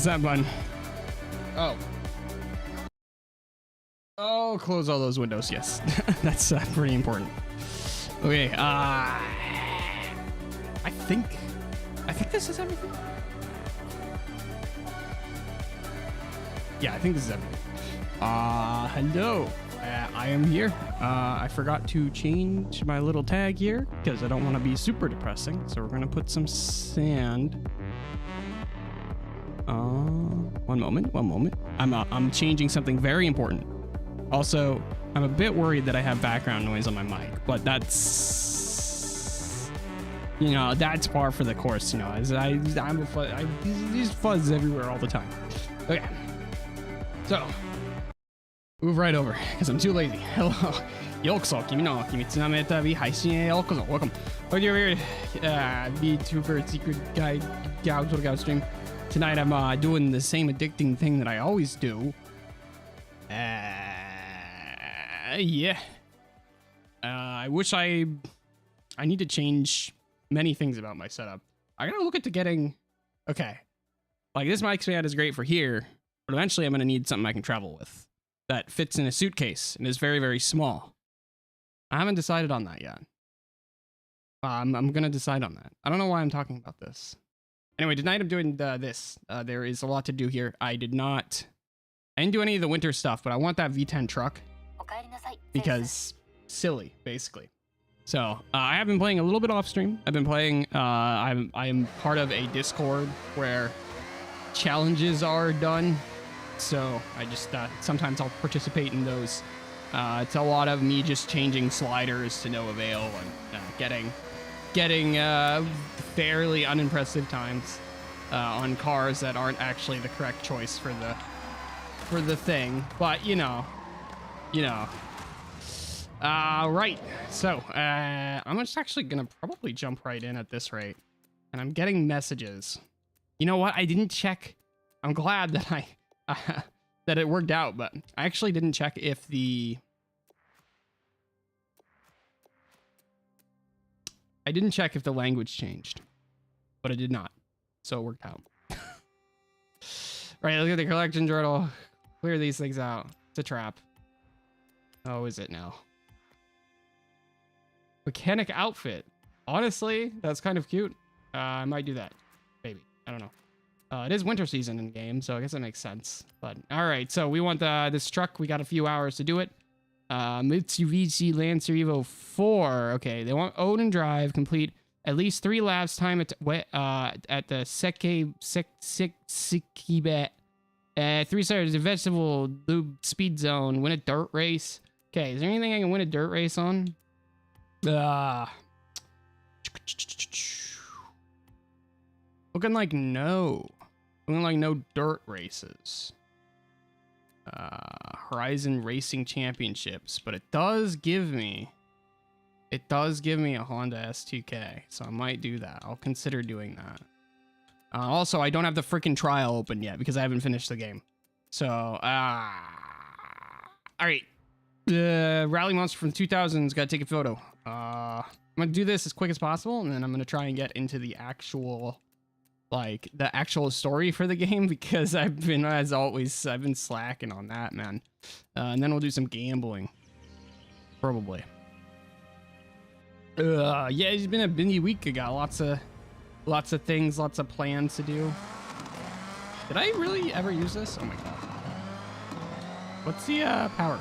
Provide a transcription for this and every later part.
that button? Oh. Oh, close all those windows. Yes, that's pretty important. Okay. I think this is everything. Yeah, I think this is everything. Hello. I am here. I forgot to change my little tag here because I don't want to be super depressing. So we're gonna put some sand. One moment. I'm changing something very important. Also, I'm a bit worried that I have background noise on my mic, but that's, you know, that's par for the course. You know, as these fuzz everywhere all the time. Okay, so move right over because I'm too lazy. Hello, yokoso, kimi no kimitsu na metavi haishin e yokoso. Welcome. Oh, you're VTuber secret guide stream. Tonight I'm doing the same addicting thing that I always do. Yeah. I wish I need to change many things about my setup. I gotta look into getting, okay, like this mic stand is great for here, but eventually I'm gonna need something I can travel with that fits in a suitcase and is very, very small. I haven't decided on that yet. I'm gonna decide on that. I don't know why I'm talking about this. Anyway, tonight I'm doing this. There is a lot to do here. I didn't do any of the winter stuff, but I want that V10 truck because silly, basically. So I have been playing a little bit off stream. I've been playing. I am part of a Discord where challenges are done. So I just sometimes I'll participate in those. It's a lot of me just changing sliders to no avail and getting fairly unimpressive times on cars that aren't actually the correct choice for the thing, but you know. Right. So I'm just actually gonna probably jump right in at this rate, and I'm getting messages. You know what? I didn't check. I'm glad that that it worked out, but I actually didn't check if the language changed, but it did not, so it worked out. Right, look at the collection journal. Clear these things out. It's a trap. Oh, is it now? Mechanic outfit. Honestly, that's kind of cute. I might do that. Maybe. I don't know. It is winter season in game, so I guess that makes sense. But all right, so we want this truck. We got a few hours to do it. Mitsubishi Lancer Evo 4. Okay, they want own and drive, complete at least 3 laps time at the Sekibe. 3 stars, the vegetable lube speed zone, win a dirt race. Okay, is there anything I can win a dirt race on? Looking like no dirt races. Horizon Racing Championships, but it does give me a Honda S2K, so I might do that. I'll consider doing that. Also, I don't have the freaking trial open yet because I haven't finished the game. So, all right. Rally Monster from the 2000s, gotta take a photo. I'm gonna do this as quick as possible, and then I'm gonna try and get into the actual, like, the actual story for the game, because I've been, as always, I've been slacking on that, man. And then we'll do some gambling. Probably. Yeah, it's been a busy week. I got lots of things, lots of plans to do. Did I really ever use this? Oh my god. What's the power?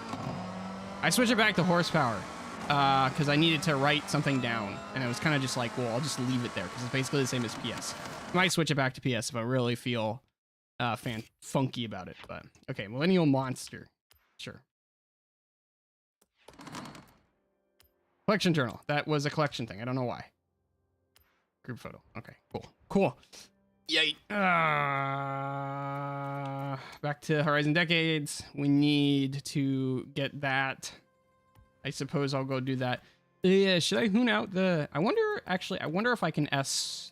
I switched it back to horsepower because I needed to write something down, and it was kind of just like, well, I'll just leave it there because it's basically the same as PS. Might switch it back to PS if I really feel funky about it. But okay, Millennial Monster, sure. Collection journal. That was a collection thing. I don't know why. Group photo. Okay, cool. Yay. Back to Horizon Decades. We need to get that. I suppose I'll go do that. Yeah, should I hoon out the... I wonder if I can S1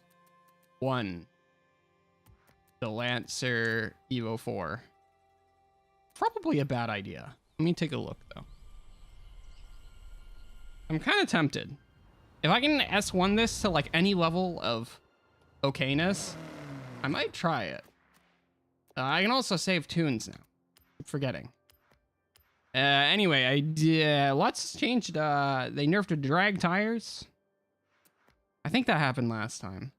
the Lancer Evo 4. Probably a bad idea. Let me take a look, though. I'm kind of tempted. If I can S1 this to, like, any level of okayness, I might try it. I can also save tunes now. Keep forgetting. Anyway, lots changed. They nerfed the drag tires. I think that happened last time.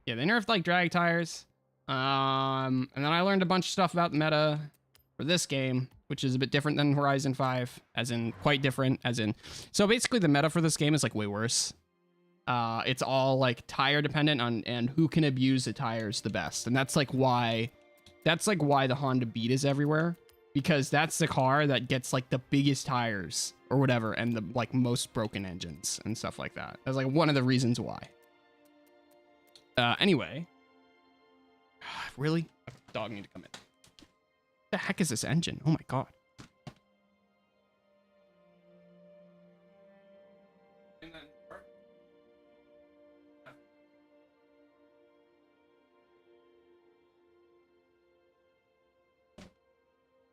Yeah, they nerfed like drag tires. And then I learned a bunch of stuff about the meta for this game, which is a bit different than Horizon 5, as in quite different, as in. So basically the meta for this game is like way worse. It's all like tire dependent on and who can abuse the tires the best. And that's like why the Honda Beat is everywhere, because that's the car that gets like the biggest tires or whatever and the like most broken engines and stuff like that. That's like one of the reasons why. Anyway, really? Dog need to come in. What the heck is this engine? Oh my god.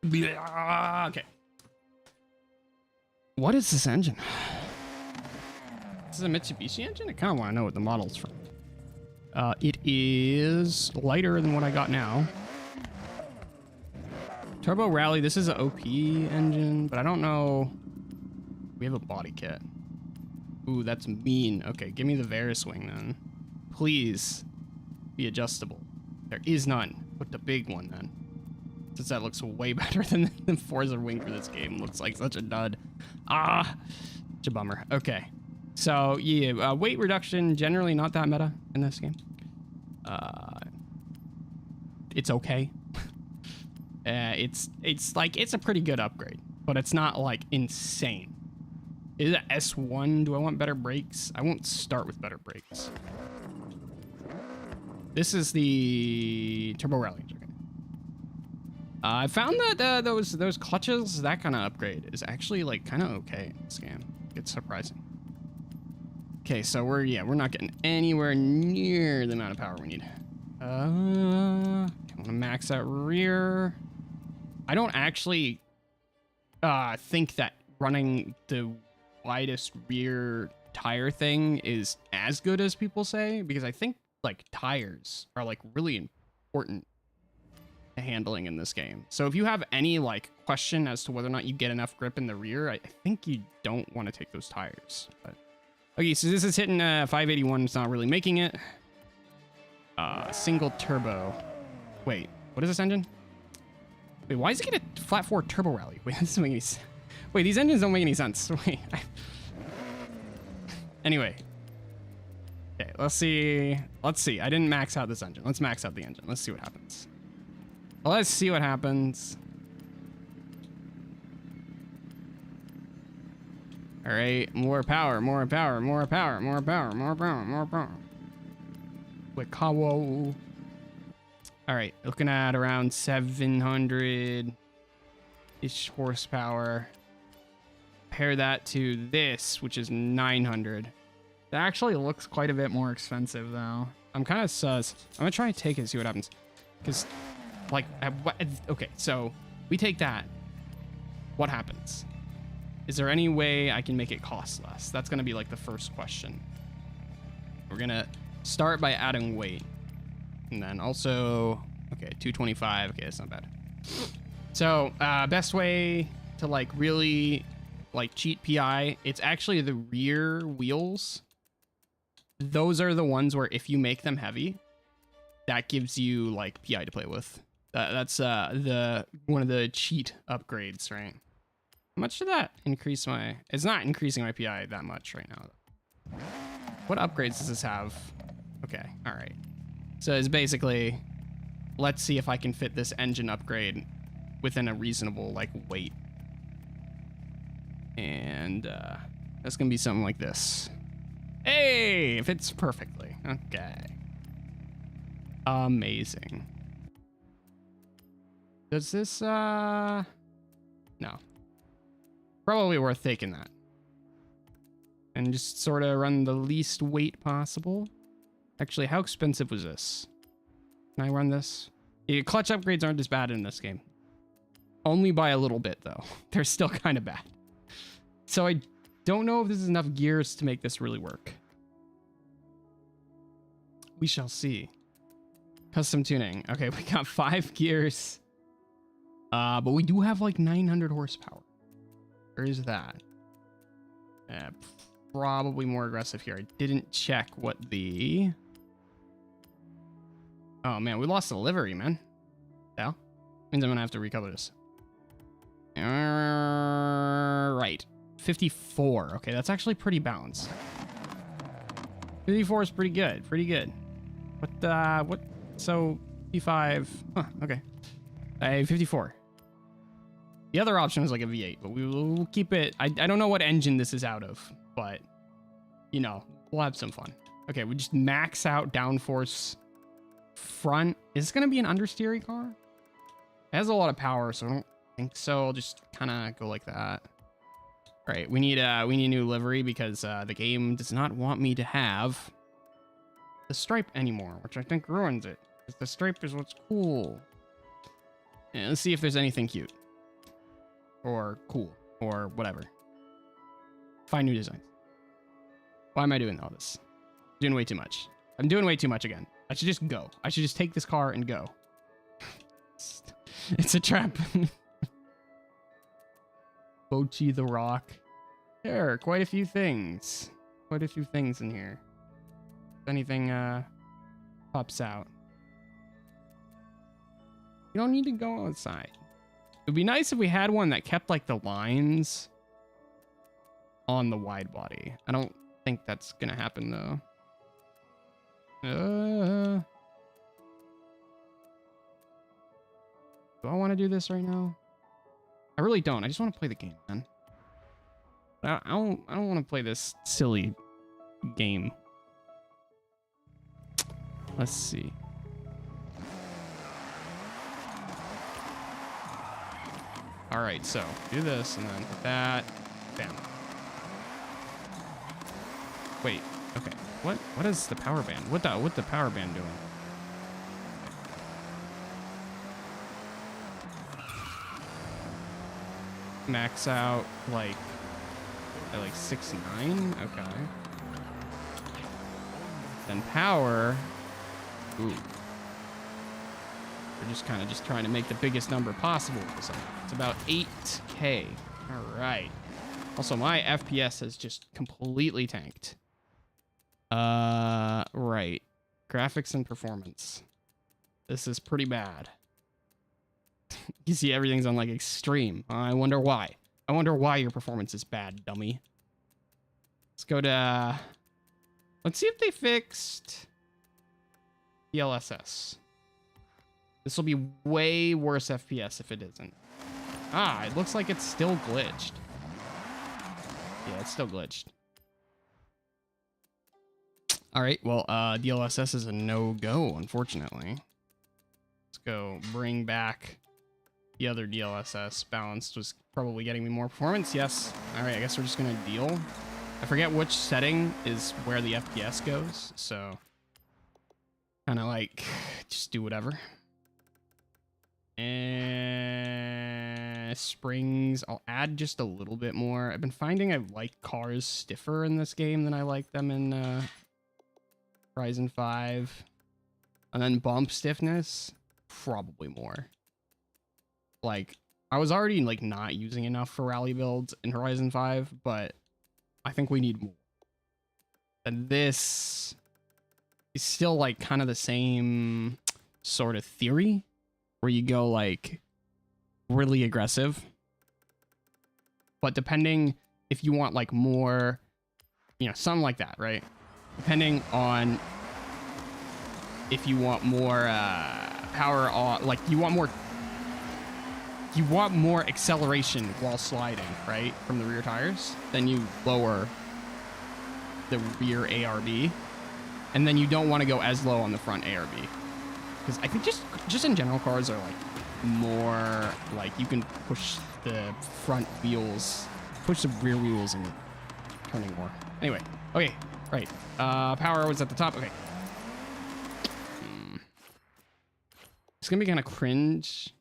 Okay. What is this engine? This is a Mitsubishi engine? I kind of want to know what the model's from. It is lighter than what I got now. Turbo Rally, this is an OP engine, but I don't know. We have a body kit. Ooh, that's mean. Okay, give me the Veriswing then. Please be adjustable. There is none. Put the big one then. Since that looks way better than the Forza wing for this game. Looks like such a dud. Ah, such a bummer. Okay. So, yeah, weight reduction, generally not that meta in this game. It's okay. It's a pretty good upgrade, but it's not, like, insane. Is it S1? Do I want better brakes? I won't start with better brakes. This is the Turbo Rally. Okay. I found that those clutches, that kind of upgrade is actually, like, kind of okay in this game. It's surprising. Okay, so we're not getting anywhere near the amount of power we need. I want to max out rear. I don't actually think that running the widest rear tire thing is as good as people say, because I think like tires are like really important to handling in this game. So if you have any like question as to whether or not you get enough grip in the rear, I think you don't want to take those tires. But okay, so this is hitting 581. It's not really making it. Single turbo. Wait, what is this engine? Wait, why does it get a flat 4 turbo rally? Wait, this doesn't make any sense. Wait, these engines don't make any sense. Wait. Anyway. Okay, let's see. Let's see. I didn't max out this engine. Let's max out the engine. Let's see what happens. Let's see what happens. All right, more power, more power, more power, more power, more power, more power. Wikawo. All right, looking at around 700-ish horsepower. Compare that to this, which is 900. That actually looks quite a bit more expensive, though. I'm kind of sus. I'm gonna try and take it and see what happens. Because, like, okay, so we take that. What happens? Is there any way I can make it cost less? That's gonna be like the first question. We're gonna start by adding weight. And then also, okay, 225. Okay, that's not bad. So, best way to like really like cheat PI, it's actually the rear wheels. Those are the ones where if you make them heavy, that gives you like PI to play with. That's one of the cheat upgrades, right? How much did that increase my... It's not increasing my PI that much right now. What upgrades does this have? Okay, all right. So it's basically, let's see if I can fit this engine upgrade within a reasonable like weight. And that's gonna be something like this. Hey, it fits perfectly. Okay. Amazing. Does this, no. Probably worth taking that. And just sort of run the least weight possible. Actually, how expensive was this? Can I run this? Yeah, clutch upgrades aren't as bad in this game. Only by a little bit, though. They're still kind of bad. So I don't know if this is enough gears to make this really work. We shall see. Custom tuning. Okay, we got 5 gears. But we do have like 900 horsepower. Where is that? Probably more aggressive here. I didn't check what the... Oh man, we lost the livery, man. Yeah. Means I'm gonna have to recover this. Right. 54. Okay, that's actually pretty balanced. 54 is pretty good. Pretty good. What? So, 55. Huh, okay. 54. The other option is like a V8, but we'll keep it. I don't know what engine this is out of, but, you know, we'll have some fun. Okay, we just max out downforce front. Is this going to be an understeery car? It has a lot of power, so I don't think so. I'll just kind of go like that. All right, we need new livery because the game does not want me to have the stripe anymore, which I think ruins it. Because the stripe is what's cool. Yeah, let's see if there's anything cute. Or cool. Or whatever. Find new designs. Why am I doing all this? Doing way too much. I'm doing way too much again. I should just go. I should just take this car and go. It's a trap. Bochi the Rock. There are quite a few things. Quite a few things in here. If anything pops out. You don't need to go outside. It would be nice if we had one that kept like the lines on the wide body. I don't think that's gonna happen though. Do I want to do this right now? I really don't. I just want to play the game, man. I don't want to play this silly game. Let's see. All right, so do this and then hit that. Bam. Wait. Okay. What is the power band? What the power band doing? Max out like at like 6.9. Okay. Then power. Ooh. We're just kind of just trying to make the biggest number possible. So it's about 8K. All right. Also, my FPS has just completely tanked. Right. Graphics and performance. This is pretty bad. You see everything's on like extreme. I wonder why. I wonder why your performance is bad, dummy. Let's go to... Let's see if they fixed DLSS. This will be way worse FPS if it isn't. Ah, it looks like it's still glitched. Yeah, it's still glitched. All right, well, DLSS is a no-go, unfortunately. Let's go bring back the other DLSS. Balanced was probably getting me more performance. Yes. All right, I guess we're just going to deal. I forget which setting is where the FPS goes, so kind of like just do whatever. And springs, I'll add just a little bit more. I've been finding I like cars stiffer in this game than I like them in Horizon 5. And then bump stiffness, probably more. Like, I was already like not using enough for rally builds in Horizon 5, but I think we need more. And this is still like kind of the same sort of theory where you go like really aggressive. But depending if you want like more, you know, something like that, right? Depending on if you want more power on, like you want more acceleration while sliding, right? From the rear tires, then you lower the rear ARB. And then you don't want to go as low on the front ARB. Because I think just in general, cars are like more like you can push the front wheels, push the rear wheels and turning more. Anyway, okay, right. Power was at the top. Okay. It's gonna be kind of cringe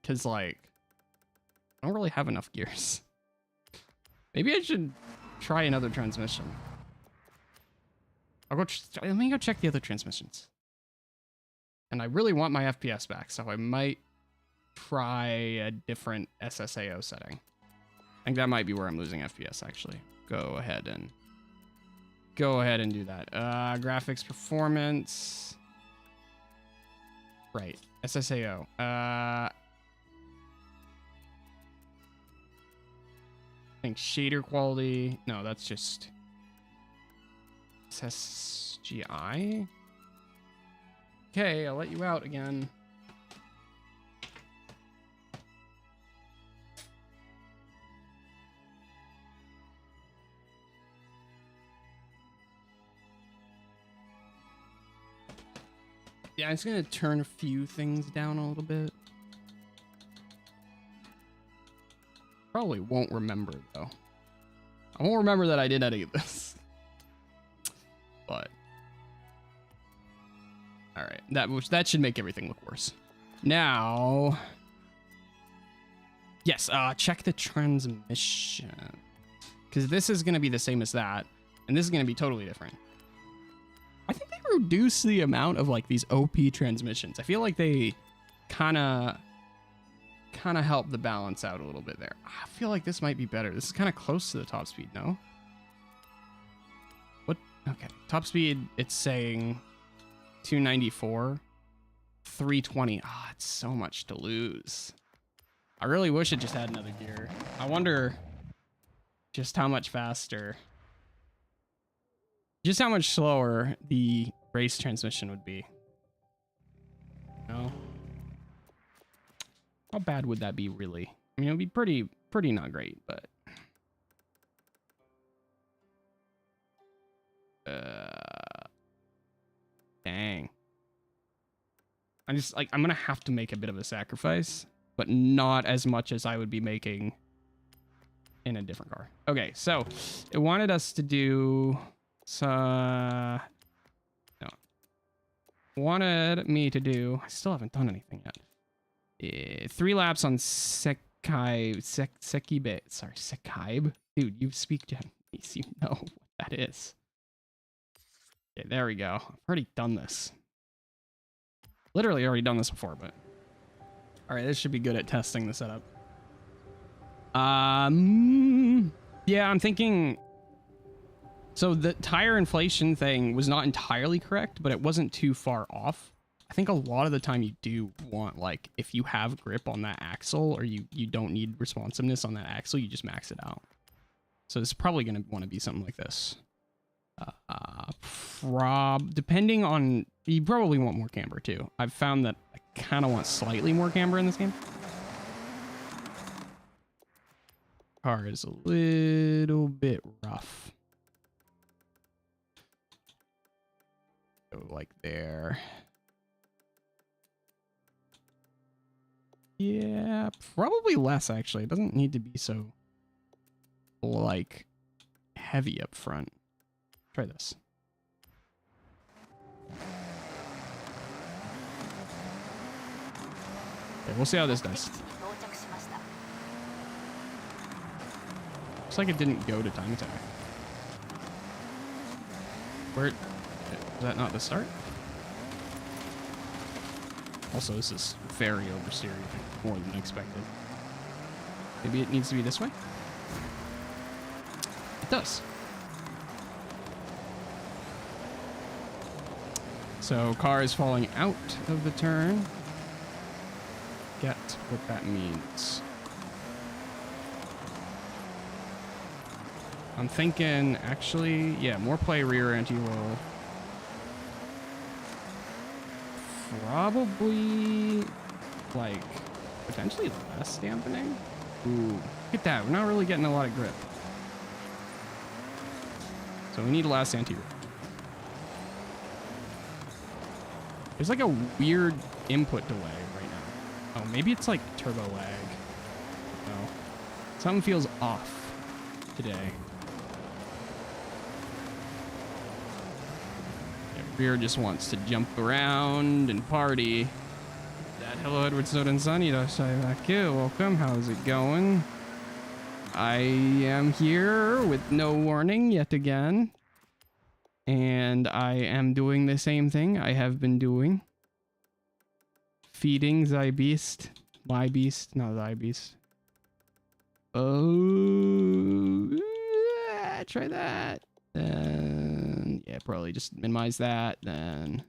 because like I don't really have enough gears. Maybe I should try another transmission. I'll go. Let me go check the other transmissions. And I really want my FPS back, so I might try a different SSAO setting. I think that might be where I'm losing FPS, actually. Go ahead and do that. Graphics performance. Right. SSAO. I think shader quality. No, that's just SSGI. Okay, I'll let you out again. Yeah, I'm just gonna turn a few things down a little bit. Probably won't remember though. I won't remember that I did any of this. But all right, that should make everything look worse. Now, yes, check the transmission, because this is gonna be the same as that, and this is gonna be totally different. I think they reduce the amount of like these OP transmissions. I feel like they kind of help the balance out a little bit there. I feel like this might be better. This is kind of close to the top speed, no? What? Okay, top speed, it's saying 294, 320. Ah, it's so much to lose. I really wish it just had another gear. I wonder just how much faster, just how much slower the race transmission would be. No? How bad would that be, really? I mean, it would be pretty not great, but dang. I'm just like, I'm gonna have to make a bit of a sacrifice, but not as much as I would be making in a different car. Okay, so it wanted us to do no. Wanted me to do, I still haven't done anything yet. 3 laps on Sekibe. Dude, you speak Japanese, you know what that is. Okay, there we go. I've already done this. Literally already done this before, but all right, this should be good at testing the setup. Yeah, I'm thinking. So the tire inflation thing was not entirely correct, but it wasn't too far off. I think a lot of the time you do want, like, if you have grip on that axle or you don't need responsiveness on that axle, you just max it out. So this is probably going to want to be something like this. Depending on, you probably want more camber too. I've found that I kind of want slightly more camber in this game. Car is a little bit rough. Go like there. Yeah, probably less actually. It doesn't need to be so like heavy up front. Try this. Okay, we'll see how this does. Looks like it didn't go to time attack. Where? Was that not the start? Also, this is very oversteery, more than expected. Maybe it needs to be this way? It does. So, car is falling out of the turn. Get what that means. I'm thinking, actually, yeah, more play rear anti-roll. Probably, like, potentially less dampening. Ooh, look at that. We're not really getting a lot of grip. So we need less anti-roll. There's like a weird input delay right now. Oh, maybe it's like turbo lag. No. Something feels off today. Rear just wants to jump around and party. That hello, Edward Snowden Sunny. Welcome. How's it going? I am here with no warning yet again. And I am doing the same thing I have been doing. Feeding thy beast. My beast. No, thy beast. Oh, try that. Then, yeah, probably just minimize that. Then,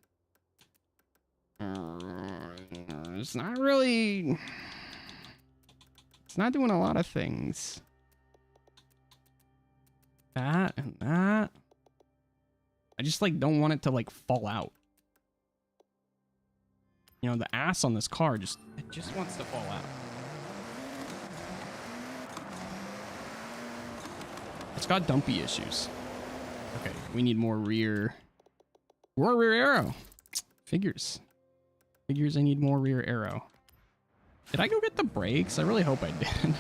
it's not really. It's not doing a lot of things. That and that. I just like don't want it to like fall out. You know, the ass on this car just wants to fall out. It's got dumpy issues. Okay, we need more rear arrow. Figures. I need more rear arrow. Did I go get the brakes? I really hope I did.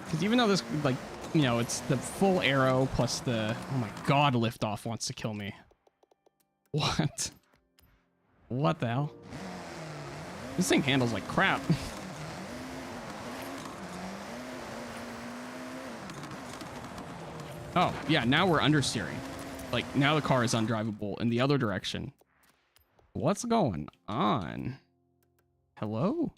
Because even though this, like, you know, it's the full arrow plus the, oh my god, liftoff wants to kill me. What? What the hell? This thing handles like crap. Oh, yeah, now we're understeering. Like, now the car is undrivable in the other direction. What's going on? Hello?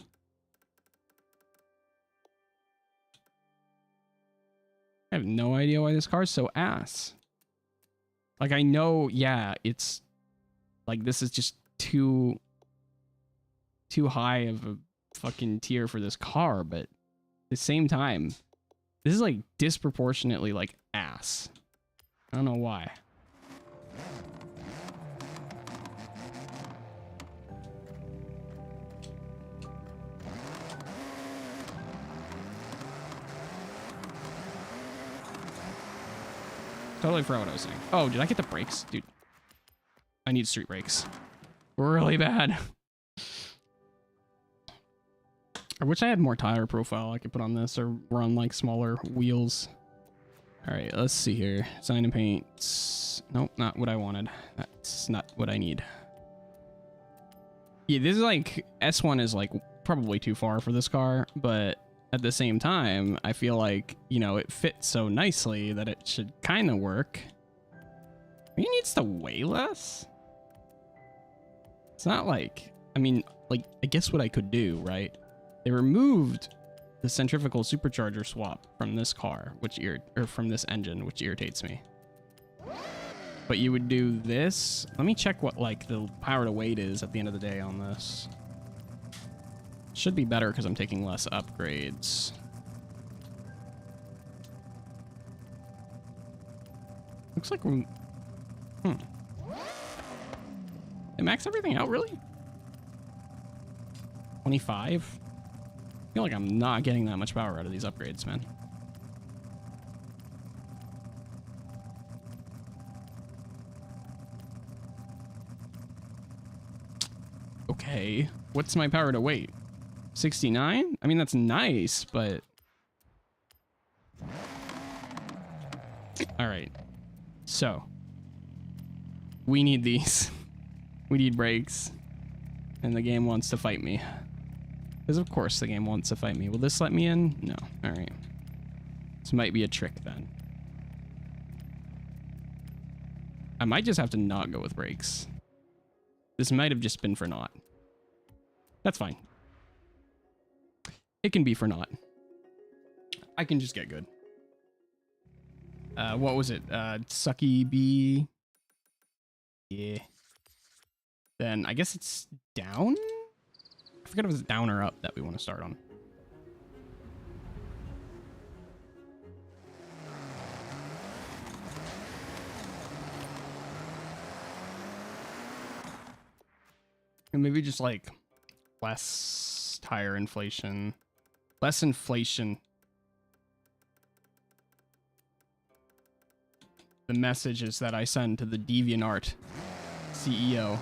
I have no idea why this car is so ass. Like, I know, yeah, it's... Like, this is just too high of a fucking tier for this car, but at the same time, this is, like, disproportionately, like, ass. I don't know why. Totally forgot what I was saying. Oh, did I get the brakes? Dude, I need street brakes. Really bad. I wish I had more tire profile I could put on this or run like smaller wheels. All right, let's see here. Design and paint. Nope, not what I wanted. That's not what I need. Yeah, this is like, S1 is like probably too far for this car, but at the same time, I feel like, you know, it fits so nicely that it should kind of work. Maybe it needs to weigh less. It's not like, I mean, like, I guess what I could do, right? They removed the centrifugal supercharger swap from this car, or from this engine, which irritates me. But you would do this. Let me check what like the power to weight is at the end of the day on this. Should be better because I'm taking less upgrades. Looks like we're... They max everything out, really? 25? I feel like I'm not getting that much power out of these upgrades, man. Okay. What's my power to weight? 69? I mean, that's nice, but... Alright. So. We need these. We need brakes. And the game wants to fight me. Because of course the game wants to fight me. Will this let me in? No. Alright. This might be a trick then. I might just have to not go with brakes. This might have just been for naught. That's fine. It can be for naught. I can just get good. What was it? Sucky B. Yeah. Then I guess it's down? I forget if it's down or up that we want to start on. And maybe just like less tire inflation. Less inflation. The messages that I send to the DeviantArt CEO.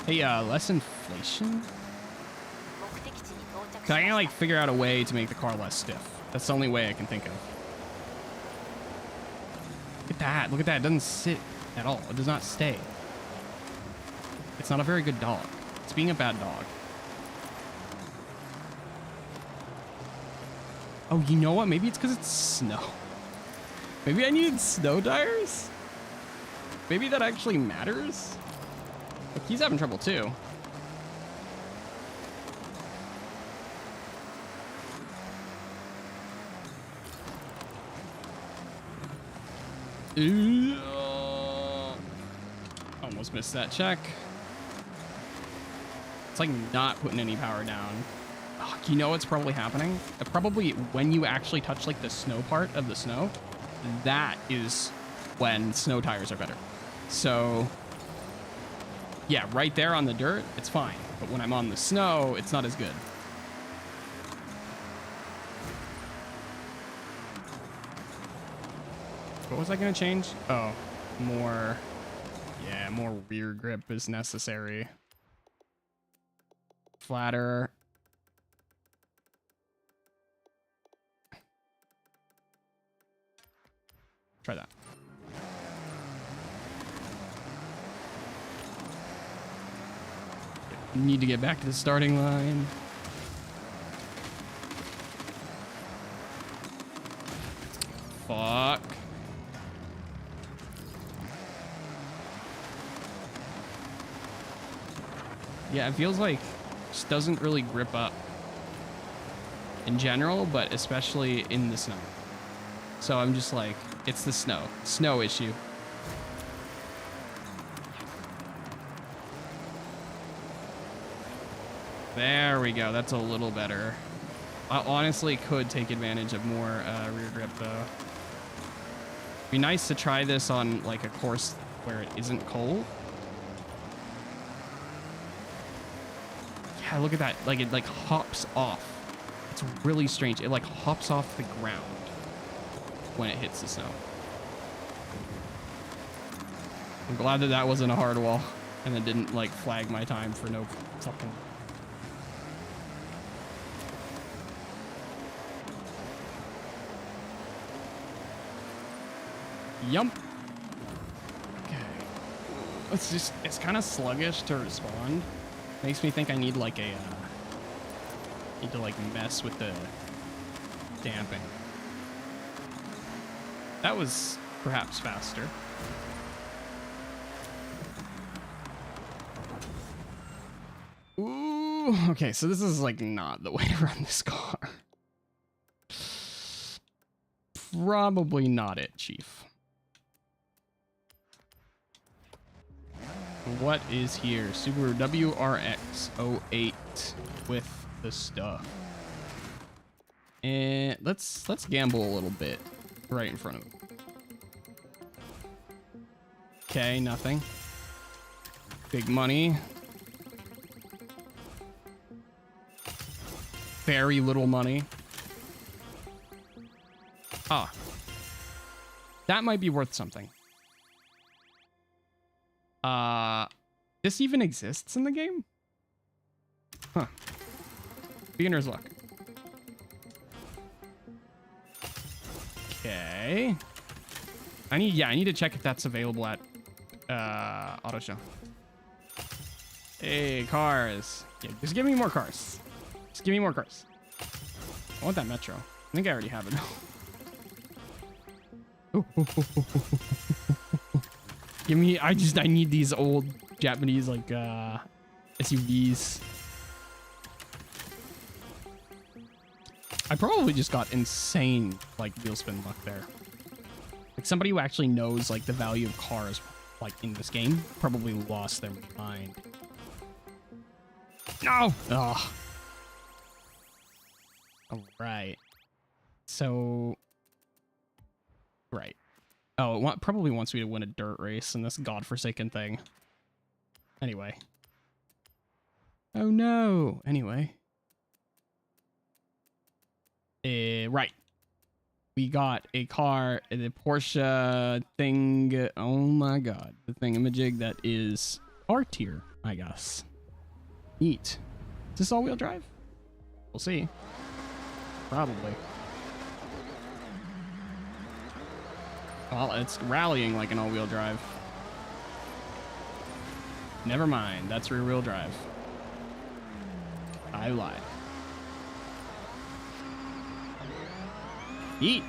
Hey, less inflation? Cause I can like figure out a way to make the car less stiff. That's the only way I can think of. Look at that. Look at that. It doesn't sit at all. It does not stay. It's not a very good dog. It's being a bad dog. Oh, you know what? Maybe it's because it's snow. Maybe I need snow tires? Maybe that actually matters? Look, he's having trouble too. Almost missed that check. It's like not putting any power down. Oh, you know what's probably happening? Probably when you actually touch like the snow part of the snow, that is when snow tires are better. So yeah, right there on the dirt, it's fine. But when I'm on the snow, it's not as good. What was I gonna change? Oh, more rear grip is necessary. Flatter. Try that. Need to get back to the starting line. Fuck. Yeah, it feels like it just doesn't really grip up in general, but especially in the snow. So I'm just like, it's the snow issue. There we go. That's a little better. I honestly could take advantage of more rear grip though. Be nice to try this on like a course where it isn't cold. Yeah, look at that. Like it like hops off. It's really strange. It like hops off the ground when it hits the snow. I'm glad that that wasn't a hard wall and it didn't like flag my time for no fucking. Yump. Okay. It's kind of sluggish to respond. Makes me think I need like a, need to like mess with the damping. That was perhaps faster. Ooh, okay, so this is like not the way to run this car. Probably not it, Chief. What is here? Subaru WRX 08 with the stuff. And let's gamble a little bit right in front of him. Okay, nothing. Big money. Very little money. Ah. That might be worth something. This even exists in the game? Huh. Beginner's luck. Okay. I need to check if that's available at auto show. Hey, cars. Yeah, just give me more cars. Just give me more cars. I want that Metro. I think I already have it. Give me, I need these old Japanese like SUVs. I probably just got insane like wheel spin luck there. Like somebody who actually knows like the value of cars like in this game probably lost their mind. No! Ugh. All right. So, right. Oh, it probably wants me to win a dirt race in this godforsaken thing. Anyway. Oh no. Anyway. Right. We got a car, the Porsche thing. Oh my god. The thingamajig that is R tier, I guess. Neat. Is this all-wheel drive? We'll see. Probably. Well, it's rallying like an all-wheel drive. Never mind, that's rear-wheel drive. I lied. Yeet.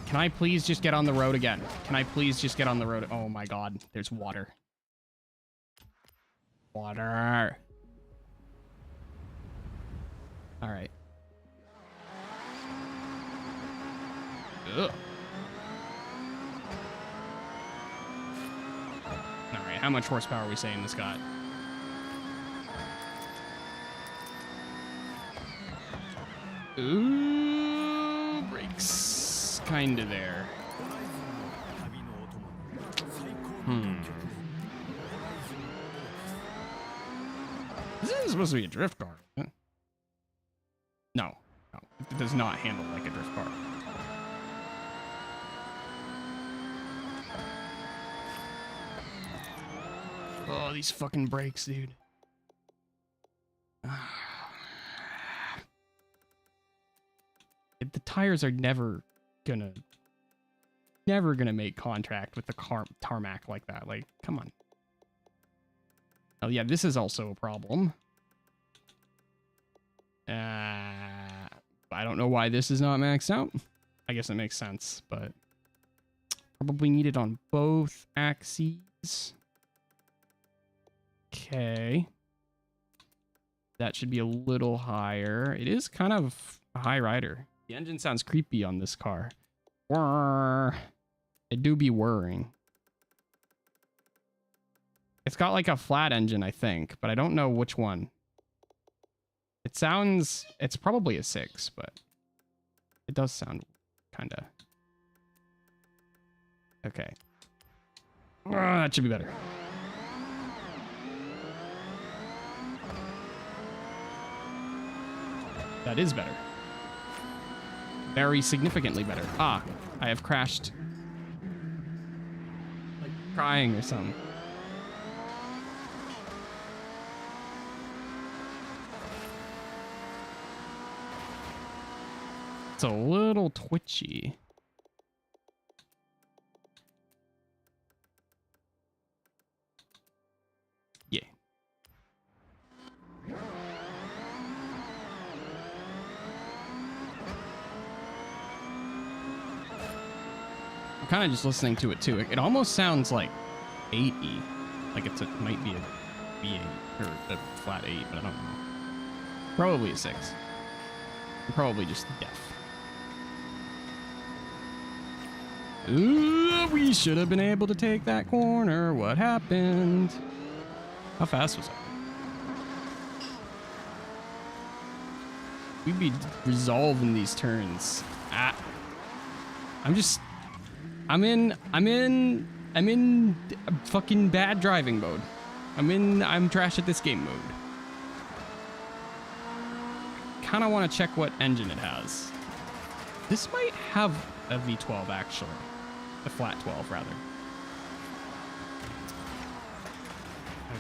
Can I please just get on the road again? Can I please just get on the road? Oh my god, there's water. Water. All right. Ugh. All right, how much horsepower are we saying this got? Ooh, brakes. Kinda there. This isn't supposed to be a drift car. Huh? No, no, it does not handle like a drift car. Oh, these fucking brakes, dude. The tires are never gonna make contact with the tarmac like that. Like, come on. Oh yeah, this is also a problem. I don't know why this is not maxed out. I guess it makes sense, but probably need it on both axes. Okay. That should be a little higher. It is kind of a high rider. The engine sounds creepy on this car. Whirr. It do be whirring. It's got like a flat engine, I think, but I don't know which one. It sounds... It's probably a 6, but it does sound kind of... Okay. That should be better. That is better. Very significantly better. Ah, I have crashed. Like crying or something. It's a little twitchy. Yeah. I'm kind of just listening to it too. It almost sounds like 8E. Like it might be a V8 or a flat 8, but I don't know. Probably a 6. I'm probably just deaf. Ooh, we should have been able to take that corner. What happened? How fast was I? We'd be resolving these turns. I'm in fucking bad driving mode. I'm trash at this game mode. Kind of want to check what engine it has. This might have a V12 actually. A flat 12 rather.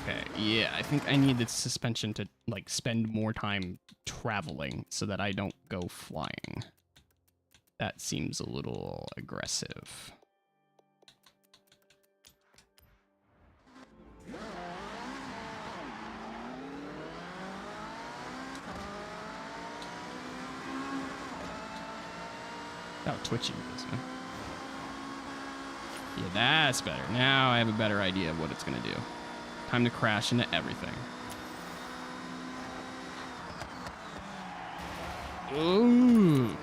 Okay, yeah, I think I need the suspension to like spend more time traveling so that I don't go flying. That seems a little aggressive. How twitchy it is, huh? Yeah, that's better. Now I have a better idea of what it's gonna do. Time to crash into everything. Ooh.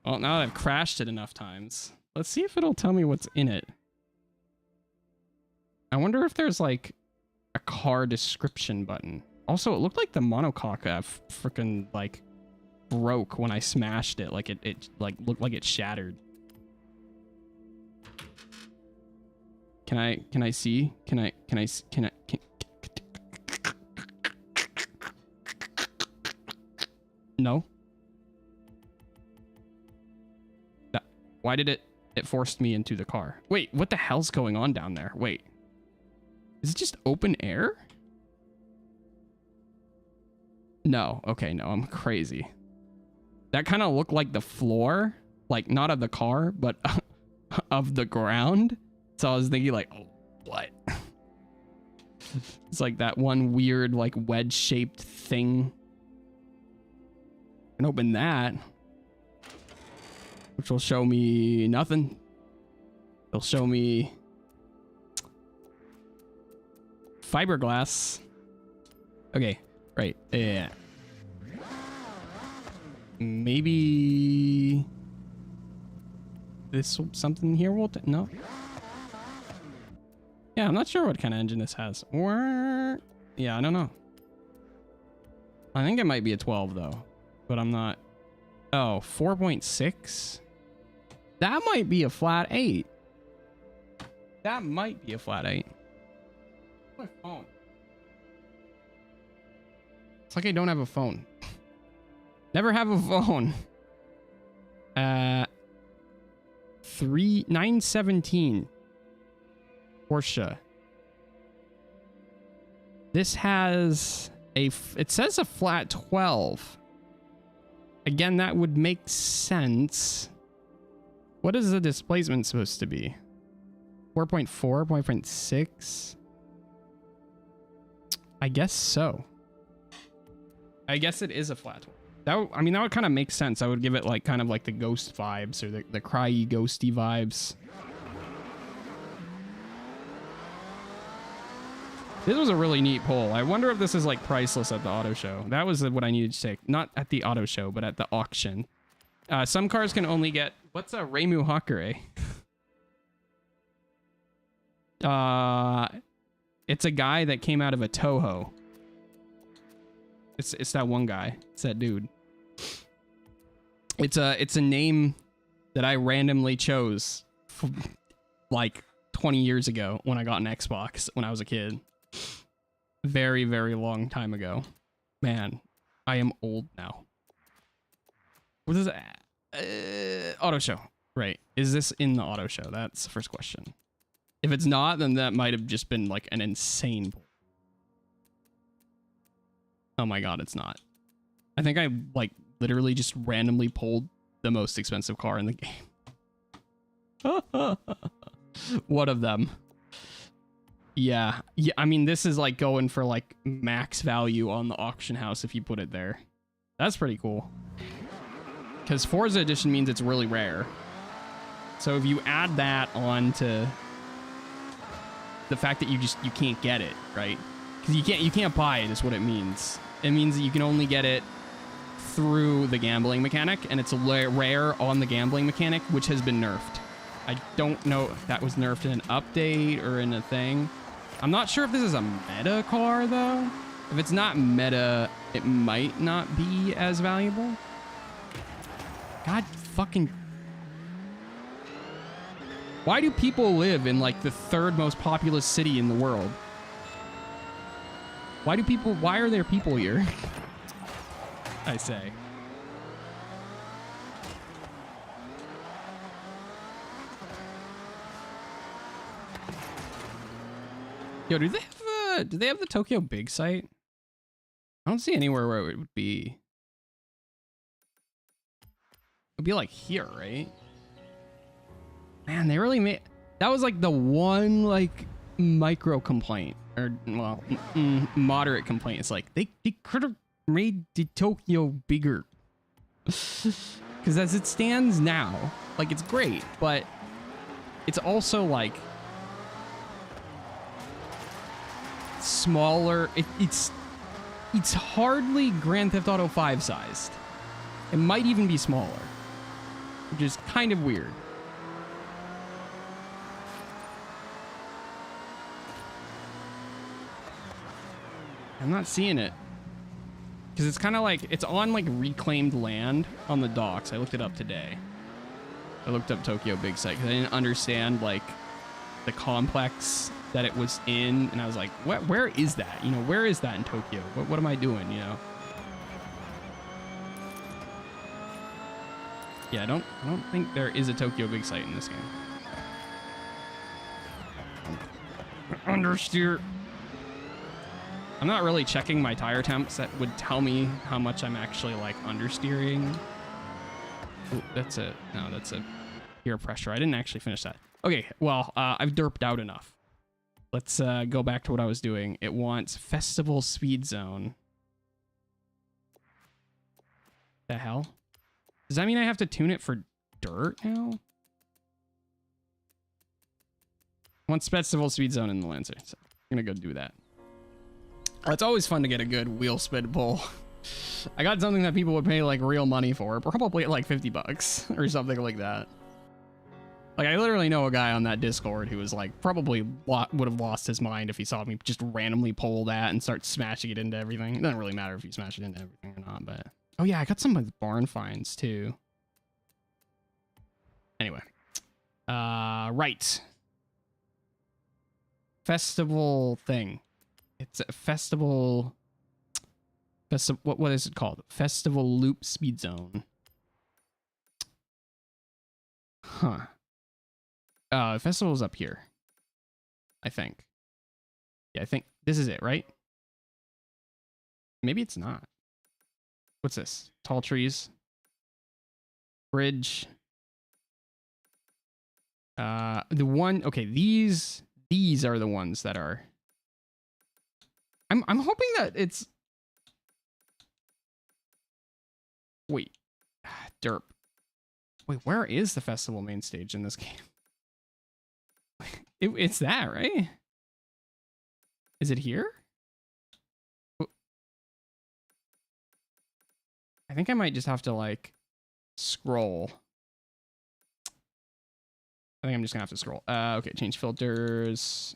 Well, now that I've crashed it enough times, let's see if it'll tell me what's in it. I wonder if there's like a car description button. Also, it looked like the monocoque freaking like broke when I smashed it. Like it like looked like it shattered. Can I see? No. Why did it forced me into the car? Wait, what the hell's going on down there? Wait. Is it just open air? No. Okay, no, I'm crazy. That kind of looked like the floor, like not of the car, but of the ground. So I was thinking like, oh, what? It's like that one weird like wedge-shaped thing. I can open that, which will show me nothing. It'll show me fiberglass. Okay, right, yeah. Maybe this something here will no. Yeah, I'm not sure what kind of engine this has. Or yeah, I don't know. I think it might be a 12 though, but I'm not. Oh, 4.6. That might be a flat 8. That might be a flat 8. My phone. It's like I don't have a phone. Never have a phone. 917 Porsche. This has it says a flat 12. Again, that would make sense. What is the displacement supposed to be? 4.4, 4.6? I guess so. I guess it is a flat 12. I mean, that would kind of make sense. I would give it like kind of like the ghost vibes or the cryy ghosty vibes. This was a really neat poll. I wonder if this is like priceless at the auto show. That was what I needed to take. Not at the auto show, but at the auction. Some cars can only get... What's a Reimu Hakare? It's a guy that came out of a Toho. It's that one guy. It's that dude. It's a name that I randomly chose like 20 years ago when I got an Xbox when I was a kid. Very, very long time ago. Man, I am old now. What is that? Auto show. Right. Is this in the auto show? That's the first question. If it's not, then that might have just been like an insane. Oh my god, it's not. I think I like literally just randomly pulled the most expensive car in the game. One of them. Yeah. Yeah, I mean, this is like going for like max value on the auction house if you put it there. That's pretty cool. Because Forza Edition means it's really rare. So if you add that on to the fact that you can't get it, right? Because you can't buy it is what it means. It means that you can only get it through the gambling mechanic, and it's rare on the gambling mechanic, which has been nerfed. I don't know if that was nerfed in an update or in a thing. I'm not sure if this is a meta car, though. If it's not meta, it might not be as valuable. God fucking... Why do people live in, like, the third most populous city in the world? Why are there people here? I say. Yo, do they have the Tokyo Big site? I don't see anywhere where it would be. It would be like here, right? Man, they really made... That was like the one like micro complaint. Or, well, moderate complaint. It's like, they could have made the Tokyo bigger. Because as it stands now, like, it's great, but it's also, like, smaller. It's hardly Grand Theft Auto 5 sized. It might even be smaller, which is kind of weird. I'm not seeing it. Because it's kind of like, it's on like reclaimed land on the docks. I looked it up today. I looked up Tokyo Big Site because I didn't understand like the complex that it was in. And I was like, where is that? You know, where is that in Tokyo? What am I doing, you know? Yeah, I don't think there is a Tokyo Big Site in this game. Understeer. I'm not really checking my tire temps. That would tell me how much I'm actually like understeering. Ooh, that's a air pressure. I didn't actually finish that. Okay, well, I've derped out enough. Let's go back to what I was doing. It wants festival speed zone. The hell? Does that mean I have to tune it for dirt now? It wants festival speed zone in the Lancer. So I'm gonna go do that. It's always fun to get a good wheel spin pull. I got something that people would pay like real money for, probably at like 50 bucks or something like that. Like, I literally know a guy on that Discord who was like, probably would have lost his mind if he saw me just randomly pull that and start smashing it into everything. It doesn't really matter if you smash it into everything or not, but... Oh yeah, I got some of the barn finds too. Anyway. Right. Festival thing. It's a festival... What is it called? Festival Loop Speed Zone. Huh. Festival's up here. I think. Yeah, I think this is it, right? Maybe it's not. What's this? Tall trees. Bridge. The one, okay, these are the ones that are... I'm hoping that it's... Wait. Derp. Wait, where is the festival main stage in this game? It's that, right? Is it here? I think I might just have to, like, scroll. I think I'm just gonna have to scroll. Okay, change filters.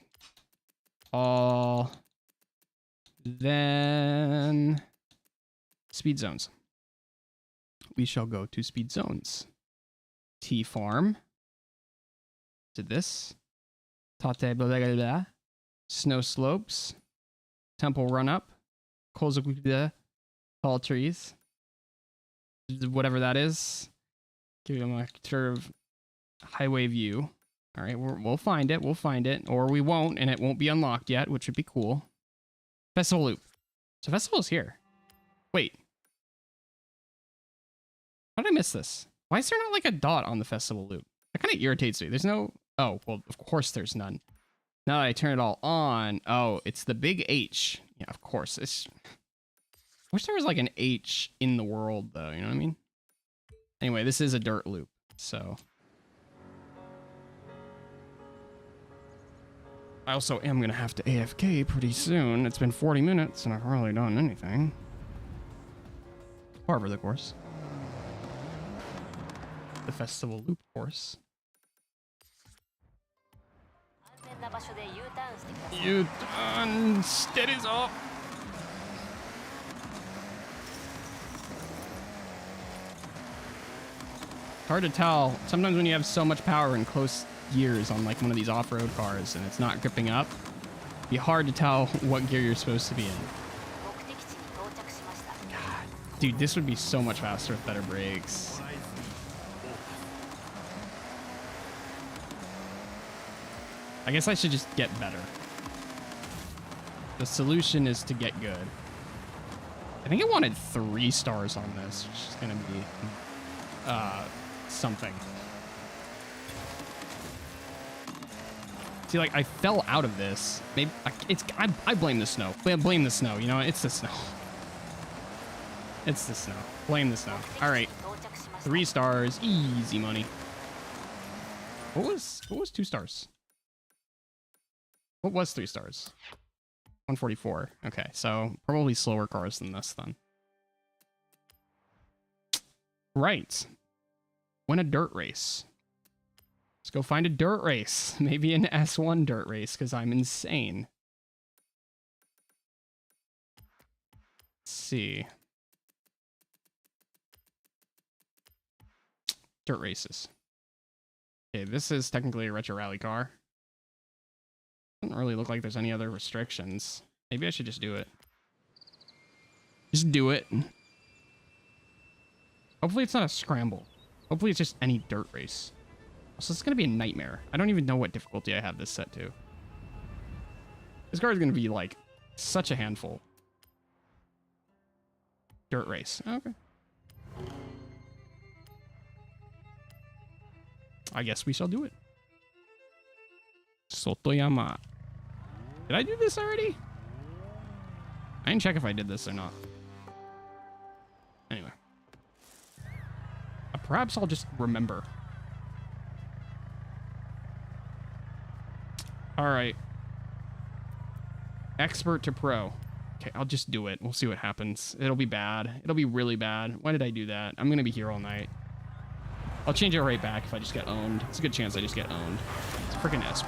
All. Then... Speed zones. We shall go to speed zones. T farm. To this. Tate blah, blah, blah, blah. Snow slopes. Temple run up. Kozuk, tall trees. Whatever that is. Give them a sort of highway view. All right, we'll find it. We'll find it. Or we won't, and it won't be unlocked yet, which would be cool. Festival loop. So festival's here. Wait. How did I miss this? Why is there not like a dot on the festival loop? That kind of irritates me. There's no... Oh, well, of course there's none. Now that I turn it all on... Oh, it's the big H. Yeah, of course. It's... I wish there was like an H in the world, though. You know what I mean? Anyway, this is a dirt loop, so... I also am going to have to AFK pretty soon. It's been 40 minutes, and I've hardly done anything. Harbor the course. The festival loop course. U-turn, steadies up. Hard to tell. Sometimes when you have so much power in close gears on like one of these off-road cars and it's not gripping up, it'd be hard to tell what gear you're supposed to be in. God, dude, this would be so much faster with better brakes. I guess I should just get better. The solution is to get good. I think I wanted 3 stars on this, which is gonna be something. See, like, I fell out of this. Maybe I blame the snow. Blame the snow. You know, it's the snow. It's the snow. Blame the snow. All right, 3 stars, easy money. What was 2 stars? What was 3 stars? 144. Okay, so probably slower cars than this then. Right. Win a dirt race. Let's go find a dirt race. Maybe an S1 dirt race, because I'm insane. Let's see. Dirt races. Okay, this is technically a retro rally car. Doesn't really look like there's any other restrictions. Maybe I should just do it. Just do it. Hopefully it's not a scramble. Hopefully it's just any dirt race. So it's going to be a nightmare. I don't even know what difficulty I have this set to. This car is going to be like such a handful. Dirt race. Okay. I guess we shall do it. Sotoyama. Did I do this already? I didn't check if I did this or not. Anyway. Perhaps I'll just remember. Alright. Expert to pro. Okay, I'll just do it. We'll see what happens. It'll be bad. It'll be really bad. Why did I do that? I'm gonna be here all night. I'll change it right back if I just get owned. It's a good chance I just get owned. It's freaking S.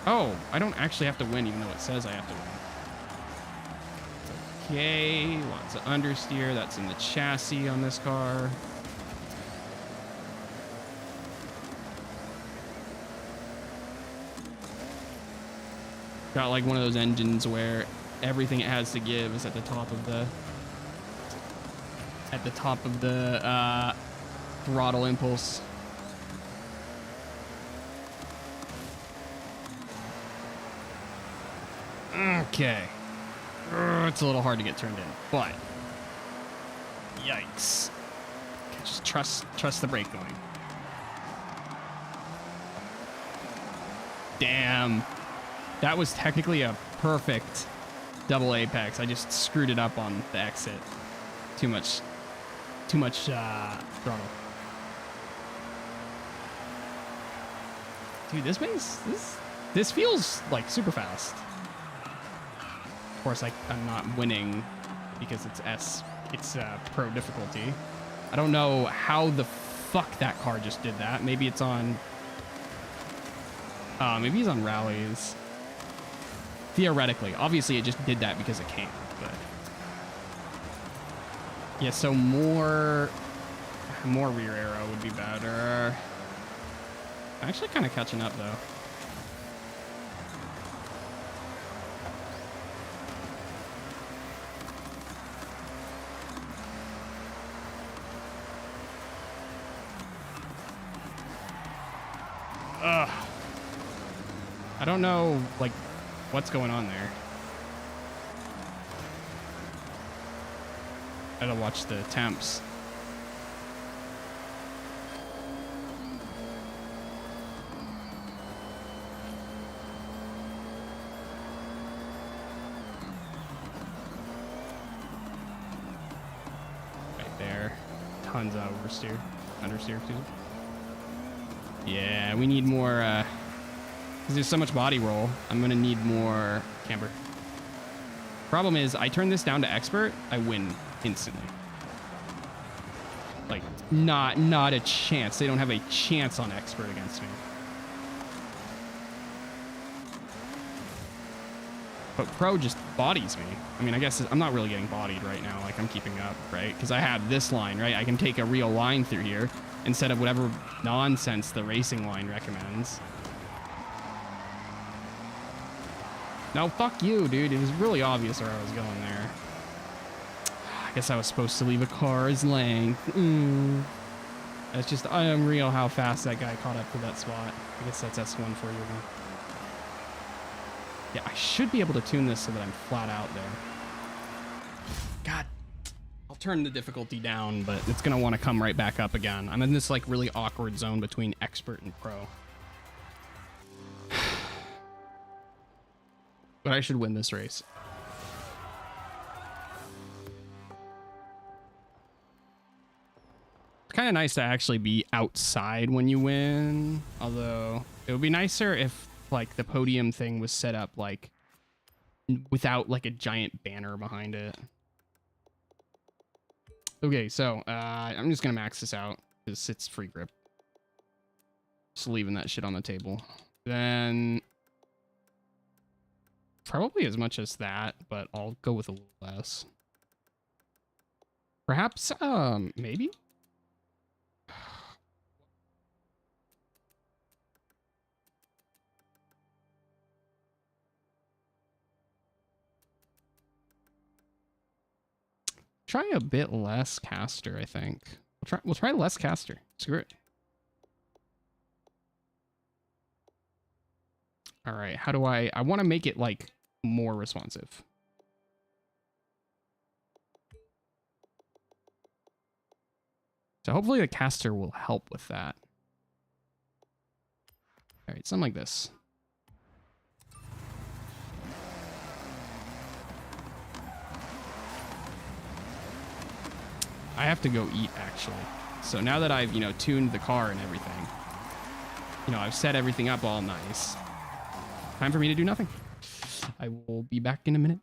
Oh, I don't actually have to win even though it says I have to win. Okay, lots of understeer. That's in the chassis on this car. Got like one of those engines where everything it has to give is at the top of the throttle impulse. Okay. It's a little hard to get turned in, but yikes. Okay, just trust the brake going. Damn. That was technically a perfect double apex. I just screwed it up on the exit. Too much throttle. Dude, this feels like super fast. Of course, I'm not winning because it's pro difficulty. I don't know how the fuck that car just did that. Maybe it's on, maybe he's on rallies. Theoretically, obviously it just did that because it can, but yeah, so more rear arrow would be better. I'm actually kind of catching up though. I don't know, like, what's going on there. I gotta watch the temps. Right there. Tons of understeer, excuse me. Yeah, we need more, because there's so much body roll, I'm going to need more camber. Problem is, I turn this down to expert, I win instantly. Like, not a chance. They don't have a chance on expert against me. But pro just bodies me. I mean, I guess I'm not really getting bodied right now. Like, I'm keeping up, right? Because I have this line, right? I can take a real line through here instead of whatever nonsense the racing line recommends. No, fuck you, dude. It was really obvious where I was going there. I guess I was supposed to leave a car's length. That's just unreal how fast that guy caught up to that spot. I guess that's S1 for you. Yeah, I should be able to tune this so that I'm flat out there. God. I'll turn the difficulty down, but it's going to want to come right back up again. I'm in this, like, really awkward zone between expert and pro. But I should win this race. It's kind of nice to actually be outside when you win. Although, it would be nicer if, like, the podium thing was set up, like, without, like, a giant banner behind it. Okay, so, I'm just gonna max this out, because it's free grip. Just leaving that shit on the table. Then... probably as much as that, but I'll go with a little less. Perhaps, maybe? Try a bit less caster, I think. We'll try less caster. Screw it. All right, how do I want to make it, like, more responsive. So hopefully the caster will help with that. All right, something like this. I have to go eat, actually. So now that I've, tuned the car and everything, I've set everything up all nice. time for me to do nothing. I will be back in a minute.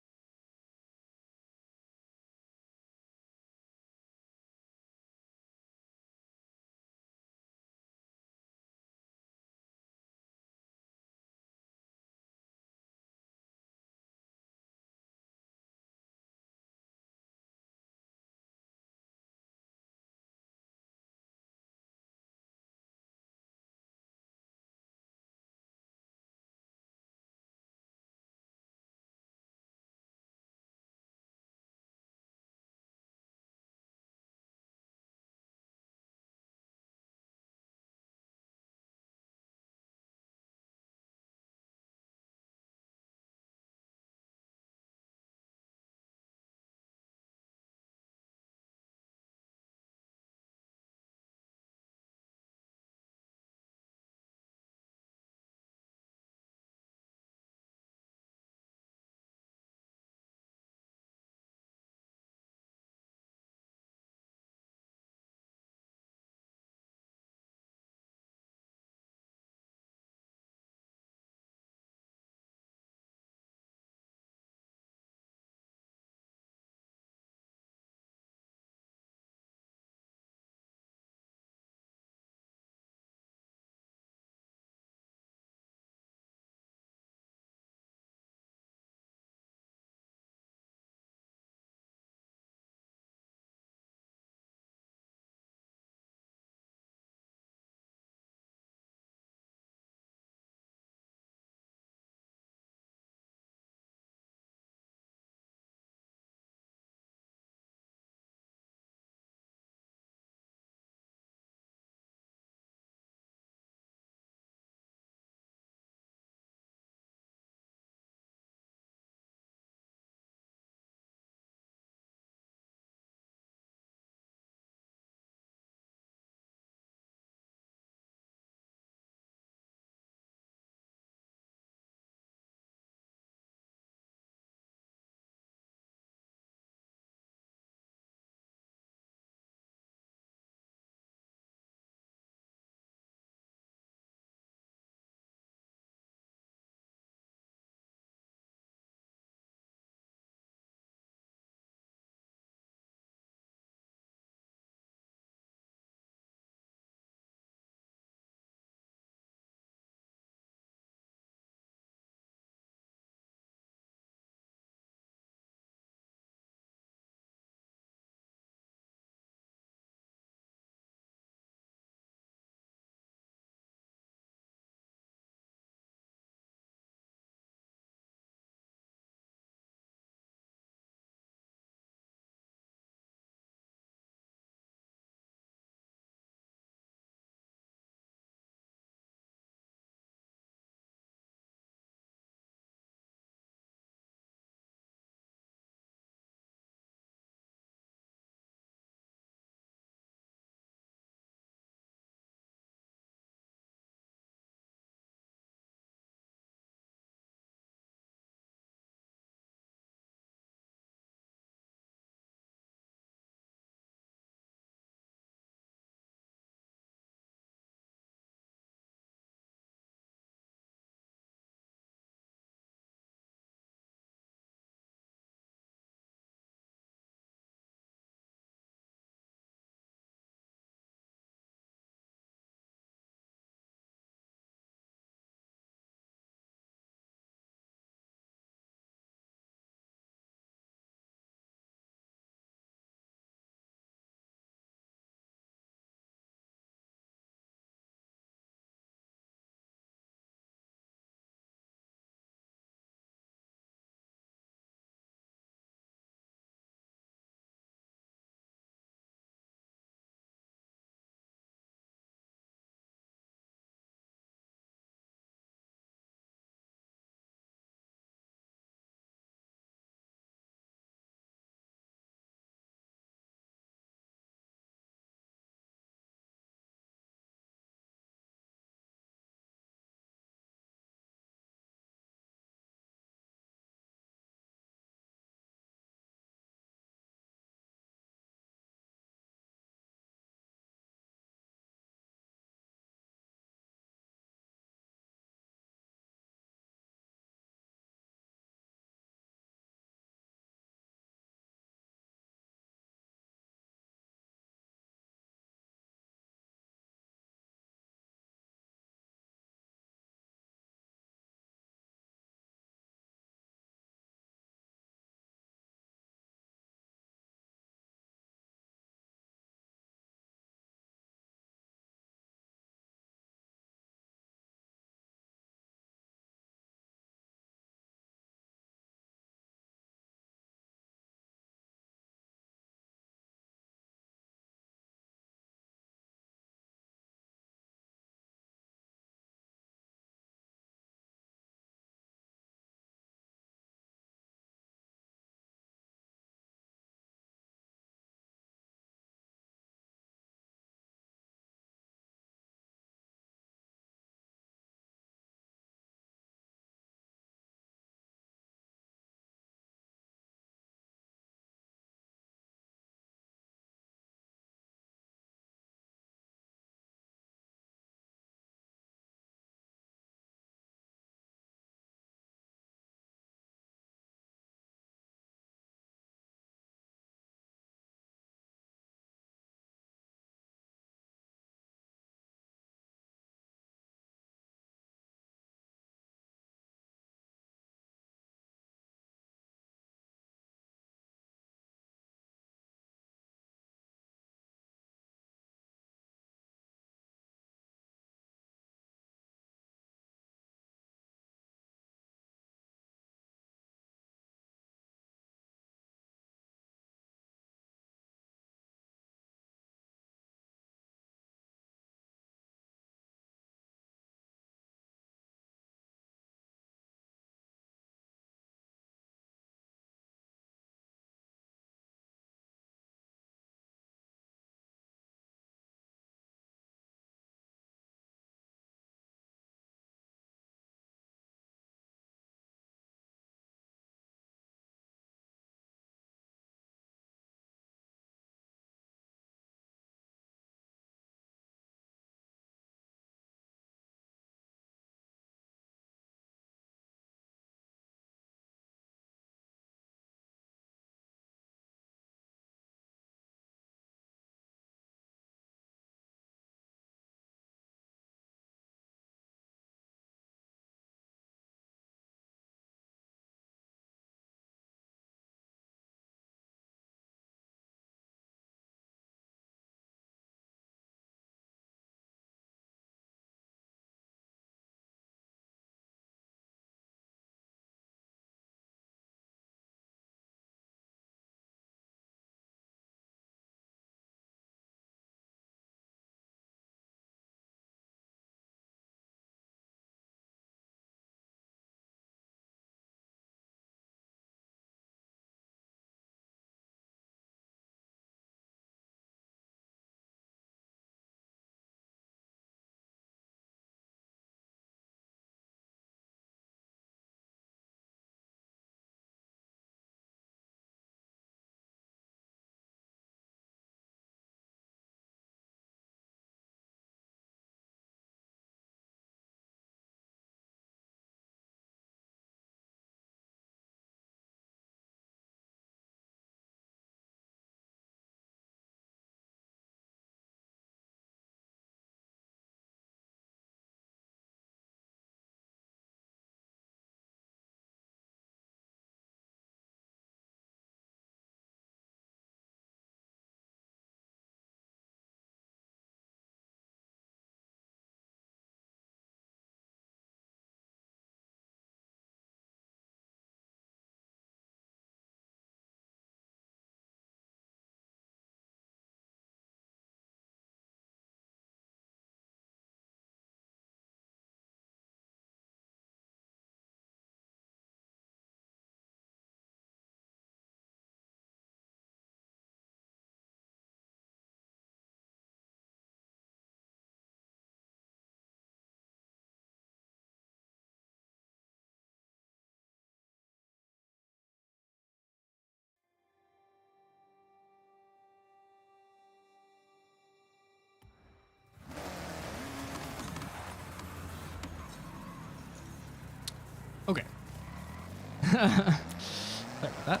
about that.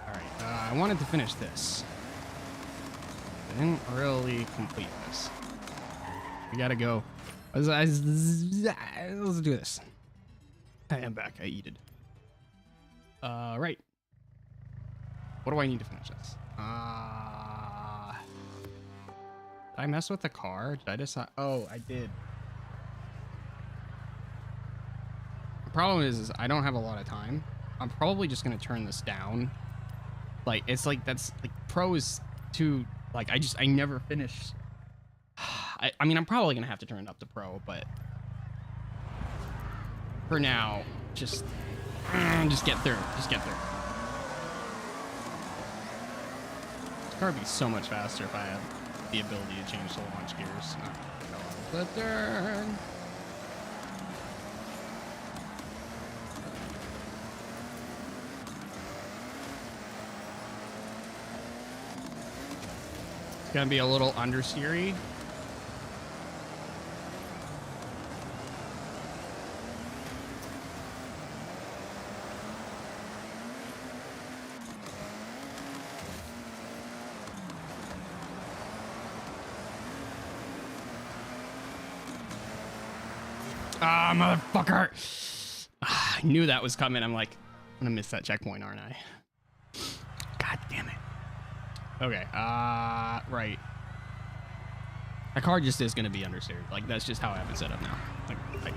All right, I wanted to finish this. I didn't really complete this. We gotta go. Let's do this. I am back. I eated. Right. What do I need to finish this? Did I mess with the car? Did I decide? Oh, I did. The problem is I don't have a lot of time. I'm probably just gonna turn this down. Like, it's like, that's like pro is too, like, I never finish. I mean, I'm probably gonna have to turn it up to pro, but for now, just get through. Just get through. This car would be so much faster if I had the ability to change the launch gears. The turn. It's gonna be a little understeery. Ah, motherfucker! I knew that was coming. I'm like, I'm gonna miss that checkpoint, aren't I? God damn it. Okay, right. My car just is gonna be understeered. Like, that's just how I have it set up now. Like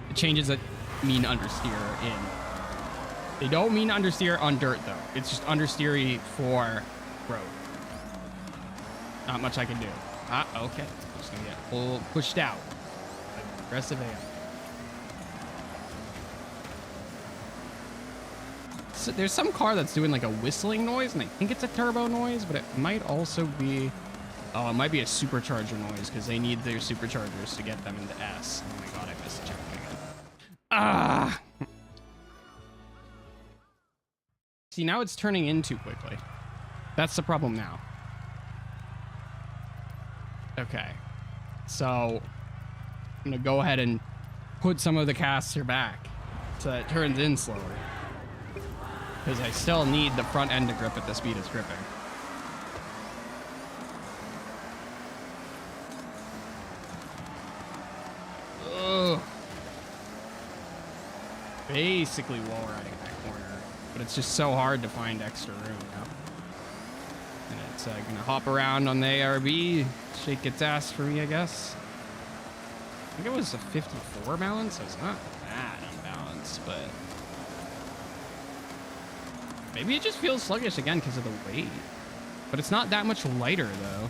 the changes that mean understeer in. They don't mean understeer on dirt, though. It's just understeery for road. Not much I can do. Okay. I'm just gonna get pushed out. Aggressive AM. So there's some car that's doing like a whistling noise, and I think it's a turbo noise, but it might also be... Oh, it might be a supercharger noise, because they need their superchargers to get them into S. Oh my god, I missed the checkpoint again. Ah! See, now it's turning in too quickly. That's the problem now. Okay. So, I'm going to go ahead and put some of the caster back so that it turns in slower. Because I still need the front end to grip at the speed it's gripping. Ugh. Basically wall riding that corner. But it's just so hard to find extra room now. And it's going to hop around on the ARB. Shake its ass for me, I guess. I think it was a 54 balance, so it's not that unbalanced, but... Maybe it just feels sluggish again because of the weight. But it's not that much lighter, though.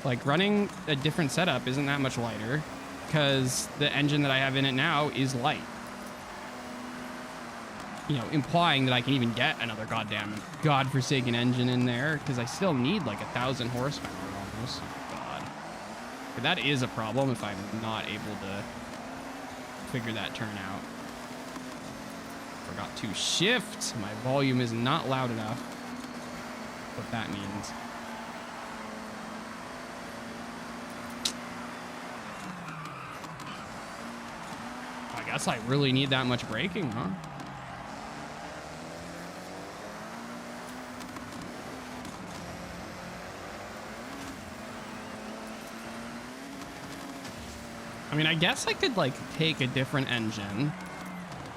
Like, running a different setup isn't that much lighter because the engine that I have in it now is light. You know, implying that I can even get another goddamn godforsaken engine in there because I still need like 1,000 horsepower almost. Oh, God. But that is a problem if I'm not able to figure that turn out. Forgot to shift. My volume is not loud enough. What that means. I guess I really need that much braking, huh? I mean, I guess I could like take a different engine.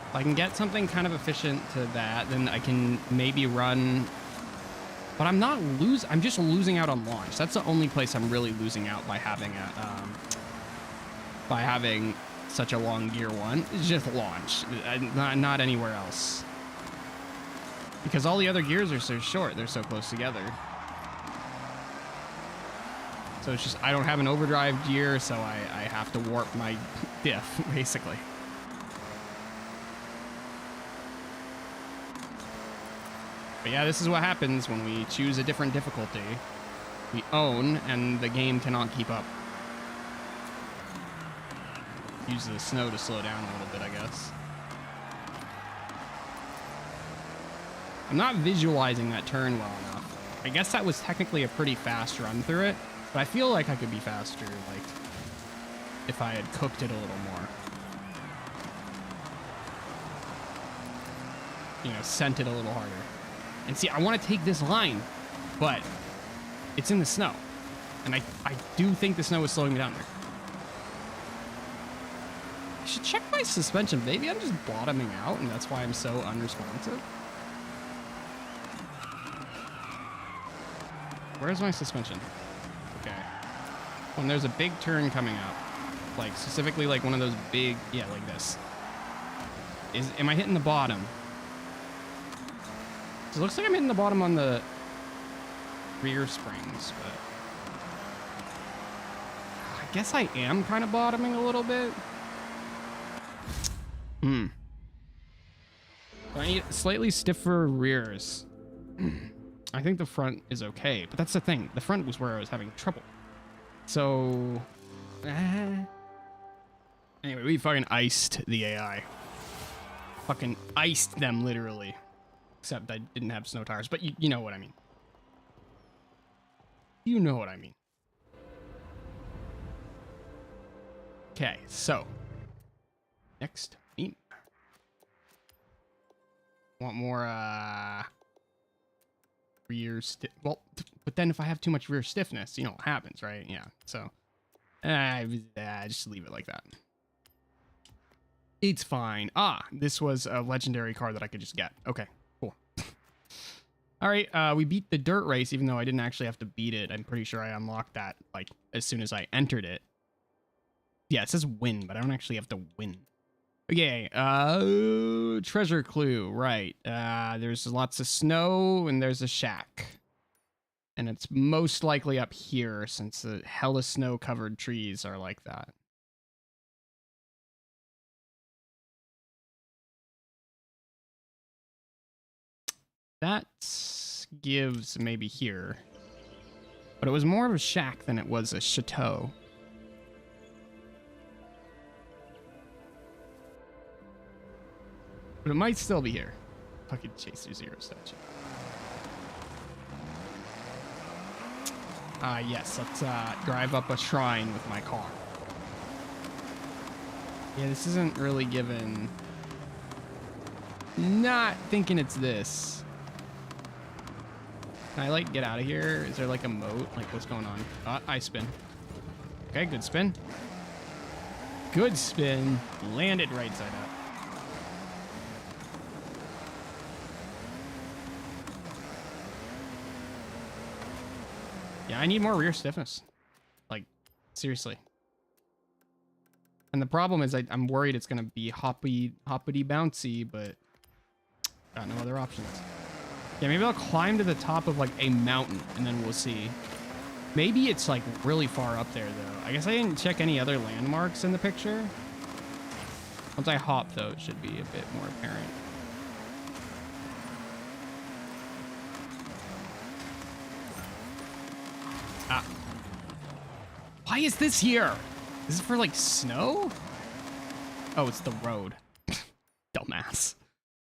If I can get something kind of efficient to that, then I can maybe run, but I'm just losing out on launch. That's the only place I'm really losing out by having such a long gear one. It's just launch, not anywhere else. Because all the other gears are so short, they're so close together. So it's just, I don't have an overdrive gear, so I have to warp my diff, basically. But yeah, this is what happens when we choose a different difficulty. We own, and the game cannot keep up. Use the snow to slow down a little bit, I guess. I'm not visualizing that turn well enough. I guess that was technically a pretty fast run through it, but I feel like I could be faster, like, if I had cooked it a little more. you know, sent it a little harder. And see, I want to take this line, but it's in the snow. And I do think the snow is slowing me down there. I should check my suspension. Maybe I'm just bottoming out, and that's why I'm so unresponsive. Where's my suspension? Okay. When there's a big turn coming up, like specifically like one of those big, yeah, like this. Am I hitting the bottom? So it looks like I'm hitting the bottom on the rear springs, but I guess I am kind of bottoming a little bit. I need slightly stiffer rears. I think the front is okay, but that's the thing. The front was where I was having trouble. So, anyway, we fucking iced the AI. Fucking iced them, literally. Except I didn't have snow tires, but you know what I mean. You know what I mean. Okay, so. Next meme. Want more, rear stiff. Well, but then if I have too much rear stiffness, you know what happens, right? Yeah, so. Just leave it like that. It's fine. Ah, this was a legendary car that I could just get. Okay, cool. All right, we beat the dirt race, even though I didn't actually have to beat it. I'm pretty sure I unlocked that, like, as soon as I entered it. Yeah, it says win, but I don't actually have to win. Okay, treasure clue, right. There's lots of snow, and there's a shack. And it's most likely up here, since the hella snow-covered trees are like that. That gives maybe here. But it was more of a shack than it was a chateau. But it might still be here. Fucking Chaser Zero statue. Yes, let's drive up a shrine with my car. Yeah, this isn't really given. Not thinking it's this. Can I, like, get out of here? Is there, like, a moat? Like, what's going on? I spin. Okay, good spin. Good spin. Landed right side up. Yeah, I need more rear stiffness. Like, seriously. And the problem is I'm worried it's going to be hoppity bouncy, but got no other options. Yeah, maybe I'll climb to the top of, like, a mountain, and then we'll see. Maybe it's, like, really far up there, though. I guess I didn't check any other landmarks in the picture. Once I hop, though, it should be a bit more apparent. Ah. Why is this here? Is it for, like, snow? Oh, it's the road. Dumbass.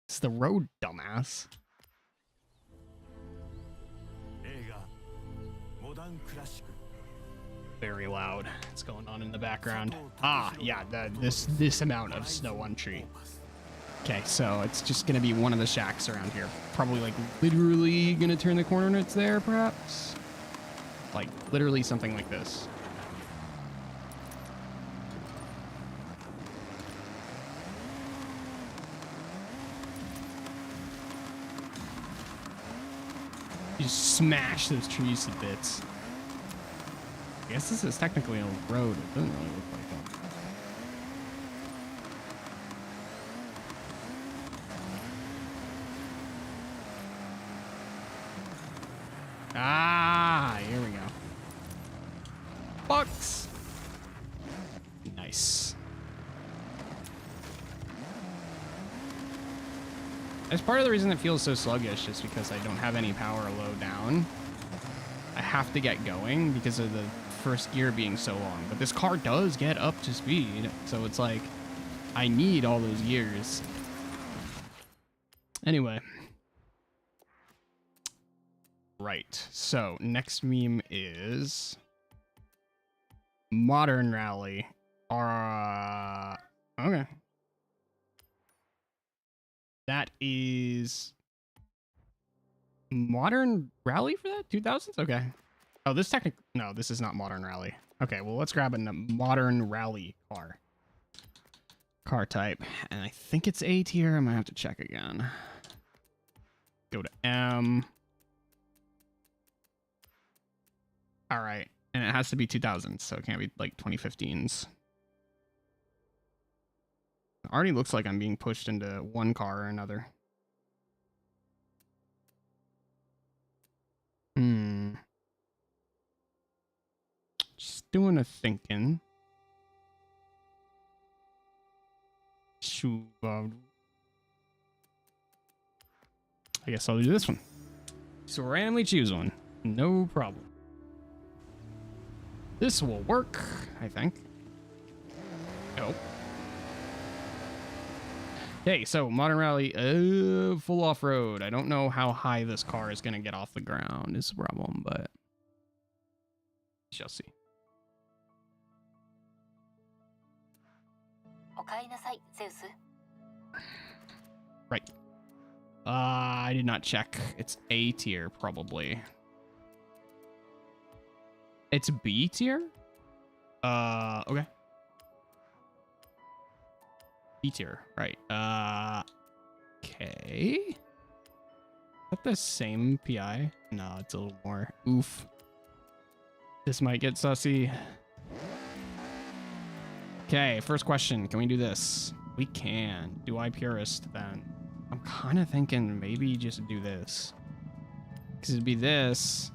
It's the road, dumbass. Very loud. What's going on in the background? Ah, yeah, this amount of snow on tree. Okay, so it's just gonna be one of the shacks around here. Probably, like, literally gonna turn the corner and it's there, perhaps? Like, literally something like this. You just smash those trees to bits. I guess this is technically a road. It doesn't really look like one. Ah, here we go. Bucks. Nice. As part of the reason it feels so sluggish is because I don't have any power low down. I have to get going because of the first gear being so long, but this car does get up to speed, so it's like I need all those gears. Anyway, right, so next meme is modern rally. Okay, That is modern rally for that? 2000s? Okay. Oh, this no, this is not modern rally. Okay, well, let's grab a modern rally car. Car type. And I think it's A tier. I might have to check again. Go to M. All right. And it has to be 2000s, so it can't be like 2015s. It already looks like I'm being pushed into one car or another. Just doing a thinking. I guess I'll do this one. So randomly choose one. No problem. This will work, I think. Nope. Okay, so modern rally, full off-road. I don't know how high this car is gonna get off the ground is the problem, but we shall see. Right. I did not check. It's A tier, probably. It's B tier? Okay. B tier, right. Okay. Is that the same PI? No, it's a little more. Oof. This might get sussy. Okay, first question. Can we do this? We can. Do I purist then? I'm kind of thinking maybe just do this. Because it'd be this,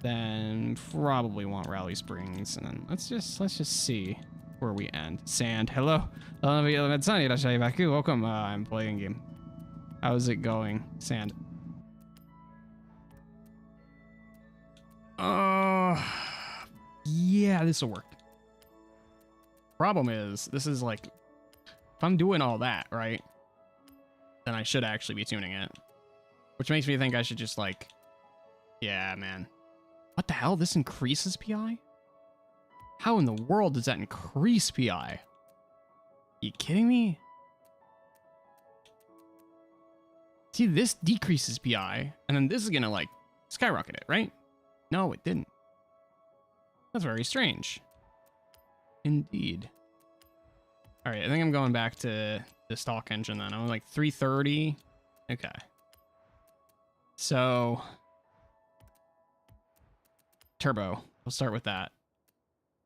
then probably want Rally Springs, and then let's just see where we end. Sand. Hello. Welcome. I'm playing game. How's it going? Sand. Yeah, this will work. Problem is, this is like, if I'm doing all that, right, then I should actually be tuning it. Which makes me think I should just like, yeah, man. What the hell? This increases PI? How in the world does that increase PI? You kidding me? See, this decreases PI, and then this is gonna like skyrocket it, right? No, it didn't. That's very strange. Indeed. All right, I think I'm going back to the stock engine then. I'm like 330. Okay. So, turbo. We'll start with that.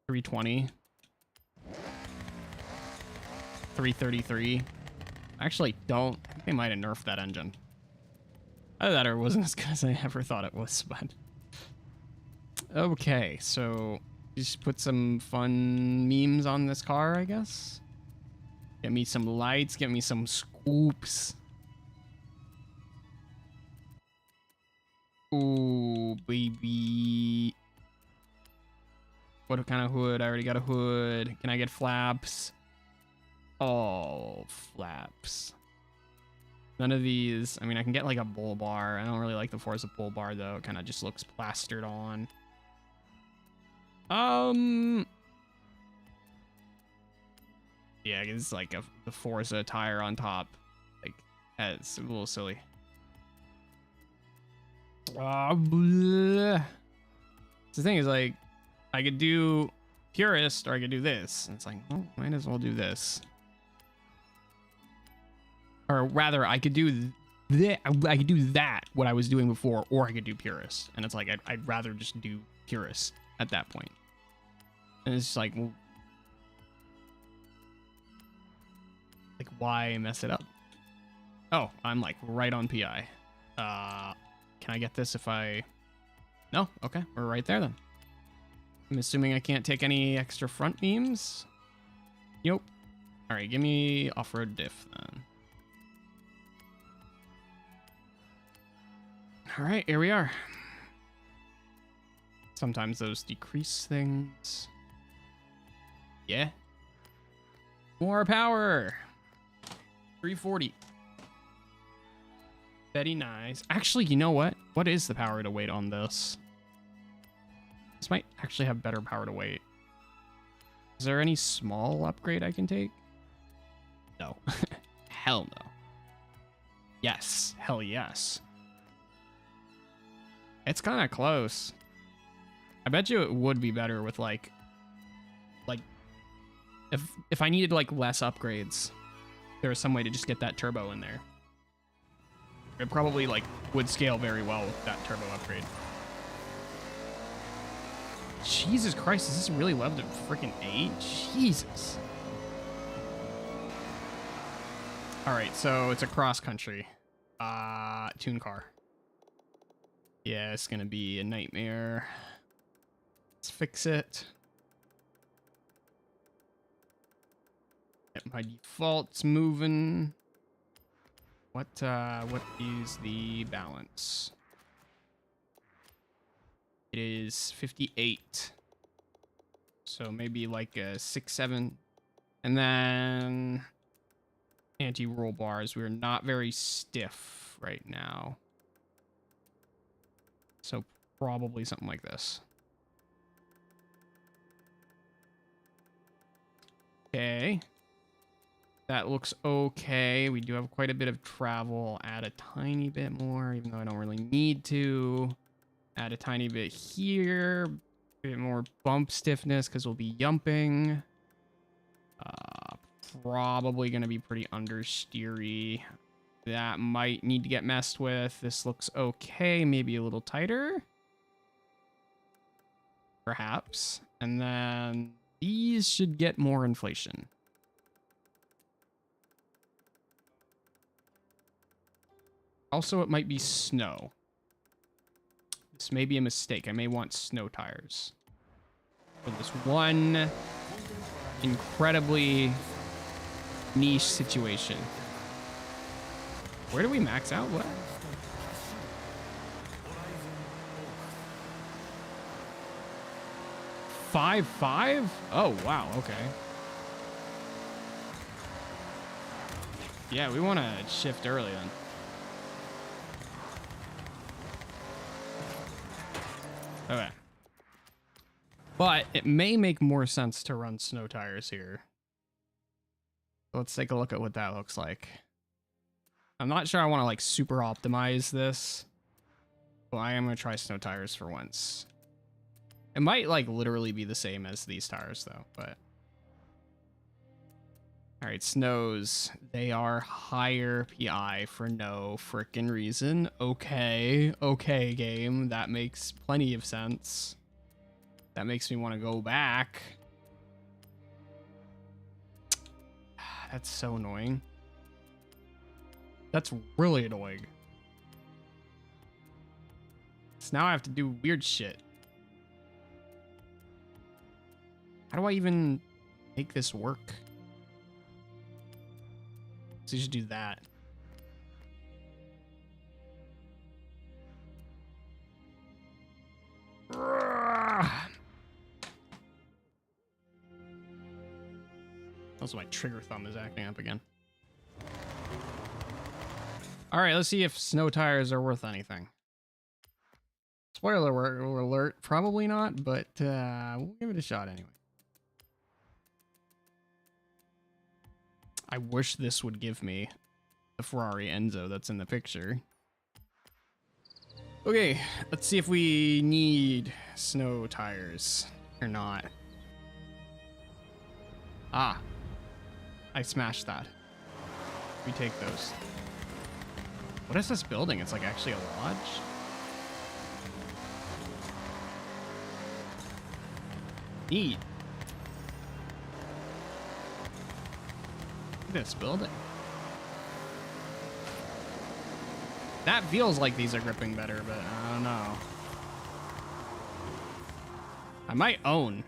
320. 333. Actually, don't. I think they might have nerfed that engine. Either that or it wasn't as good as I ever thought it was, but. Okay, so just put some fun memes on this car, I guess. Get me some lights, get me some scoops. Ooh, baby. What kind of hood? I already got a hood. Can I get flaps? Oh, flaps. None of these. I mean, I can get like a bull bar. I don't really like the Forza bull bar though. It kind of just looks plastered on. Yeah, it's like the Forza tire on top. Like, it's a little silly. The thing is, like, I could do purist or I could do this. And it's like, well, might as well do this. Or rather, I could do that. I could do that, what I was doing before, or I could do purist. And it's like, I'd rather just do purist at that point. And it's just like, well, like, why mess it up? Oh, I'm like right on PI. Can I get this if I... No? Okay, we're right there then. I'm assuming I can't take any extra front beams. Yep. All right, give me off-road diff then. All right, here we are. Sometimes those decrease things. Yeah. More power. 340. Very nice. Actually, you know what? What is the power to weight on this? This might actually have better power to weight. Is there any small upgrade I can take? No. Hell no. Yes. Hell yes. It's kind of close. I bet you it would be better with like if I needed like less upgrades, there was some way to just get that turbo in there. It probably like would scale very well with that turbo upgrade. Jesus Christ, is this really leveled at freaking 8? Jesus. All right, so it's a cross country. Tune car. Yeah, it's gonna be a nightmare. Let's fix it. Get my defaults moving. What is the balance? It is 58. So maybe like a 6, 7. And then anti-roll bars. We're not very stiff right now. So probably something like this. Okay. That looks okay. We do have quite a bit of travel. Add a tiny bit more, even though I don't really need to. Add a tiny bit here. A bit more bump stiffness because we'll be yumping. Probably going to be pretty understeery. That might need to get messed with. This looks okay. Maybe a little tighter. Perhaps. And then these should get more inflation. Also, it might be snow. This may be a mistake. I may want snow tires. For this one incredibly niche situation. Where do we max out? What? $5.5? Oh, wow. Okay. Yeah, we want to shift early then. Okay. But it may make more sense to run snow tires here. Let's take a look at what that looks like. I'm not sure I want to like super optimize this. But I am going to try snow tires for once. It might like literally be the same as these tires though, but. All right, snows. They are higher PI for no frickin' reason. Okay, okay, game. That makes plenty of sense. That makes me want to go back. That's so annoying. That's really annoying. So now I have to do weird shit. How do I even make this work? So you should do that. Also, my trigger thumb is acting up again. All right, let's see if snow tires are worth anything. Spoiler alert, probably not, but we'll give it a shot anyway. I wish this would give me the Ferrari Enzo that's in the picture. Okay, let's see if we need snow tires or not. Ah, I smashed that. We take those. What is this building? It's like actually a lodge? Neat. Look at this building. That feels like these are gripping better, but I don't know. I might own.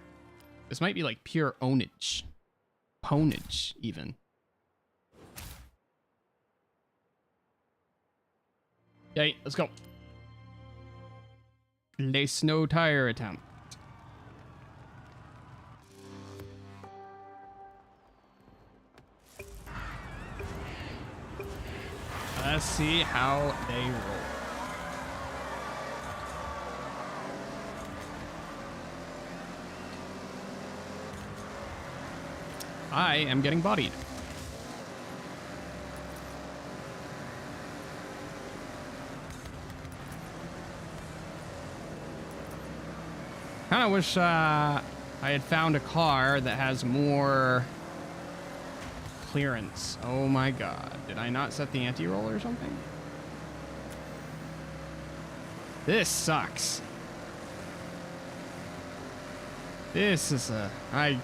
This might be like pure ownage. Ponage, even. Okay, let's go. Le snow tire attempt. Let's see how they roll. I am getting bodied. Kind of wish I had found a car that has more clearance. Oh my god. Did I not set the anti-roll or something? This sucks. This is a... I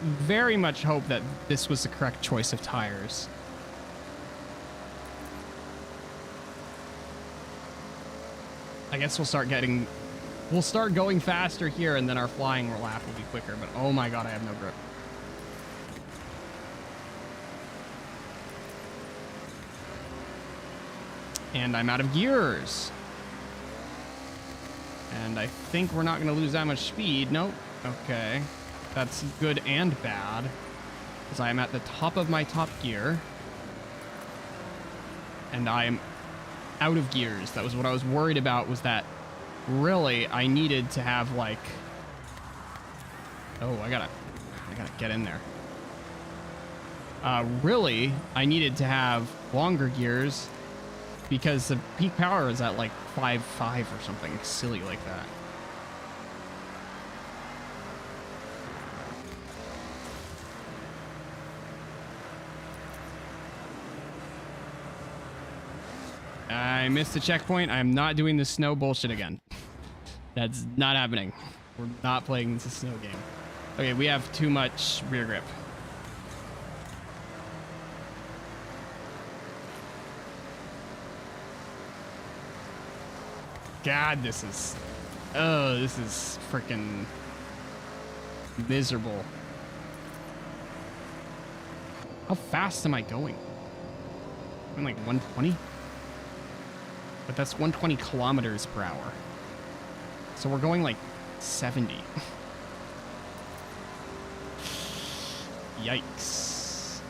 very much hope that this was the correct choice of tires. I guess we'll start going faster here, and then our flying lap will be quicker, but oh my god, I have no grip. And I'm out of gears. And I think we're not going to lose that much speed. Nope. Okay. That's good and bad. Because I am at the top of my top gear. And I'm out of gears. That was what I was worried about, was that really I needed to have like... Oh, I gotta get in there. Really, I needed to have longer gears because the peak power is at like 5.5 or something silly like that. I missed the checkpoint. I'm not doing the snow bullshit again. That's not happening. We're not playing the snow game. Okay, we have too much rear grip. God, this is... Oh, this is freaking miserable. How fast am I going? I'm like 120? But that's 120 kilometers per hour. So we're going like 70. Yikes.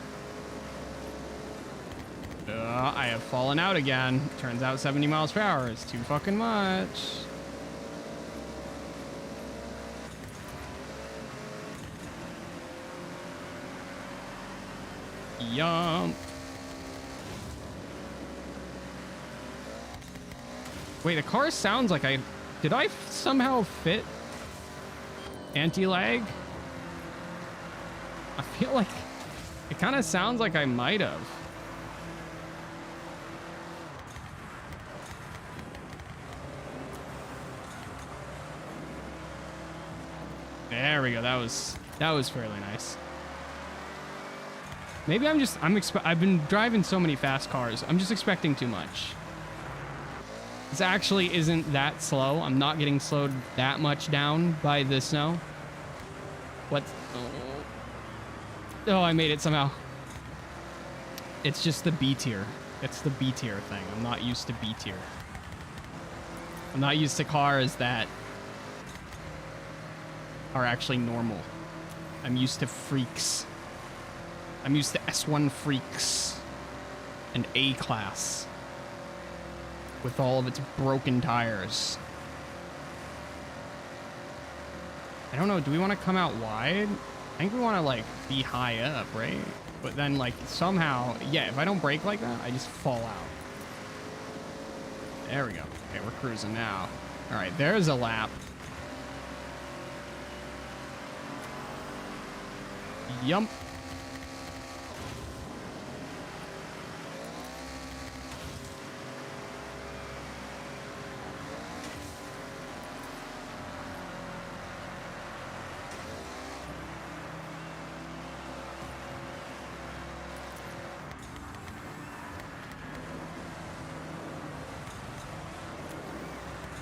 I have fallen out again. Turns out 70 miles per hour is too fucking much. Yum. Wait, the car sounds like I... Did I somehow fit anti-lag? I feel like it kind of sounds like I might have. There we go. That was fairly nice. Maybe I've been driving so many fast cars. I'm just expecting too much. This actually isn't that slow. I'm not getting slowed that much down by the snow. What? Oh, I made it somehow. It's just the B tier. It's the B tier thing. I'm not used to B tier. I'm not used to cars that are actually normal. I'm used to freaks. I'm used to S1 freaks and A class with all of its broken tires. I don't know. Do we want to come out wide? I think we want to like be high up, right? But then like somehow, yeah, if I don't brake like that, I just fall out. There we go. Okay, we're cruising now. All right, there's a lap. Yump.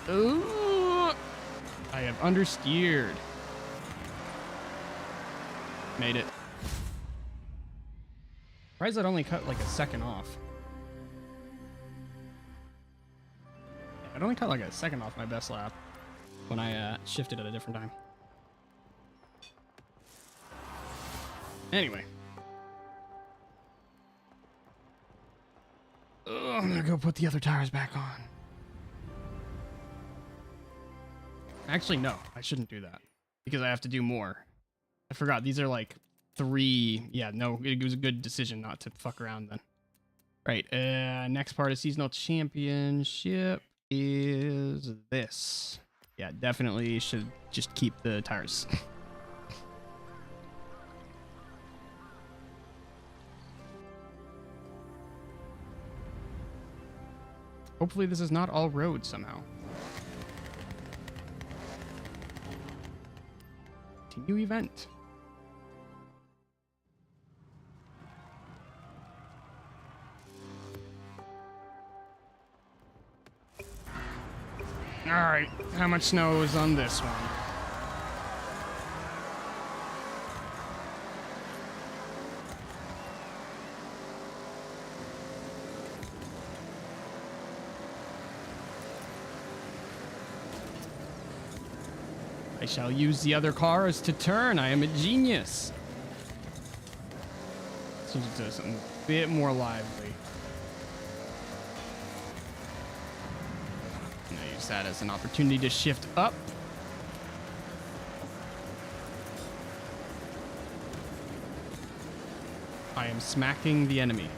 Ooh, I have understeered. Made it. Surprised that only cut like a second off. It only cut like a second off my best lap when I shifted at a different time. Anyway. Oh, I'm gonna go put the other tires back on. Actually, no, I shouldn't do that because I have to do more. I forgot. These are like 3. Yeah, no, it was a good decision not to fuck around then. Right. Next part of seasonal championship is this. Yeah. Yeah, definitely should just keep the tires. Hopefully this is not all road somehow. Continue event. All right, how much snow is on this one? I shall use the other cars to turn. I am a genius. So let's do something a bit more lively. And I use that as an opportunity to shift up. I am smacking the enemy.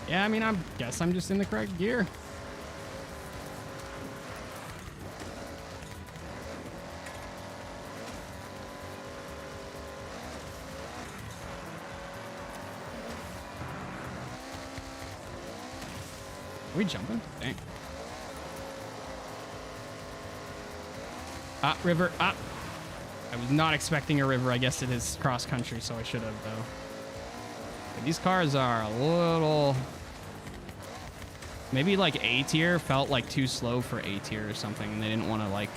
Yeah, I mean, I guess I'm just in the correct gear. Are we jumping? Dang. Ah, river. Ah. I was not expecting a river. I guess it is cross country, so I should have, though. But these cars are a little... Maybe like A tier felt like too slow for A tier or something, and they didn't want to like...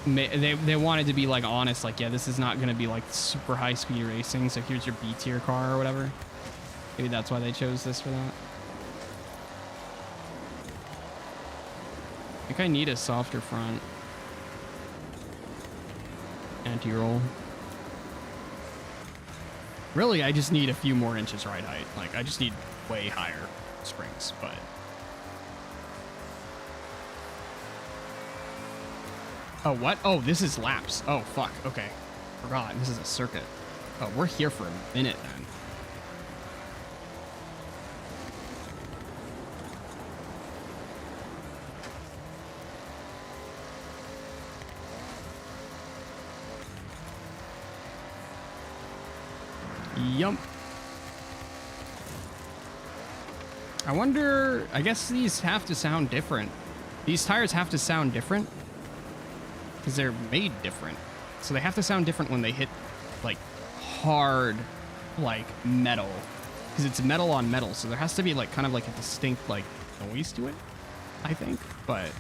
They wanted to be like honest, like, yeah, this is not going to be like super high speed racing, so here's your B tier car or whatever. Maybe that's why they chose this for that. I think I need a softer front. Anti-roll. Really, I just need a few more inches ride height. Like, I just need way higher springs, but... Oh, what? Oh, this is laps. Oh, fuck. Okay. Forgot. This is a circuit. Oh, we're here for a minute, then. Yum. I wonder, I guess these have to sound different. These tires have to sound different because they're made different. So they have to sound different when they hit like hard, like metal, because it's metal on metal. So there has to be like kind of like a distinct like noise to it, I think, but.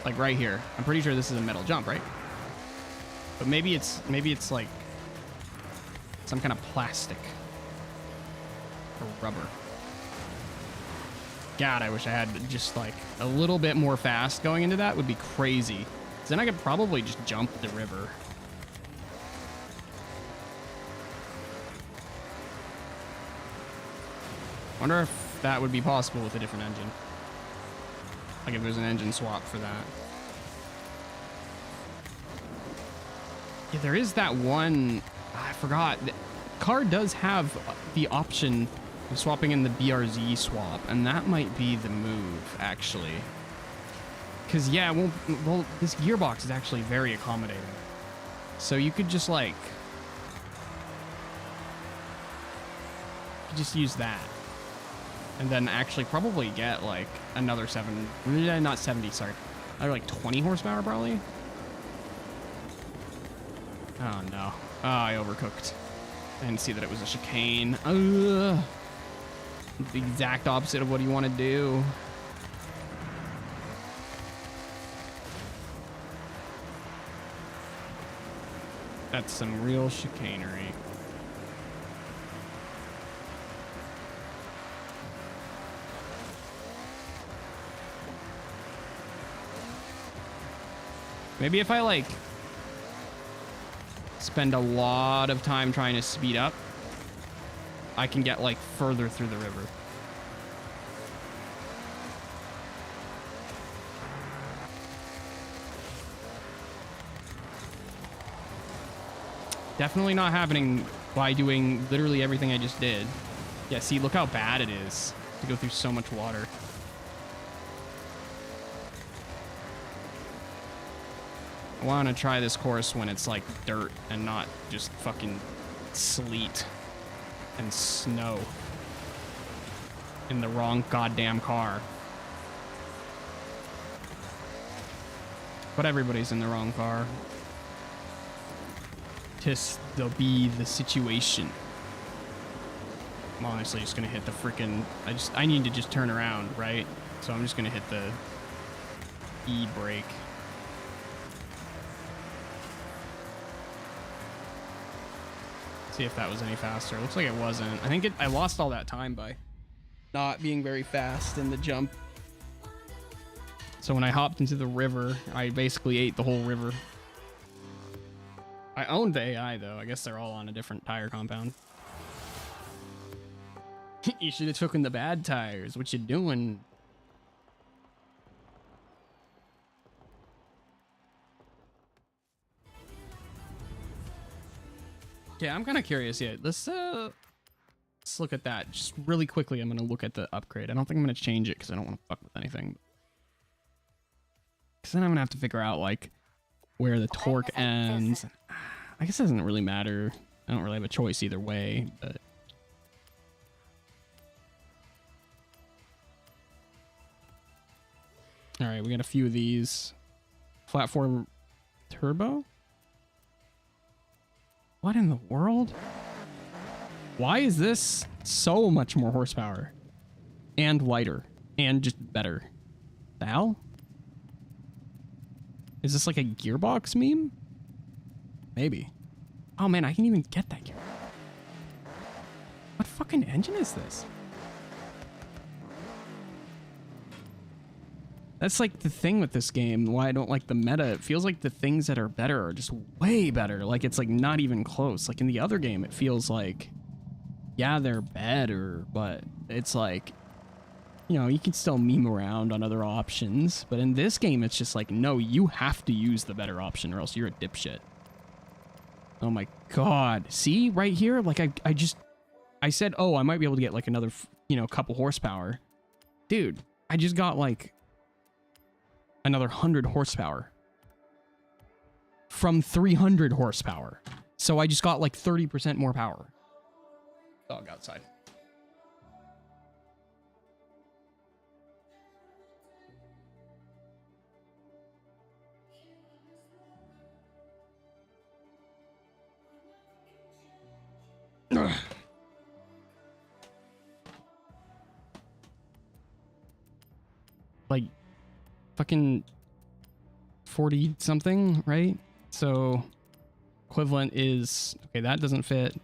Like right here. I'm pretty sure this is a metal jump, right? But maybe it's like some kind of plastic or rubber. God, I wish I had just like a little bit more fast going into that would be crazy. 'Cause then I could probably just jump the river. Wonder if that would be possible with a different engine. Like if there's an engine swap for that. Yeah, there is that one. I forgot. The car does have the option of swapping in the BRZ swap, and that might be the move, actually. Because, yeah, well, this gearbox is actually very accommodating. So you could just, like... just use that. And then actually probably get, like, another not 70, sorry. Another, like, 20 horsepower, probably? Oh, no. Oh, I overcooked. I didn't see that it was a chicane. Ugh. The exact opposite of what you want to do. That's some real chicanery. Maybe if I, like, spend a lot of time trying to speed up, I can get, like, further through the river. Definitely not happening by doing literally everything I just did. Yeah, see, look how bad it is to go through so much water. I want to try this course when it's like dirt and not just fucking sleet and snow in the wrong goddamn car. But everybody's in the wrong car. Tis the be the situation. I'm honestly just gonna hit the freaking. I need to just turn around, right? So I'm just gonna hit the E brake. See if that was any faster. Looks like it wasn't. I think I lost all that time by not being very fast in the jump. So when I hopped into the river, I basically ate the whole river. I owned the AI though. I guess they're all on a different tire compound. You should have taken the bad tires. What you doing? Yeah, I'm kind of curious. Yeah, let's look at that just really quickly. I'm gonna look at the upgrade. I don't think I'm gonna change it because I don't want to fuck with anything. Because then I'm gonna have to figure out like where the torque ends. I guess it doesn't really matter. I don't really have a choice either way, but. All right, we got a few of these. Platform turbo? What in the world? Why is this so much more horsepower? And lighter. And just better. The hell? Is this like a gearbox meme? Maybe. Oh man, I can even get that gear. What fucking engine is this? That's like the thing with this game, why I don't like the meta. It feels like the things that are better are just way better. Like it's like not even close. Like in the other game, it feels like, yeah, they're better, but it's like, you know, you can still meme around on other options. But in this game, it's just like, no, you have to use the better option or else you're a dipshit. Oh my God. See right here? Like I said, oh, I might be able to get like another, you know, couple horsepower. Dude, I just got like another 100 horsepower from 300 horsepower. So I just got like 30% more power. Dog outside. Ugh. Like fucking 40 something, right? So equivalent is, okay, that doesn't fit.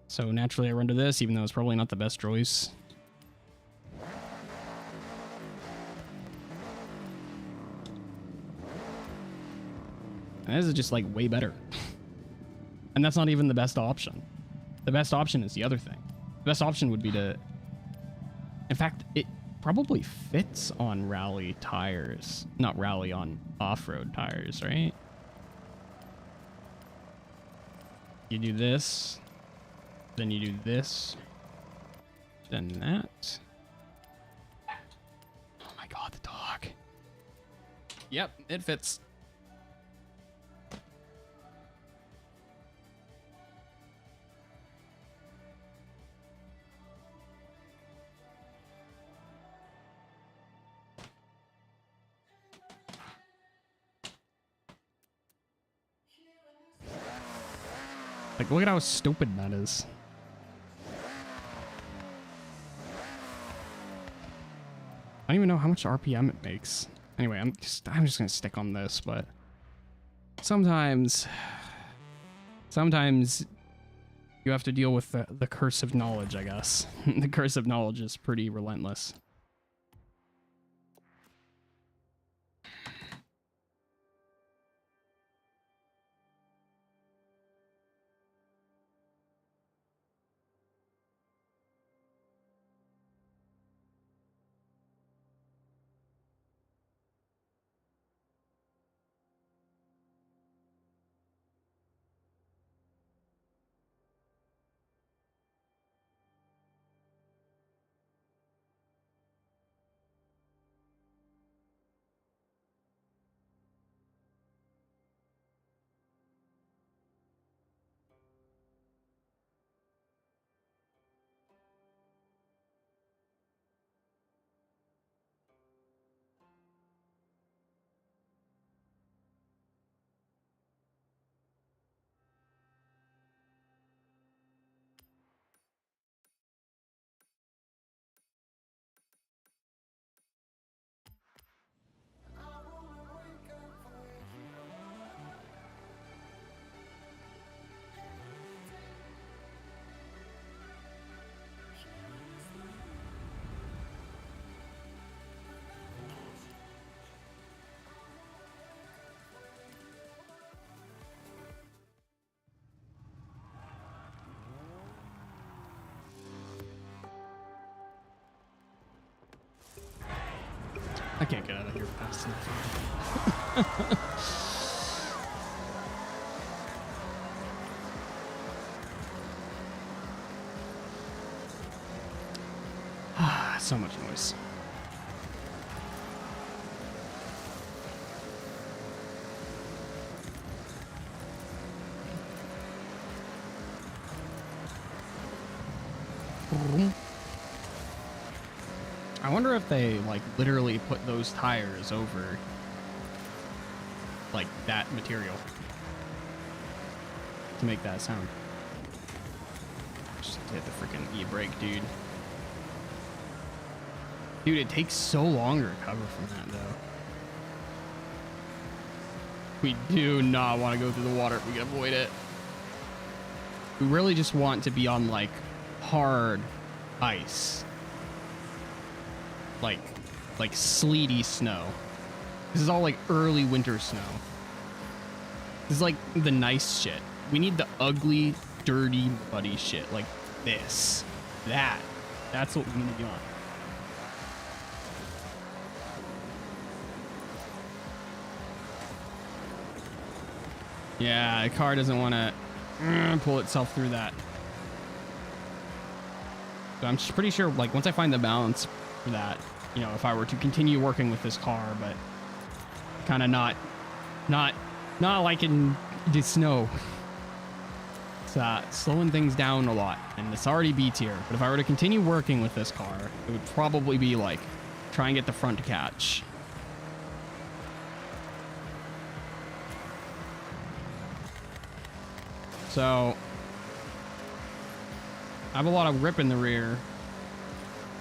So naturally I run to this, even though it's probably not the best choice. And this is just like way better. And that's not even the best option. The best option is the other thing. The best option would be to, in fact, it probably fits on rally tires, not rally on off-road tires, right? You do this, then you do this, then that. Oh my God, the dog. Yep, it fits. Like, look at how stupid that is. I don't even know how much RPM it makes. Anyway, I'm just gonna stick on this, but sometimes you have to deal with the curse of knowledge, I guess. The curse of knowledge is pretty relentless. I can't get out of here fast enough. So much noise. I wonder if they like literally put those tires over like that material to make that sound. Just hit the freaking e-brake, dude. Dude, it takes so long to recover from that, though. We do not want to go through the water if we can avoid it. We really just want to be on, like, hard ice. Like sleety snow. This is all, like, early winter snow. This is, like, the nice shit. We need the ugly, dirty, muddy shit. Like this. That's what we need to be on. Yeah, the car doesn't want to pull itself through that. So I'm pretty sure, like, once I find the balance for that, you know, if I were to continue working with this car, but kind of not liking the snow. It's slowing things down a lot, and it's already B tier. But if I were to continue working with this car, it would probably be like, try and get the front to catch. So I have a lot of grip in the rear.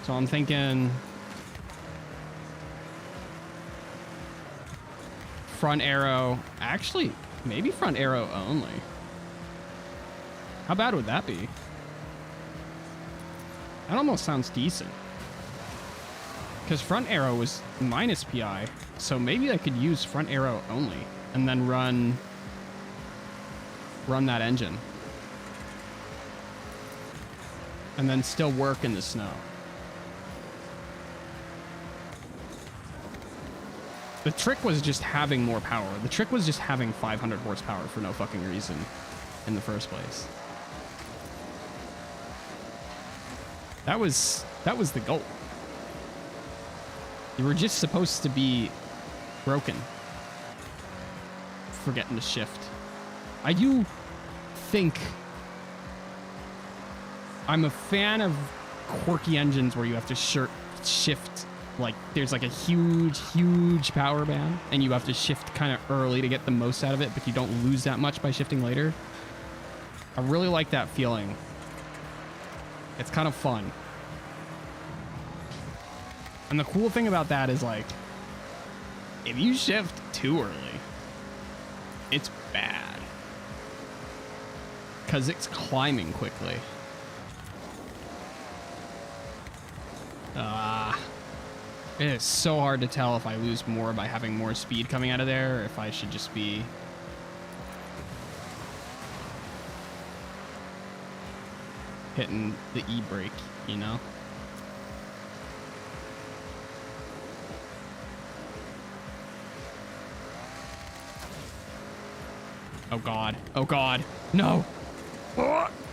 So I'm thinking front arrow. Actually, maybe front arrow only. How bad would that be? That almost sounds decent. Because front arrow was minus PI. So maybe I could use front arrow only and then run that engine. And then still work in the snow. The trick was just having more power. The trick was just having 500 horsepower for no fucking reason in the first place. That was the goal. You were just supposed to be broken. Forgetting to shift. I do think I'm a fan of quirky engines where you have to shift, like there's like a huge power band and you have to shift kind of early to get the most out of it, but you don't lose that much by shifting later. I really like that feeling. It's kind of fun. And the cool thing about that is, like, if you shift too early, it's bad. Because it's climbing quickly. It is so hard to tell if I lose more by having more speed coming out of there, or if I should just be hitting the e-brake, you know? Oh god. Oh god. No!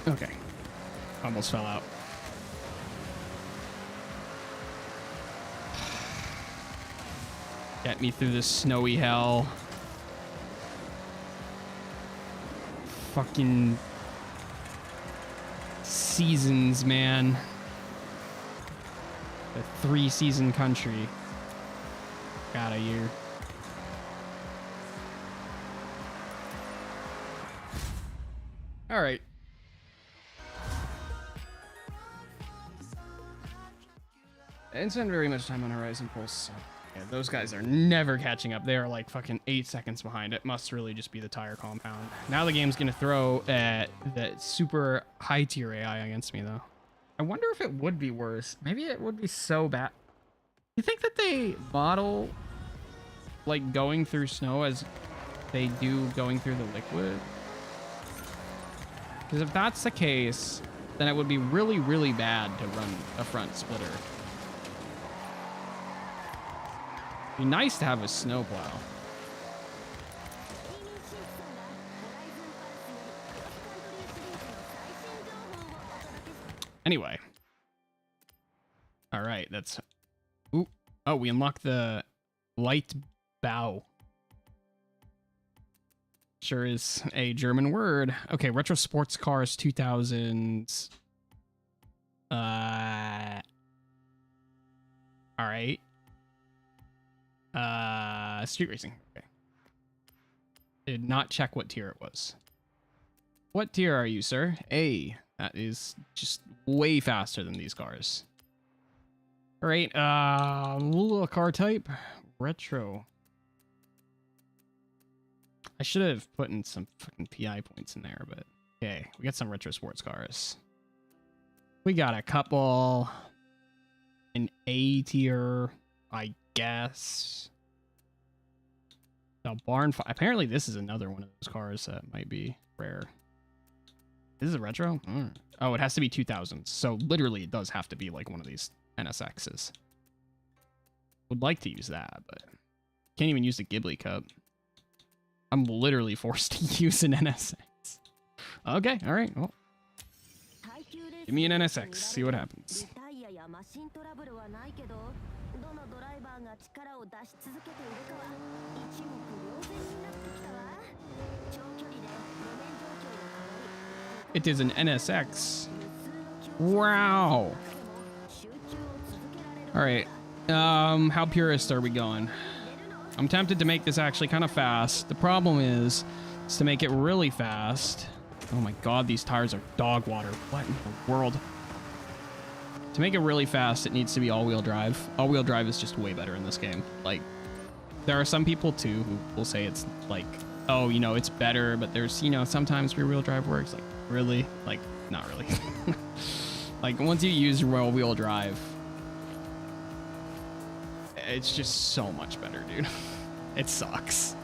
Okay. Almost fell out. Get me through this snowy hell. Fucking seasons, man. The 3-season country. Got a year. All right. I didn't spend very much time on Horizon Pulse. So yeah, those guys are never catching up. They are like fucking 8 seconds behind. It must really just be the tire compound. Now the game's gonna throw that super high tier AI against me though. I wonder if it would be worse. Maybe it would be so bad. You think that they model like going through snow as they do going through the liquid? Because if that's the case, then it would be really, really bad to run a front splitter. Be nice to have a snowplow. Anyway. All right, that's... Ooh. Oh, we unlocked the light bow. Sure is a German word. Okay, retro sports cars 2000s. All right. Street racing. Okay. Did not check what tier it was. What tier are you, sir? A. That is just way faster than these cars. All right. Car type. Retro. I should have put in some fucking PI points in there, but okay. We got some retro sports cars. We got a couple. An A tier, I guess. Now, apparently this is another one of those cars that might be rare. This is a retro? Oh, it has to be 2000s. So literally it does have to be like one of these NSXs. Would like to use that, but can't even use the Ghibli Cup. I'm literally forced to use an NSX. Okay, all right. Well, give me an NSX. See what happens. It is an NSX. Wow. All right. How purist are we going? I'm tempted to make this actually kind of fast. The problem is to make it really fast. Oh my god, these tires are dog water. What in the world? To make it really fast, it needs to be all-wheel drive. All-wheel drive is just way better in this game. Like, there are some people too who will say it's like, oh, you know, it's better, but there's, you know, sometimes rear-wheel drive works. Like, really? Like, not really. Like, once you use all-wheel drive, it's just so much better, dude. It sucks.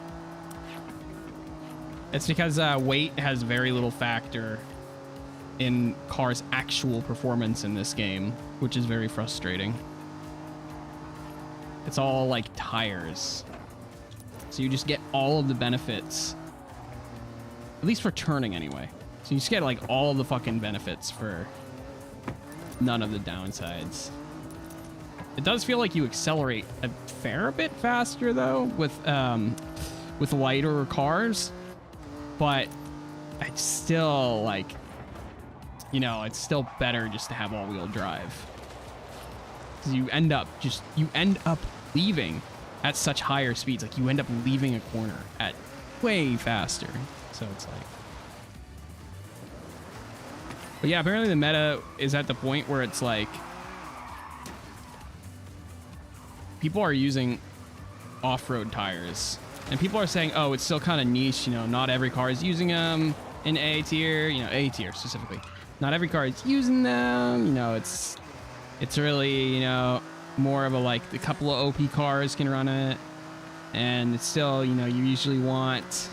It's because weight has very little factor in cars' actual performance in this game, which is very frustrating. It's all like tires. So you just get all of the benefits. At least for turning anyway. So you just get like all of the fucking benefits for none of the downsides. It does feel like you accelerate a fair bit faster though with lighter cars, but it's still like, you know, it's still better just to have all-wheel drive. Because you end up leaving at such higher speeds. Like you end up leaving a corner at way faster. So it's like, but yeah, apparently the meta is at the point where it's like, people are using off-road tires, and people are saying, oh, it's still kind of niche, you know, not every car is using them in A tier, you know, A tier specifically. Not every car is using them, you know, it's really, you know, more of a, like, a couple of OP cars can run it, and it's still, you know, you usually want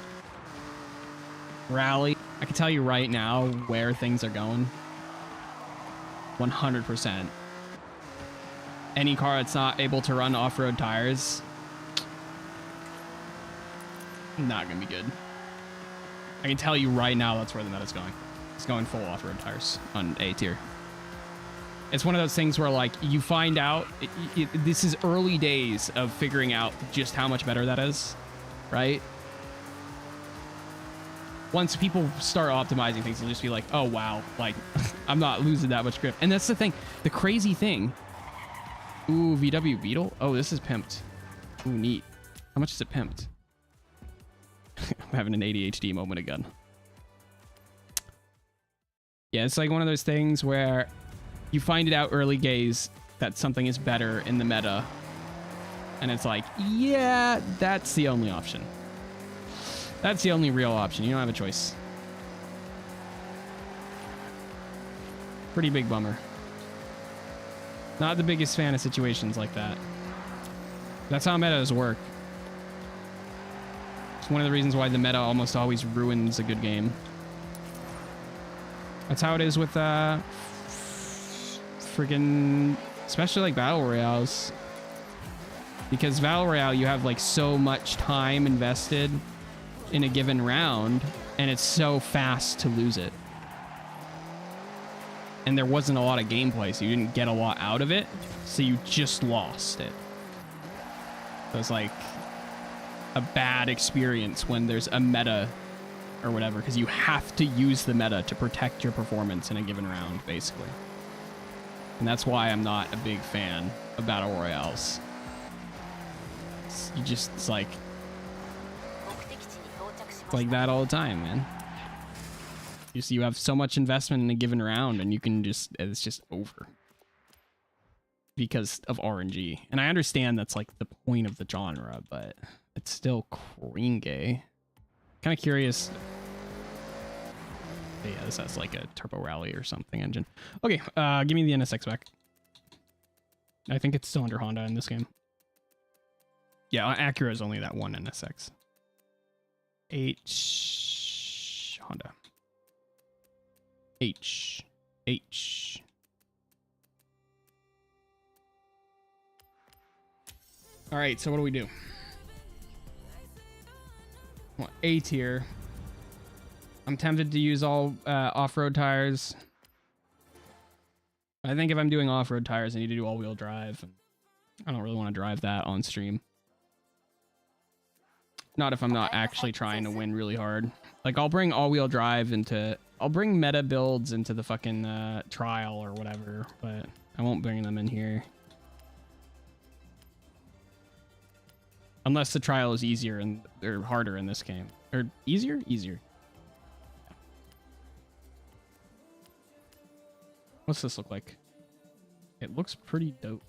rally. I can tell you right now where things are going. 100%. Any car that's not able to run off-road tires, not gonna be good. I can tell you right now that's where the meta's going. It's going full off-road tires on A tier. It's one of those things where, like, you find out, this is early days of figuring out just how much better that is, right? Once people start optimizing things, they'll just be like, oh, wow, like, I'm not losing that much grip. And that's the thing. The crazy thing. Ooh, VW Beetle. Oh, this is pimped. Ooh, neat. How much is it pimped? I'm having an ADHD moment again. Yeah, it's like one of those things where you find it out early days that something is better in the meta. And it's like, yeah, that's the only option. That's the only real option. You don't have a choice. Pretty big bummer. Not the biggest fan of situations like that. That's how metas work. It's one of the reasons why the meta almost always ruins a good game. That's how it is with friggin', especially like battle royales. Because Battle Royale, you have like so much time invested in a given round, and it's so fast to lose it. And there wasn't a lot of gameplay, so you didn't get a lot out of it, so you just lost it. So it's like a bad experience when there's a meta or whatever, because you have to use the meta to protect your performance in a given round, basically. And that's why I'm not a big fan of Battle Royales. It's like that all the time, man. You have so much investment in a given round, and it's just over because of RNG. And I understand that's like the point of the genre, but it's still cringy. Kind of curious. Yeah, this has like a turbo rally or something engine. Okay, give me the NSX back. I think it's still under Honda in this game. Yeah, Acura is only that one NSX. Honda. H. All right, so what do we do? Well, A tier. I'm tempted to use all off-road tires. I think if I'm doing off-road tires, I need to do all-wheel drive. I don't really want to drive that on stream. Not if I'm not actually trying to win really hard. Like, I'll bring all-wheel drive I'll bring meta builds into the fucking trial or whatever, but I won't bring them in here. Unless the trial is easier or harder in this game. Or easier? Easier. What's this look like? It looks pretty dope.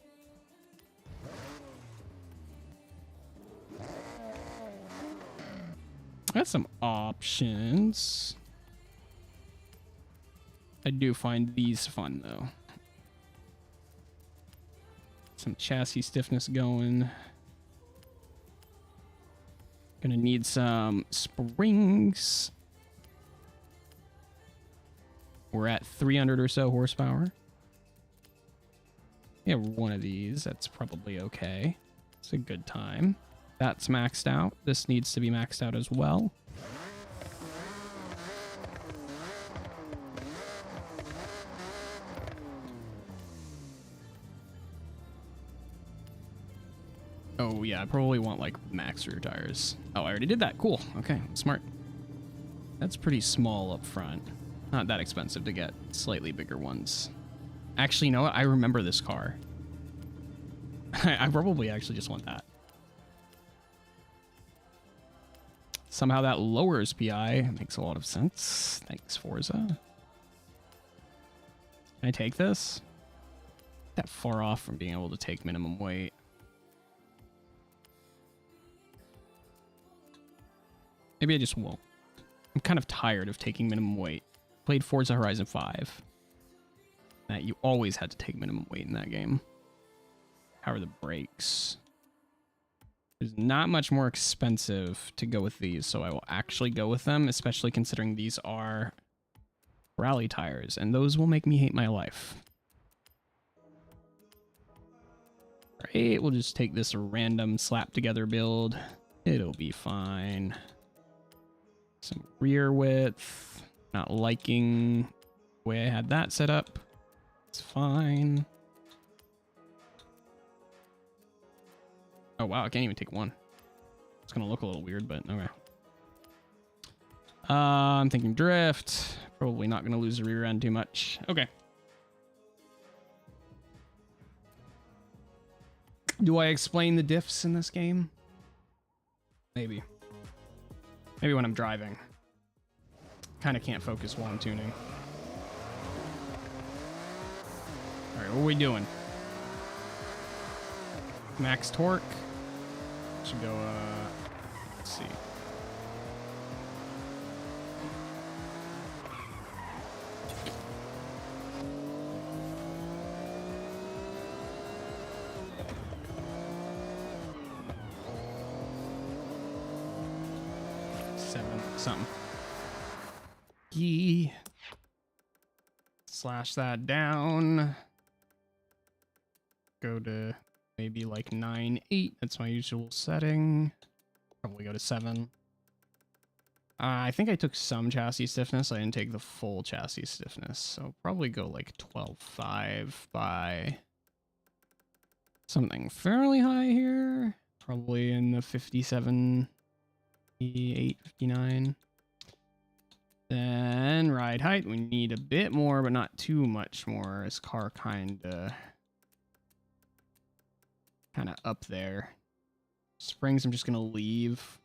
That's some options. I do find these fun though. Some chassis stiffness going. Gonna need some springs. We're at 300 or so horsepower. Yeah, one of these. That's probably okay. It's a good time. That's maxed out. This needs to be maxed out as well. Oh, yeah, I probably want, like, max rear tires. Oh, I already did that. Cool. Okay, smart. That's pretty small up front. Not that expensive to get slightly bigger ones. Actually, you know what? I remember this car. I probably actually just want that. Somehow that lowers PI. Makes a lot of sense. Thanks, Forza. Can I take this? That far off from being able to take minimum weight. Maybe I just won't. I'm kind of tired of taking minimum weight. Played Forza Horizon 5. That you always had to take minimum weight in that game. How are the brakes? It's not much more expensive to go with these, so I will actually go with them, especially considering these are rally tires, and those will make me hate my life. Right, we'll just take this random slap together build. It'll be fine. Some rear width. Not liking the way I had that set up. It's fine. Oh, wow, I can't even take one. It's gonna look a little weird, but okay. I'm thinking drift. Probably not gonna lose the rear end too much. Okay. Do I explain the diffs in this game? Maybe. Maybe when I'm driving. Kind of can't focus while I'm tuning. All right, what are we doing? Max torque. Should go, let's see. Something. Slash that down. Go to maybe like 9.8. That's my usual setting. Probably go to 7. I think I took some chassis stiffness. I didn't take the full chassis stiffness. So probably go like 12.5 by something fairly high here. Probably in the 57, 58, 59. Then ride height. We need a bit more, but not too much more. This car kind of up there. Springs I'm just going to leave.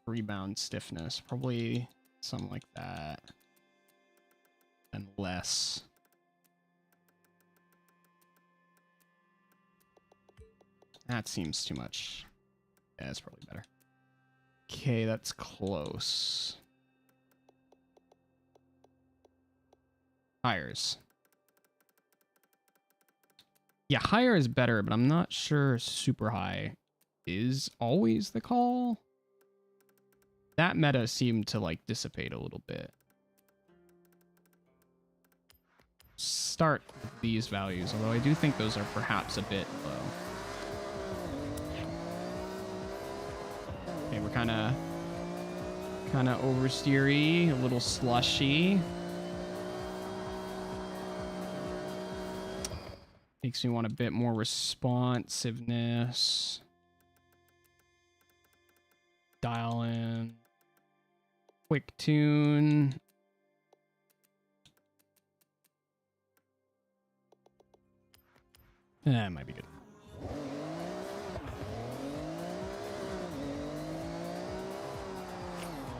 Rebound stiffness, probably something like that. And less. That seems too much. Yeah, that's probably better. Okay, that's close. Tires. Yeah, higher is better, but I'm not sure super high is always the call. That meta seemed to like dissipate a little bit. Start with these values, although I do think those are perhaps a bit low. Okay, we're kind of oversteery, a little slushy. Makes me want a bit more responsiveness. Dial in. Quick tune. That might be good.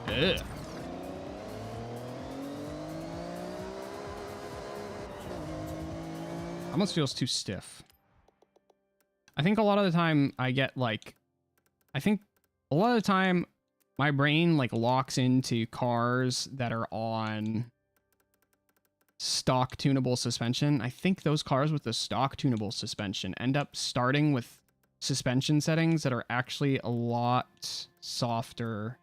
Ugh. Almost feels too stiff. I think a lot of the time I get like, I think a lot of the time my brain like locks into cars that are on stock tunable suspension. I think those cars with the stock tunable suspension end up starting with suspension settings that are actually a lot softer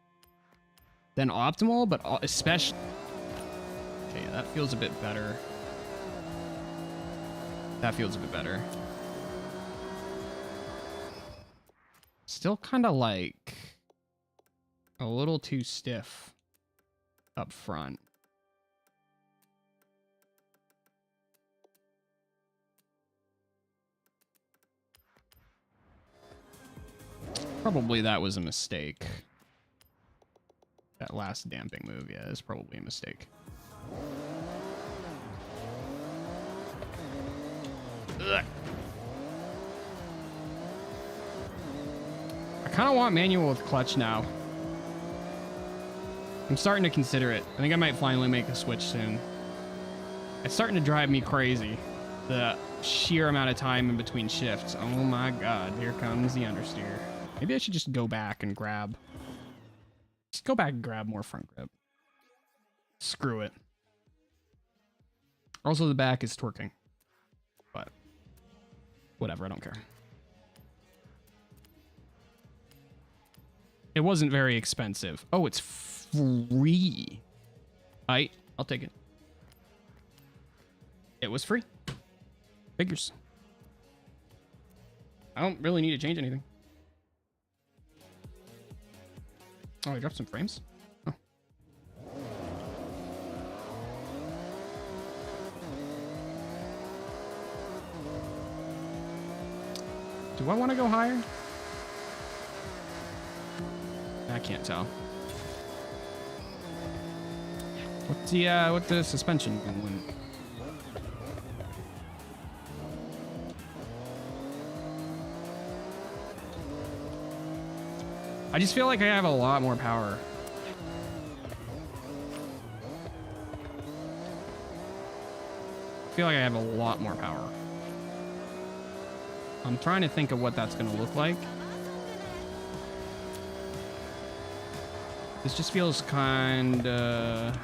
than optimal, but especially... Okay, that feels a bit better. That feels a bit better. Still kind of like a little too stiff up front. Probably that was a mistake. That last damping move, yeah, is probably a mistake. Ugh. I kind of want manual with clutch now. I'm starting to consider it. I think I might finally make a switch soon. It's starting to drive me crazy. The sheer amount of time in between shifts. Oh my god, here comes the understeer. Maybe I should just go back and grab... Just go back and grab more front grip. Screw it. Also, the back is twerking. But... whatever, I don't care. It wasn't very expensive. Oh, it's free. I'll take it. It was free. Figures. I don't really need to change anything. Oh, I dropped some frames? Oh. Do I want to go higher? I can't tell. What's the suspension doing? I just feel like I have a lot more power. I feel like I have a lot more power. I'm trying to think of what that's going to look like. This just feels kind of...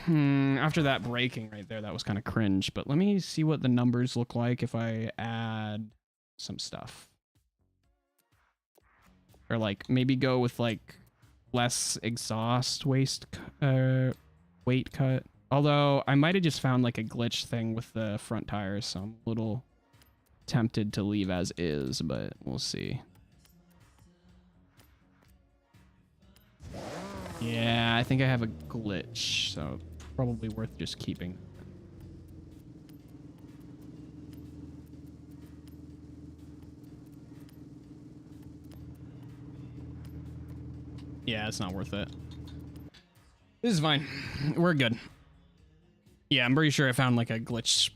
After that braking right there, that was kind of cringe. But let me see what the numbers look like if I add some stuff. Or like maybe go with like less exhaust weight cut. Although I might have just found like a glitch thing with the front tires, so I'm a little tempted to leave as is, but we'll see. Yeah, I think I have a glitch, so probably worth just keeping. Yeah, it's not worth it. This is fine. We're good. Yeah, I'm pretty sure I found like a glitch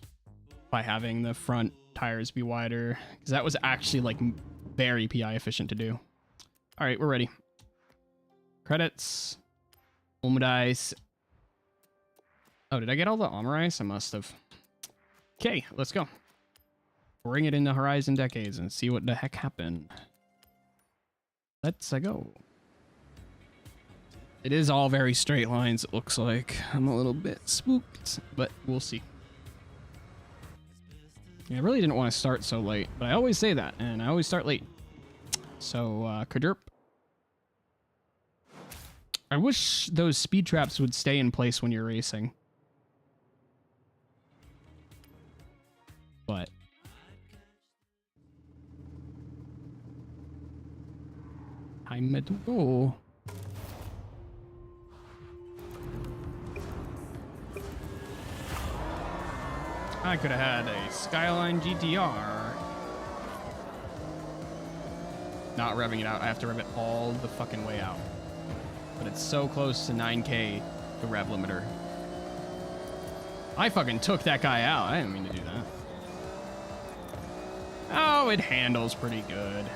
by having the front tires be wider, because that was actually like very PI efficient to do. All right, we're ready. Credits. Ulma dice. Oh, did I get all the armor ice? I must have. Okay, let's go. Bring it into Horizon Decades and see what the heck happened. Let's go. It is all very straight lines, it looks like. I'm a little bit spooked, but we'll see. Yeah, I really didn't want to start so late, but I always say that, and I always start late. So, Kaderp. I wish those speed traps would stay in place when you're racing. But... time to go. I could have had a Skyline GTR. Not revving it out. I have to rev it all the fucking way out. But it's so close to 9K, the rev limiter. I fucking took that guy out. I didn't mean to do that. Oh, it handles pretty good.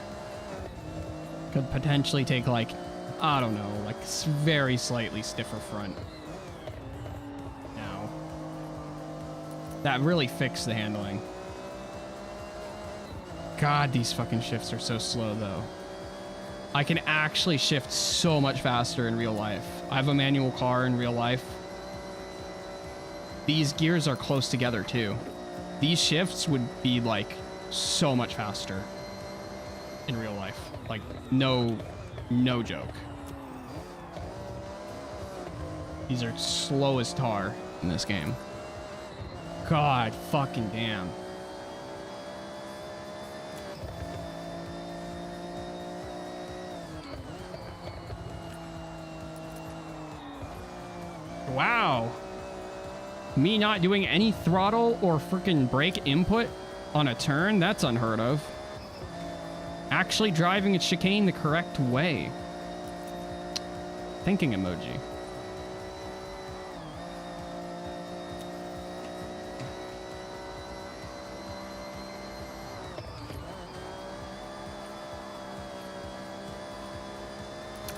Could potentially take like, I don't know, like very slightly stiffer front. Now, that really fixed the handling. God, these fucking shifts are so slow though. I can actually shift so much faster in real life. I have a manual car in real life. These gears are close together too. These shifts would be like so much faster in real life. Like no joke. These are slow as tar in this game. God fucking damn. Wow. Me not doing any throttle or freaking brake input on a turn? That's unheard of. Actually driving a chicane the correct way. Thinking emoji.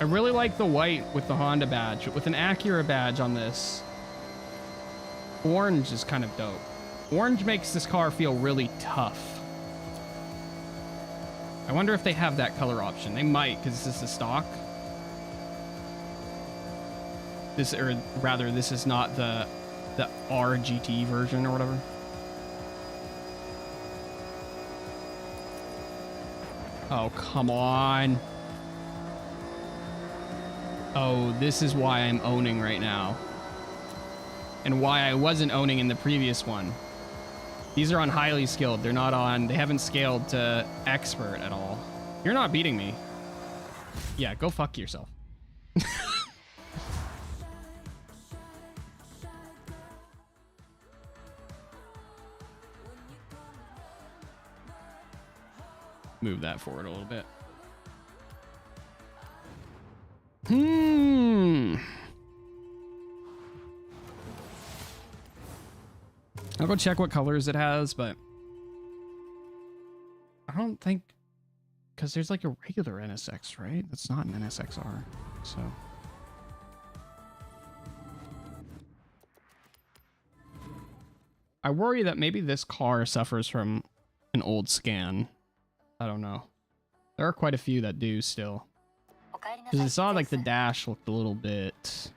I really like the white with the Honda badge. With an Acura badge on this, orange is kind of dope. Orange makes this car feel really tough. I wonder if they have that color option. They might, because this is stock. This, or rather, this is not the RGT version or whatever. Oh, come on. Oh, this is why I'm owning right now. And why I wasn't owning in the previous one. These are on highly skilled. They're not on... They haven't scaled to expert at all. You're not beating me. Yeah, go fuck yourself. Move that forward a little bit. I'll go check what colors it has, but I don't think, because there's like a regular NSX, right? That's not an NSXR, so. I worry that maybe this car suffers from an old scan. I don't know. There are quite a few that do still. Because I saw like the dash looked a little bit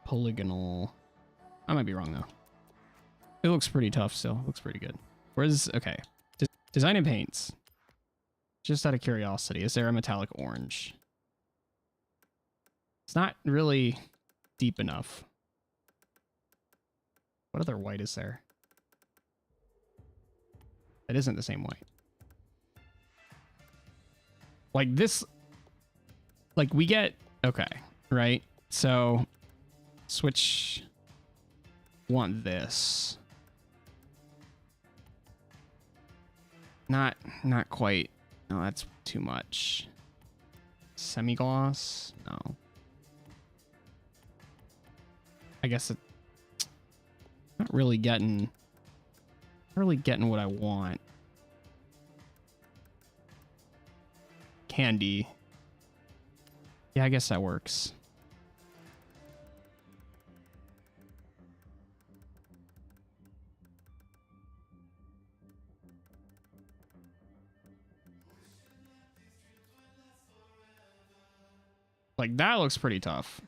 polygonal. I might be wrong though. It looks pretty tough still. Looks pretty good. Where's... Okay. Design and paints. Just out of curiosity, is there a metallic orange? It's not really deep enough. What other white is there? It isn't the same white. Like this, like we get, okay, right? So switch, want this. Not quite. No, that's too much. Semi-gloss? No. I guess it's not really getting what I want. Candy. Yeah, I guess that works. Like, that looks pretty tough.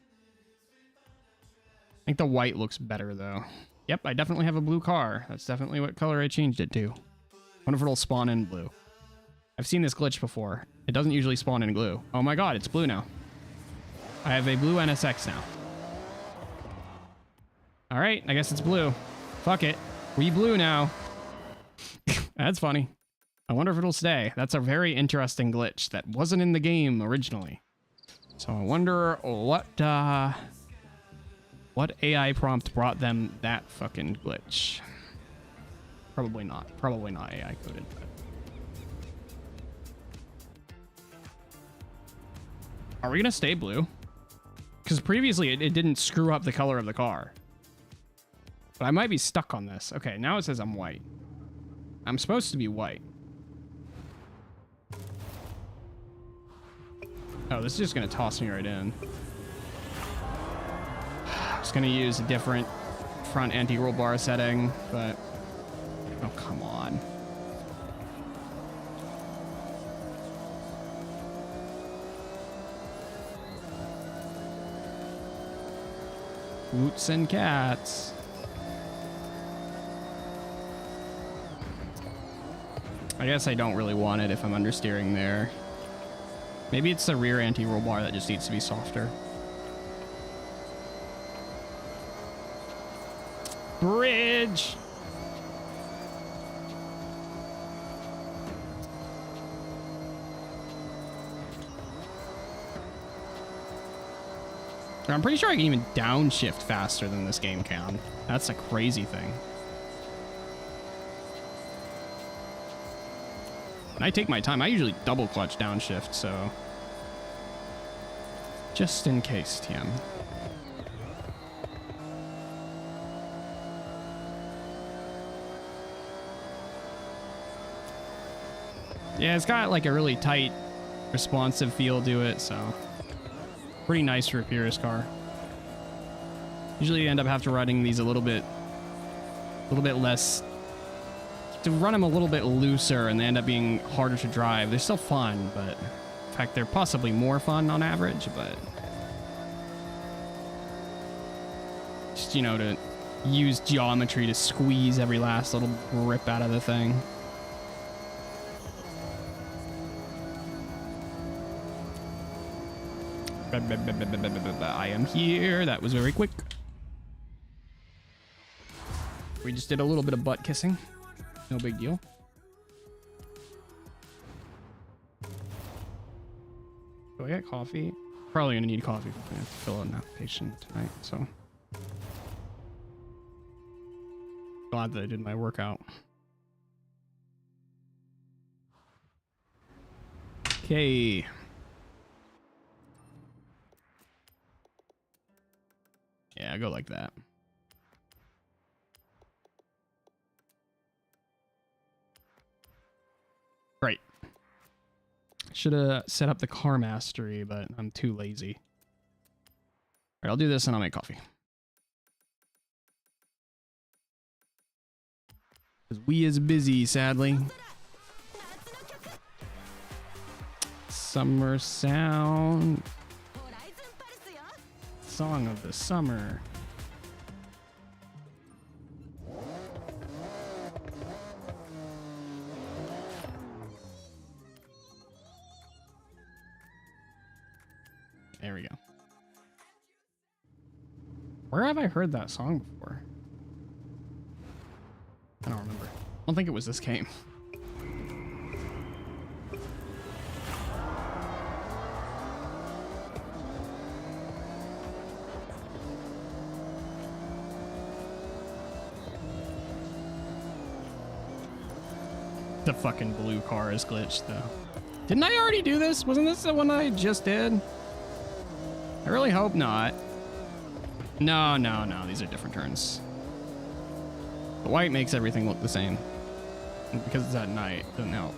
I think the white looks better, though. Yep, I definitely have a blue car. That's definitely what color I changed it to. Wonder if it'll spawn in blue. I've seen this glitch before. It doesn't usually spawn in blue. Oh my god, it's blue now. I have a blue NSX now. Alright, I guess it's blue. Fuck it. We blue now. That's funny. I wonder if it'll stay. That's a very interesting glitch that wasn't in the game originally. So I wonder what AI prompt brought them that fucking glitch. Probably not AI coded. But. Are we gonna stay blue? Because previously it didn't screw up the color of the car. But I might be stuck on this. Okay, now it says I'm white. I'm supposed to be white. Oh, this is just gonna toss me right in. I was gonna use a different front anti-roll bar setting, but... Oh, come on. Boots and cats. I guess I don't really want it if I'm understeering there. Maybe it's the rear anti-roll bar that just needs to be softer. Bridge! I'm pretty sure I can even downshift faster than this game can. That's a crazy thing. And I take my time. I usually double clutch downshift, so... Just in case, TM. Yeah, it's got like a really tight, responsive feel to it, so... Pretty nice for a purist car. Usually you end up having to running these a little bit less... To run them a little bit looser, and they end up being harder to drive. They're still fun, but... In fact, they're possibly more fun on average, but... Just, you know, to use geometry to squeeze every last little grip out of the thing. I am here. That was very quick. We just did a little bit of butt kissing. No big deal. Do I get coffee? Probably gonna need coffee if I have to fill out an application tonight, so. Glad that I did my workout. Okay. Yeah, go like that. Right. Should have set up the car mastery, but I'm too lazy. All right, I'll do this and I'll make coffee. Because we is busy, sadly. Summer sound. Song of the summer. There we go. Where have I heard that song before? don't think it was this game. The fucking blue car is glitched though. Didn't I already do this? Wasn't this the one I just did? I really hope not. No, no, no. These are different turns. The white makes everything look the same. And because it's at night, it doesn't help.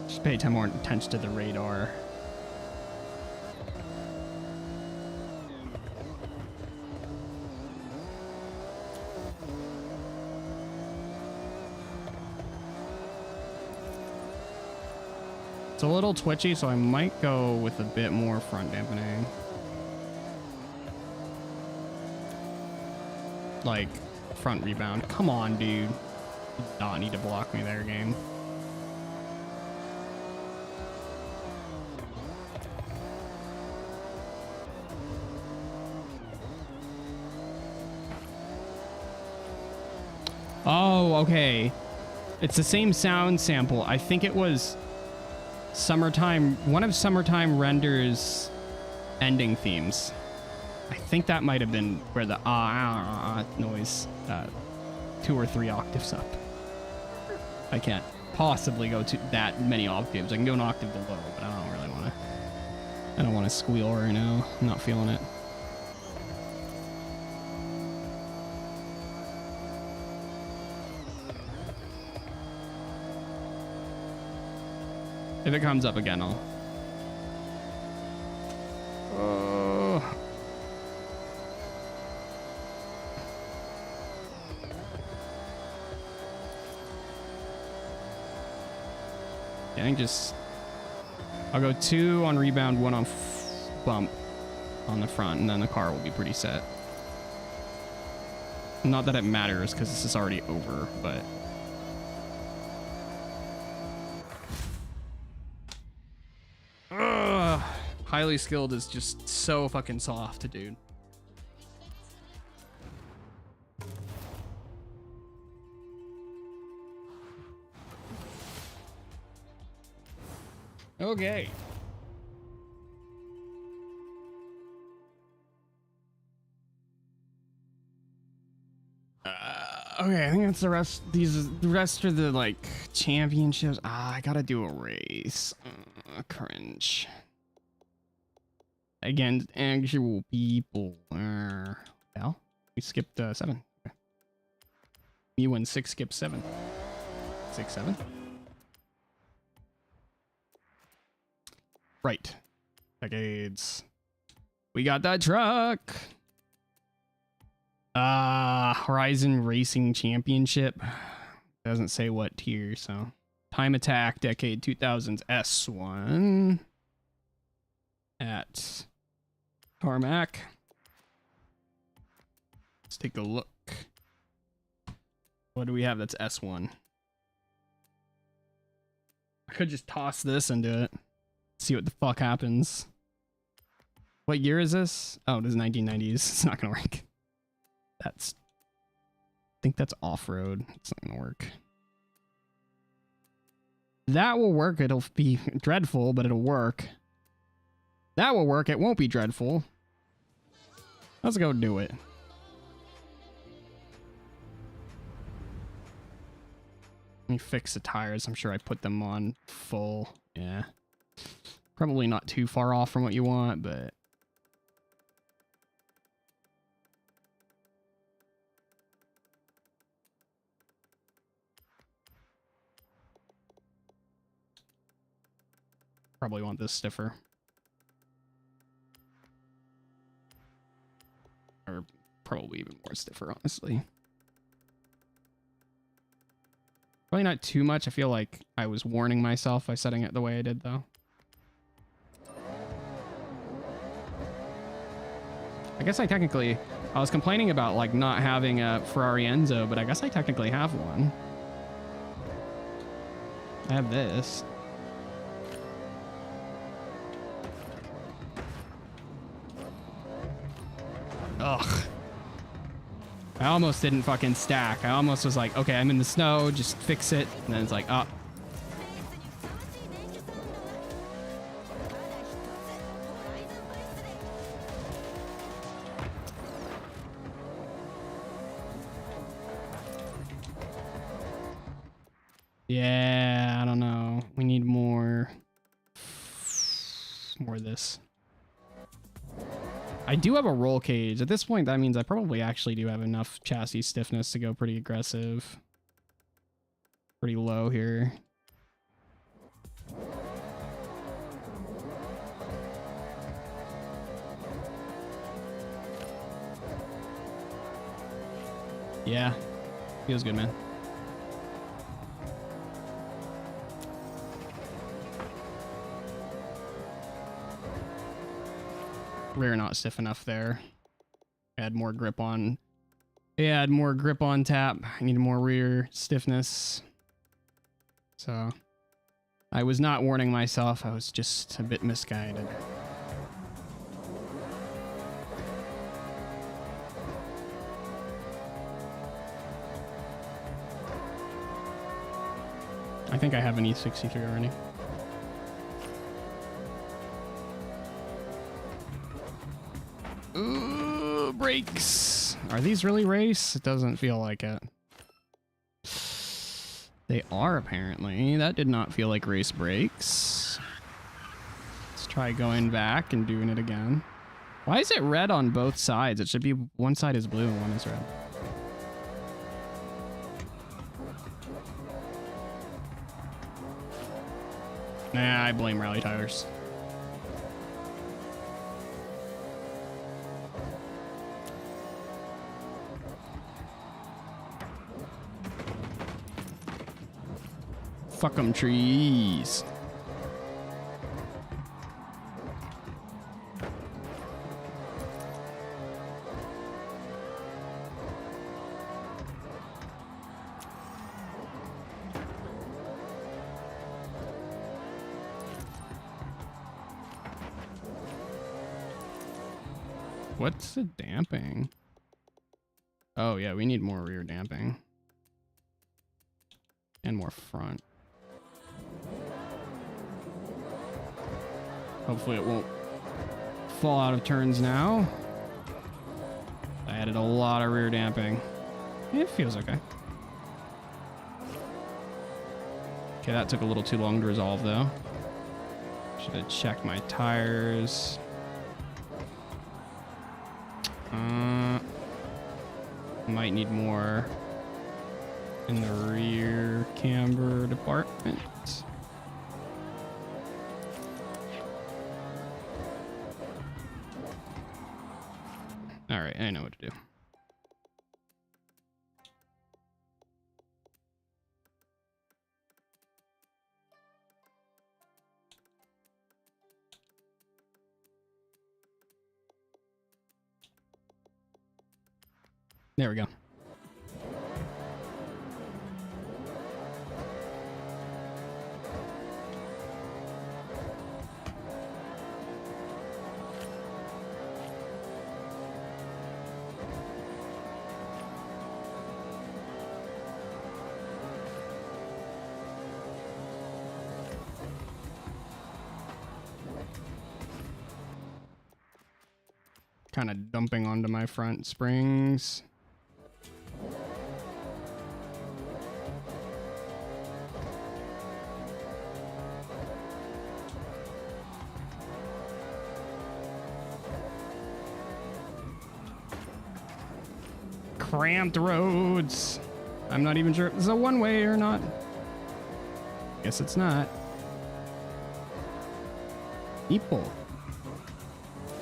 Just pay more attention to the radar. It's a little twitchy, so I might go with a bit more front dampening. Like, front rebound. Come on, dude. You did not need to block me there, game. Oh, okay. It's the same sound sample. I think it was Summertime, one of Summertime Render's ending themes. I think that might have been where the noise 2 or 3 octaves up. I can't possibly go to that many octaves. I can go an octave below, but I don't really want to. I don't want to squeal right now. I'm not feeling it. If it comes up again, I'll... I think just... I'll go 2 on rebound, 1 on bump on the front, and then the car will be pretty set. Not that it matters, because this is already over, but... Highly skilled is just so fucking soft, dude. Okay. Okay, I think that's the rest. The rest are the like championships. I gotta do a race. Cringe. Against actual people. Well, we skipped 7. Okay. You win 6, skip 7. 6, 7. Right. Decades. We got that truck. Horizon Racing Championship. Doesn't say what tier, so. Time Attack, Decade 2000s S1. At Tarmac. Let's take a look. What do we have that's S1? I could just toss this into it. See what the fuck happens. What year is this? Oh, it is 1990s. It's not gonna work. I think that's off-road. It's not gonna work. That will work. It'll be dreadful, but it'll work. That will work. It won't be dreadful. Let's go do it. Let me fix the tires. I'm sure I put them on full. Yeah. Probably not too far off from what you want, but... Probably want this stiffer. Or probably even more stiffer, honestly. Probably not too much. I feel like I was warning myself by setting it the way I did, though. I guess I was complaining about, like, not having a Ferrari Enzo, but I guess I technically have one. I have this. Ugh. I almost didn't fucking stack. I almost was like, okay, I'm in the snow, just fix it. And then it's like, oh. Yeah, I don't know. We need more of this. I do have a roll cage. At this point, that means I probably actually do have enough chassis stiffness to go pretty aggressive. Pretty low here. Yeah, feels good, man. Rear not stiff enough there. Add more grip on. Yeah, add more grip on tap. I need more rear stiffness. So I was not warning myself. I was just a bit misguided. I think I have an E63 already. Ooh, brakes. Are these really race? It doesn't feel like it. They are, apparently. That did not feel like race brakes. Let's try going back and doing it again. Why is it red on both sides? It should be one side is blue and one is red. Nah, I blame rally tires. Fuck 'em trees. What's the damping? Oh yeah, we need more rear damping. And more front. Hopefully it won't fall out of turns now. I added a lot of rear damping. It feels okay. Okay, that took a little too long to resolve though. Should have checked my tires. Might need more in the rear camber department. All right, I know what to do. There we go. Kind of dumping onto my front springs. Cramped roads. I'm not even sure if this is a one-way or not. Guess it's not. People.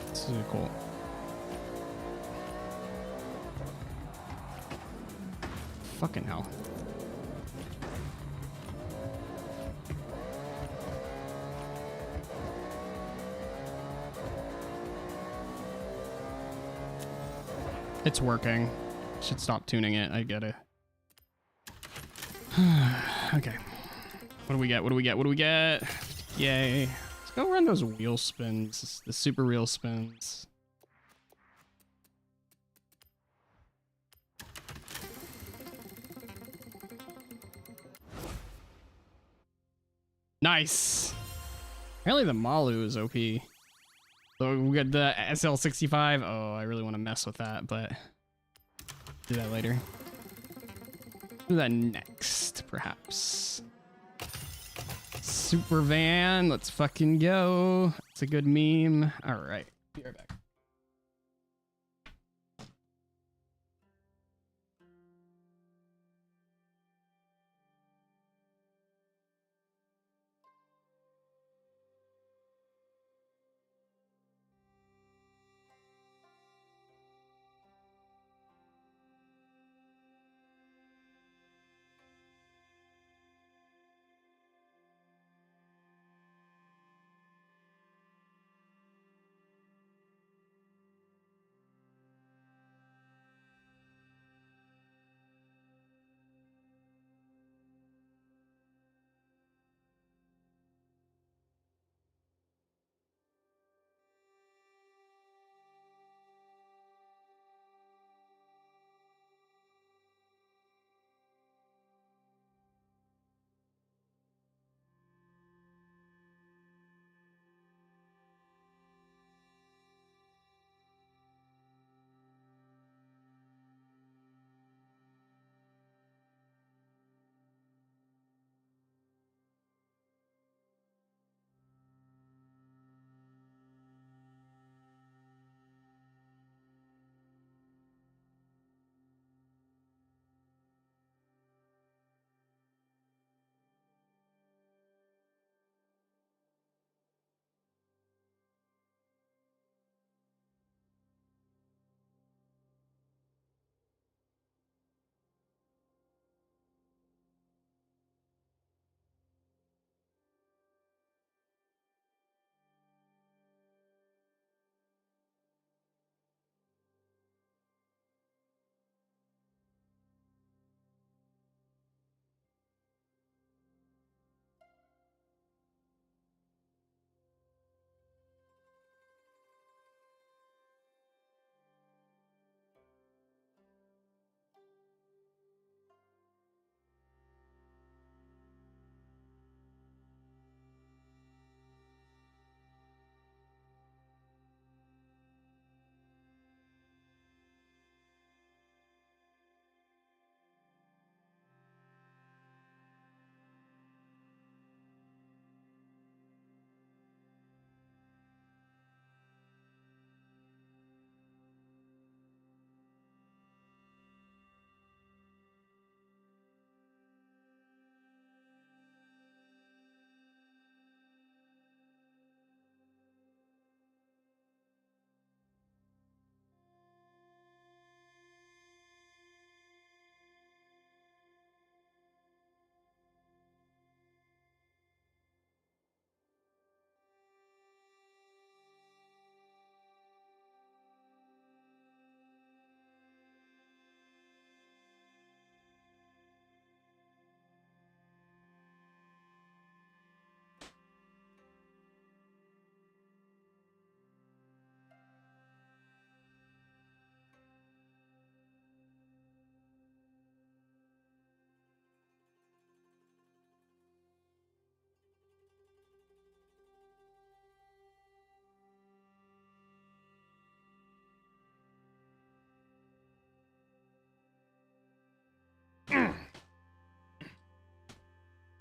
This is cool. Fucking hell. It's working. Should stop tuning it. I get it. Okay. What do we get? What do we get? What do we get? Yay. Let's go run those wheel spins. The super wheel spins. Nice. Apparently the Malu is OP. So we got the SL65. Oh, I really want to mess with that, but do that later. Do that next, perhaps. Super van. Let's fucking go. It's a good meme. All right. Be right back.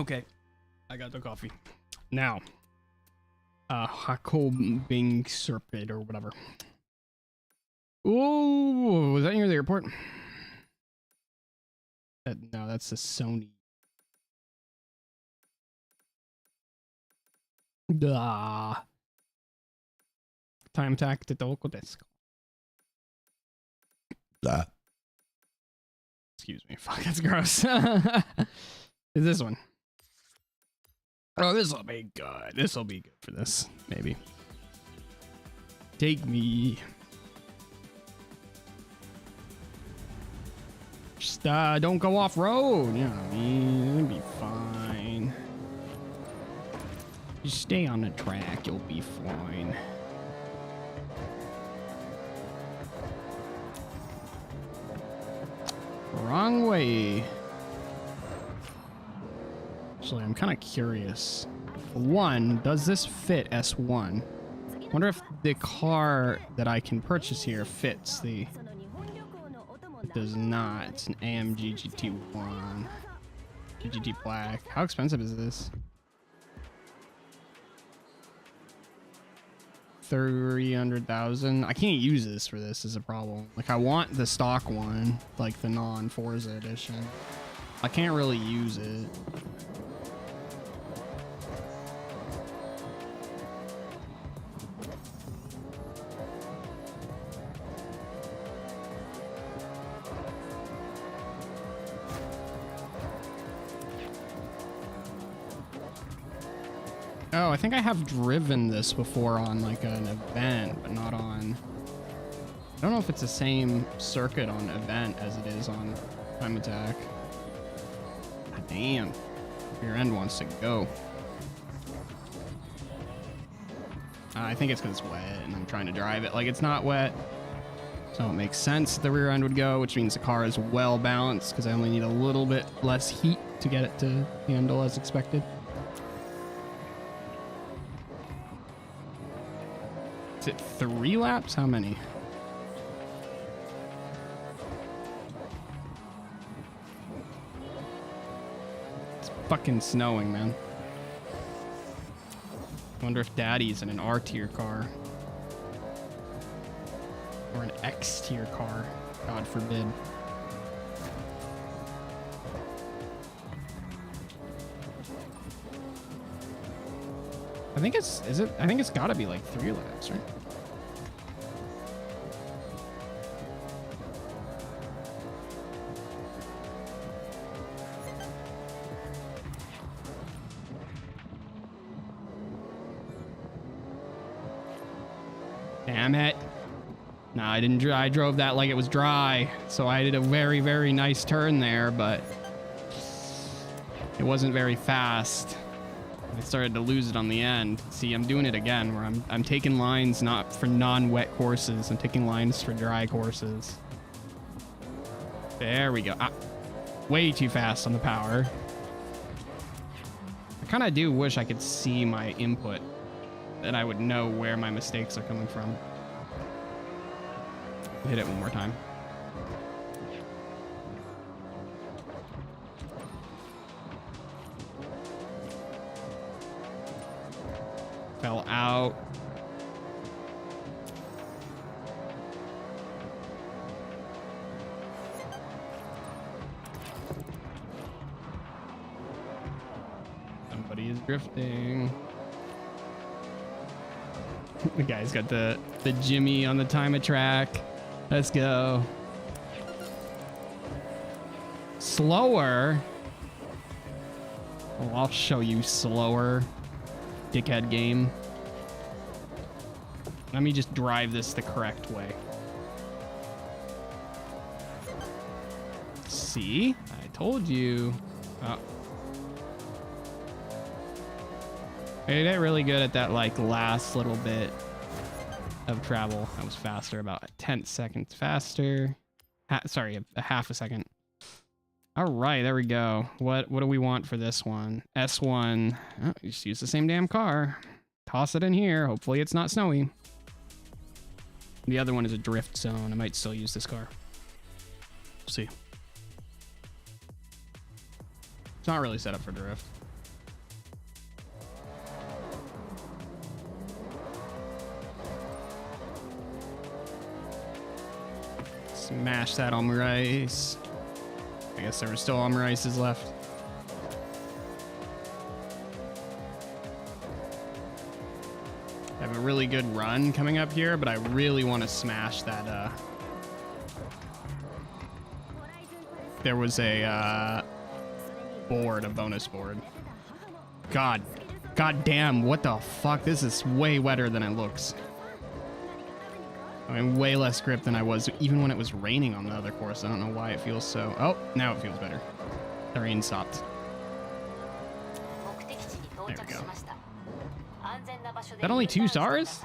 Okay, I got the coffee. Now, Hako Bing Serpent or whatever. Ooh, was that near the airport? No, that's the Sony. Duh. Time attack to Toko desu. Excuse me. Fuck, that's gross. Is this one? Oh, this will be good. This will be good for this, maybe. Take me. Just don't go off road. You know what I mean? It'll be fine. Just stay on the track. You'll be fine. Wrong way. Actually, I'm kind of curious. One, does this fit S1? Wonder if the car that I can purchase here fits the... It does not. It's an AMG GT1. GT Black. How expensive is this? 300,000. I can't use this for this is a problem. Like I want the stock one, like the non-Forza edition. I can't really use it. Oh, I think I have driven this before on like an event, but not on... I don't know if it's the same circuit on event as it is on Time Attack. God damn. Rear end wants to go. I think it's because it's wet and I'm trying to drive it like it's not wet. So it makes sense the rear end would go, which means the car is well balanced because I only need a little bit less heat to get it to handle as expected. Is it 3 laps? How many? It's fucking snowing, man. Wonder if Daddy's in an R tier car. Or an X tier car. God forbid. I think it's, I think it's gotta be like 3 laps, right? Damn it. No, I didn't, I drove that like it was dry. So I did a very, very nice turn there, but it wasn't very fast. I started to lose it on the end. See, I'm doing it again where I'm taking lines not for non-wet courses. I'm taking lines for dry courses. There we go. Ah, way too fast on the power. I kind of do wish I could see my input, that I would know where my mistakes are coming from. Hit it one more time. Fell out. Somebody is drifting. The guy's got the Jimmy on the time of track. Let's go. Slower. Oh, I'll show you slower. Dickhead game. Let me just drive this the correct way. See? I told you. Oh. I did really good at that like last little bit of travel. That was faster, about a 10 seconds faster. Sorry, a half a second. All right, there we go. What do we want for this one? S1. Oh, just use the same damn car. Toss it in here. Hopefully it's not snowy. The other one is a drift zone. I might still use this car. We'll see. It's not really set up for drift. Smash that on rice. I guess there were still omurices left. I have a really good run coming up here, but I really want to smash that. There was a board, a bonus board. God damn, what the fuck? This is way wetter than it looks. I mean, way less grip than I was even when it was raining on the other course. I don't know why it feels so... Oh, now it feels better. The rain stopped. There we go. Is that only 2 stars?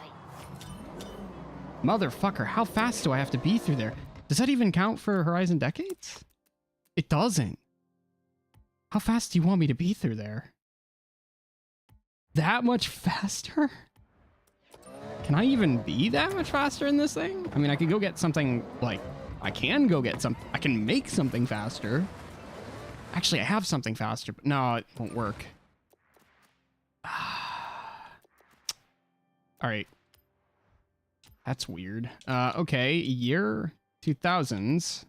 Motherfucker, how fast do I have to be through there? Does that even count for Horizon Decades? It doesn't. How fast do you want me to be through there? that much faster? Can I even be that much faster in this thing? I mean, I could go get something like, I can make something faster. Actually, I have something faster, but no, it won't work. All right. That's weird. Okay, year 2000s.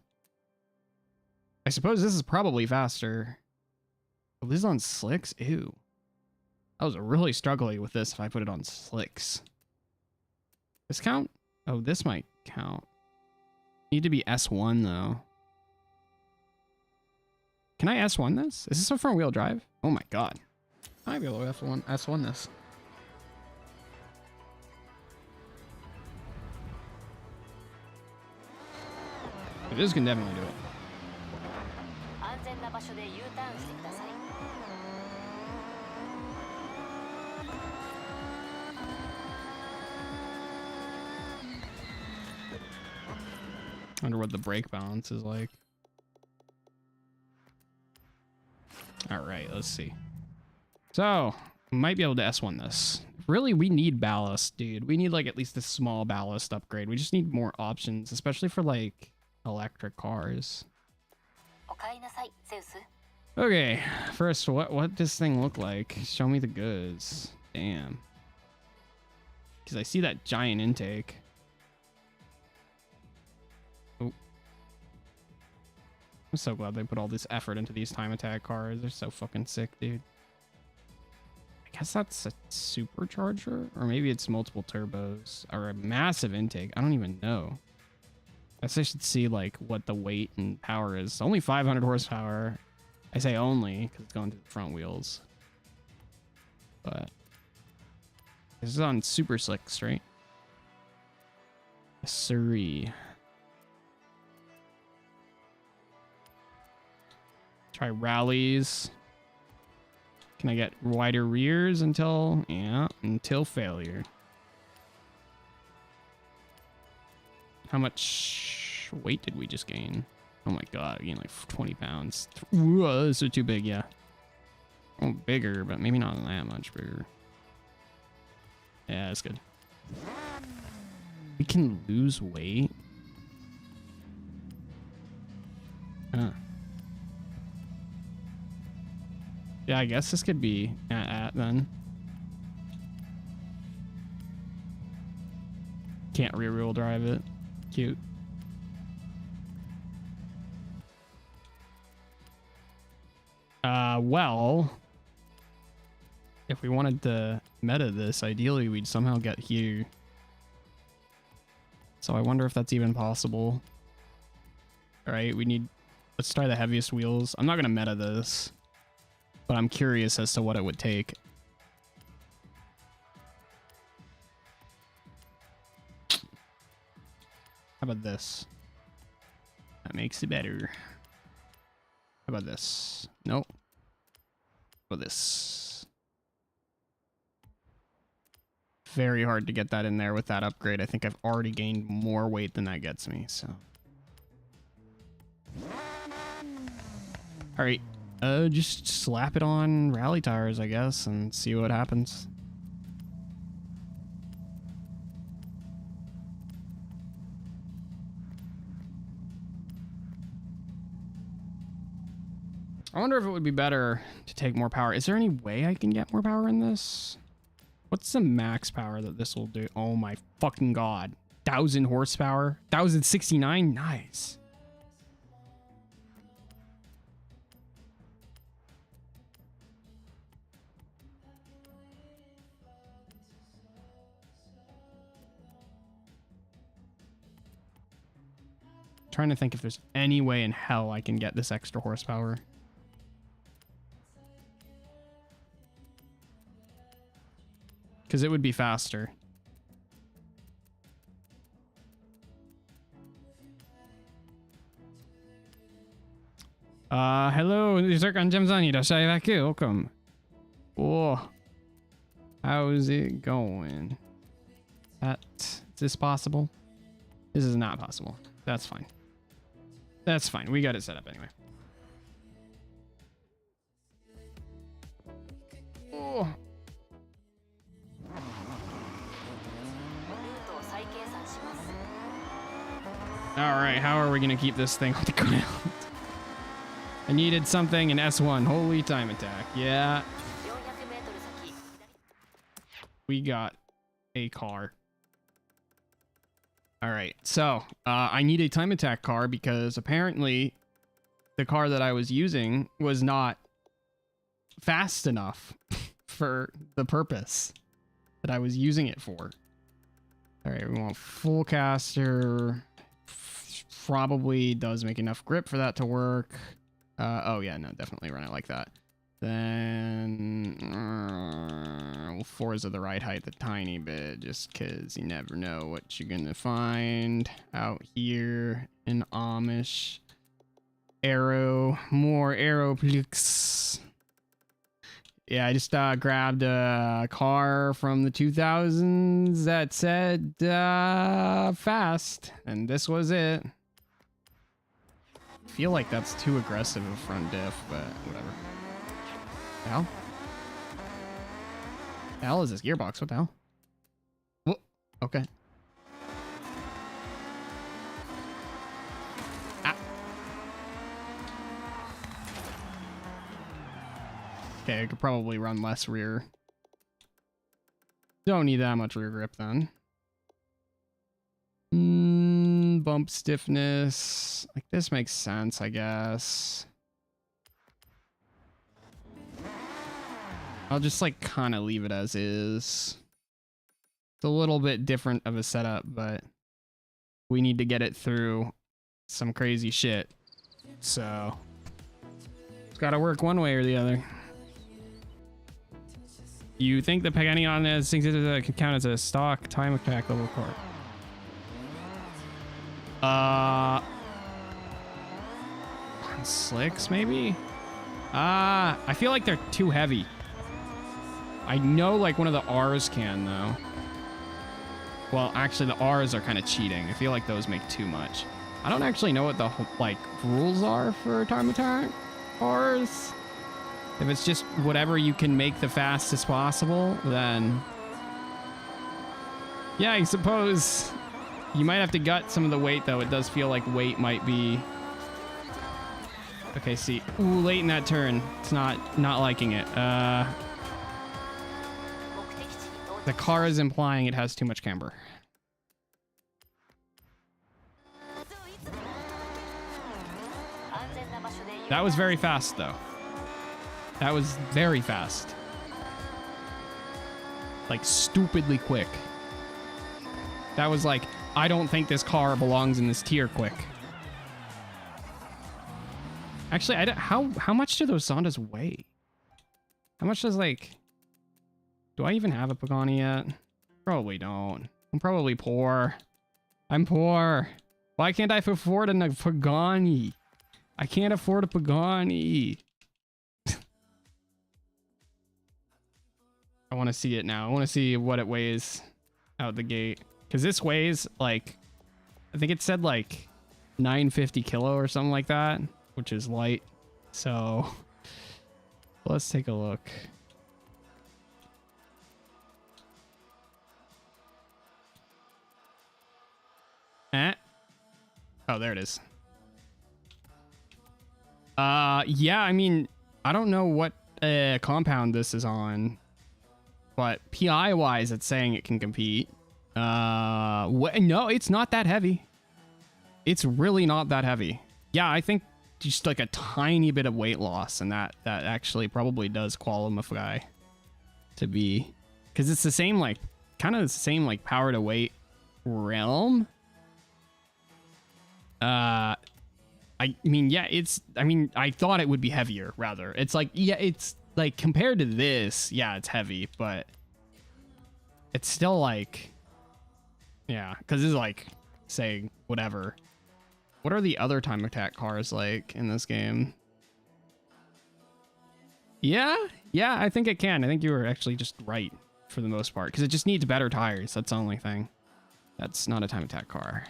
I suppose this is probably faster. Oh, this is on slicks? Ew. I was really struggling with this if I put it on slicks. This count? Oh, this might count. Need to be S1 though. Can I S1 this? Is this a front wheel drive? Oh my god. I might be able to S1 this. This can definitely do it. I wonder what the brake balance is like. All right, let's see. So, might be able to S1 this. Really, we need ballast, dude. We need like at least a small ballast upgrade. We just need more options, especially for like electric cars. Okay, first, what does this thing look like? Show me the goods. Damn. Because I see that giant intake. Oh. I'm so glad they put all this effort into these time attack cars. They're so fucking sick, dude. I guess that's a supercharger? Or maybe it's multiple turbos. Or a massive intake. I don't even know. I guess I should see like what the weight and power is. Only 500 horsepower. I say only because it's going to the front wheels. But this is on super slicks, right? Siree. Try rallies. Can I get wider rears until failure? How much weight did we just gain? Oh my god, I gained like 20 pounds. Whoa, this is too big, yeah. Oh, bigger, but maybe not that much bigger. Yeah, that's good. We can lose weight? Huh. Yeah, I guess this could be at then. Can't rear wheel drive it. Cute. Well, if we wanted to meta this, ideally we'd somehow get here. So I wonder if that's even possible. All right, let's try the heaviest wheels. I'm not gonna meta this, but I'm curious as to what it would take. How about this? That makes it better. How about this? Nope. How about this? Very hard to get that in there with that upgrade. I think I've already gained more weight than that gets me, so. All right. Just slap it on rally tires, I guess, and see what happens. I wonder if it would be better to take more power. Is there any way I can get more power in this? What's the max power that this will do? Oh my fucking god. 1,000 horsepower? 1,069? Nice. Trying to think if there's any way in hell I can get this extra horsepower. Because it would be faster. Hello, welcome. Oh, how's it going? Is this possible? This is not possible. That's fine. That's fine. We got it set up anyway. Oh. All right, how are we gonna keep this thing on the ground? I needed something in S1. Holy time attack. Yeah. We got a car. All right, so I need a time attack car because apparently the car that I was using was not fast enough for the purpose that I was using it for. All right, we want full caster. Probably does make enough grip for that to work. Oh yeah, no, definitely run it like that. Then we'll forza the ride height a tiny bit, just because you never know what you're gonna find out here in Amish. Arrow, more arrow, please. Yeah, I just grabbed a car from the 2000s that said fast, and this was it. I feel like that's too aggressive of front diff, but whatever. The hell? The hell is this gearbox? What the hell? Whoa. Okay. Ah. Okay, I could probably run less rear. Don't need that much rear grip then. Bump stiffness. Like, this makes sense, I guess. I'll just, like, kind of leave it as is. It's a little bit different of a setup, but we need to get it through some crazy shit. So, it's got to work one way or the other. You think the Pagani on this thing can count as a stock time attack level car? Slicks maybe? I feel like they're too heavy. I know like one of the R's can though. Well, actually the R's are kind of cheating. I feel like those make too much. I don't actually know what the like rules are for time attack R's. If it's just whatever you can make the fastest possible, then yeah, I suppose you might have to gut some of the weight though. It does feel like weight might be okay. See, ooh, late in that turn, it's not liking it. The car is implying it has too much camber. That was very fast though. That was very fast. Like stupidly quick. That was like, I don't think this car belongs in this tier quick. Actually, I don't, how much do those Zondas weigh? How much does like, do I even have a Pagani yet? Probably don't. I'm probably poor. I'm poor. Why can't I afford a Pagani? I can't afford a Pagani. I want to see it now. I want to see what it weighs out the gate. Because this weighs like, I think it said like 950 kilo or something like that, which is light. So let's take a look. Oh, there it is. Yeah, I mean, I don't know what compound this is on, but PI wise, it's saying it can compete. No, it's not that heavy. It's really not that heavy. Yeah, I think just like a tiny bit of weight loss, and that actually probably does qualify to be, because it's the same, like kind of the same like power to weight realm. I mean, yeah, I thought it would be heavier rather. It's like, yeah, it's like compared to this, yeah, it's heavy, but it's still like, yeah, because it's like saying whatever. What are the other time attack cars like in this game? Yeah, I think it can. I think you were actually just right for the most part, because it just needs better tires. That's the only thing. That's not a time attack car.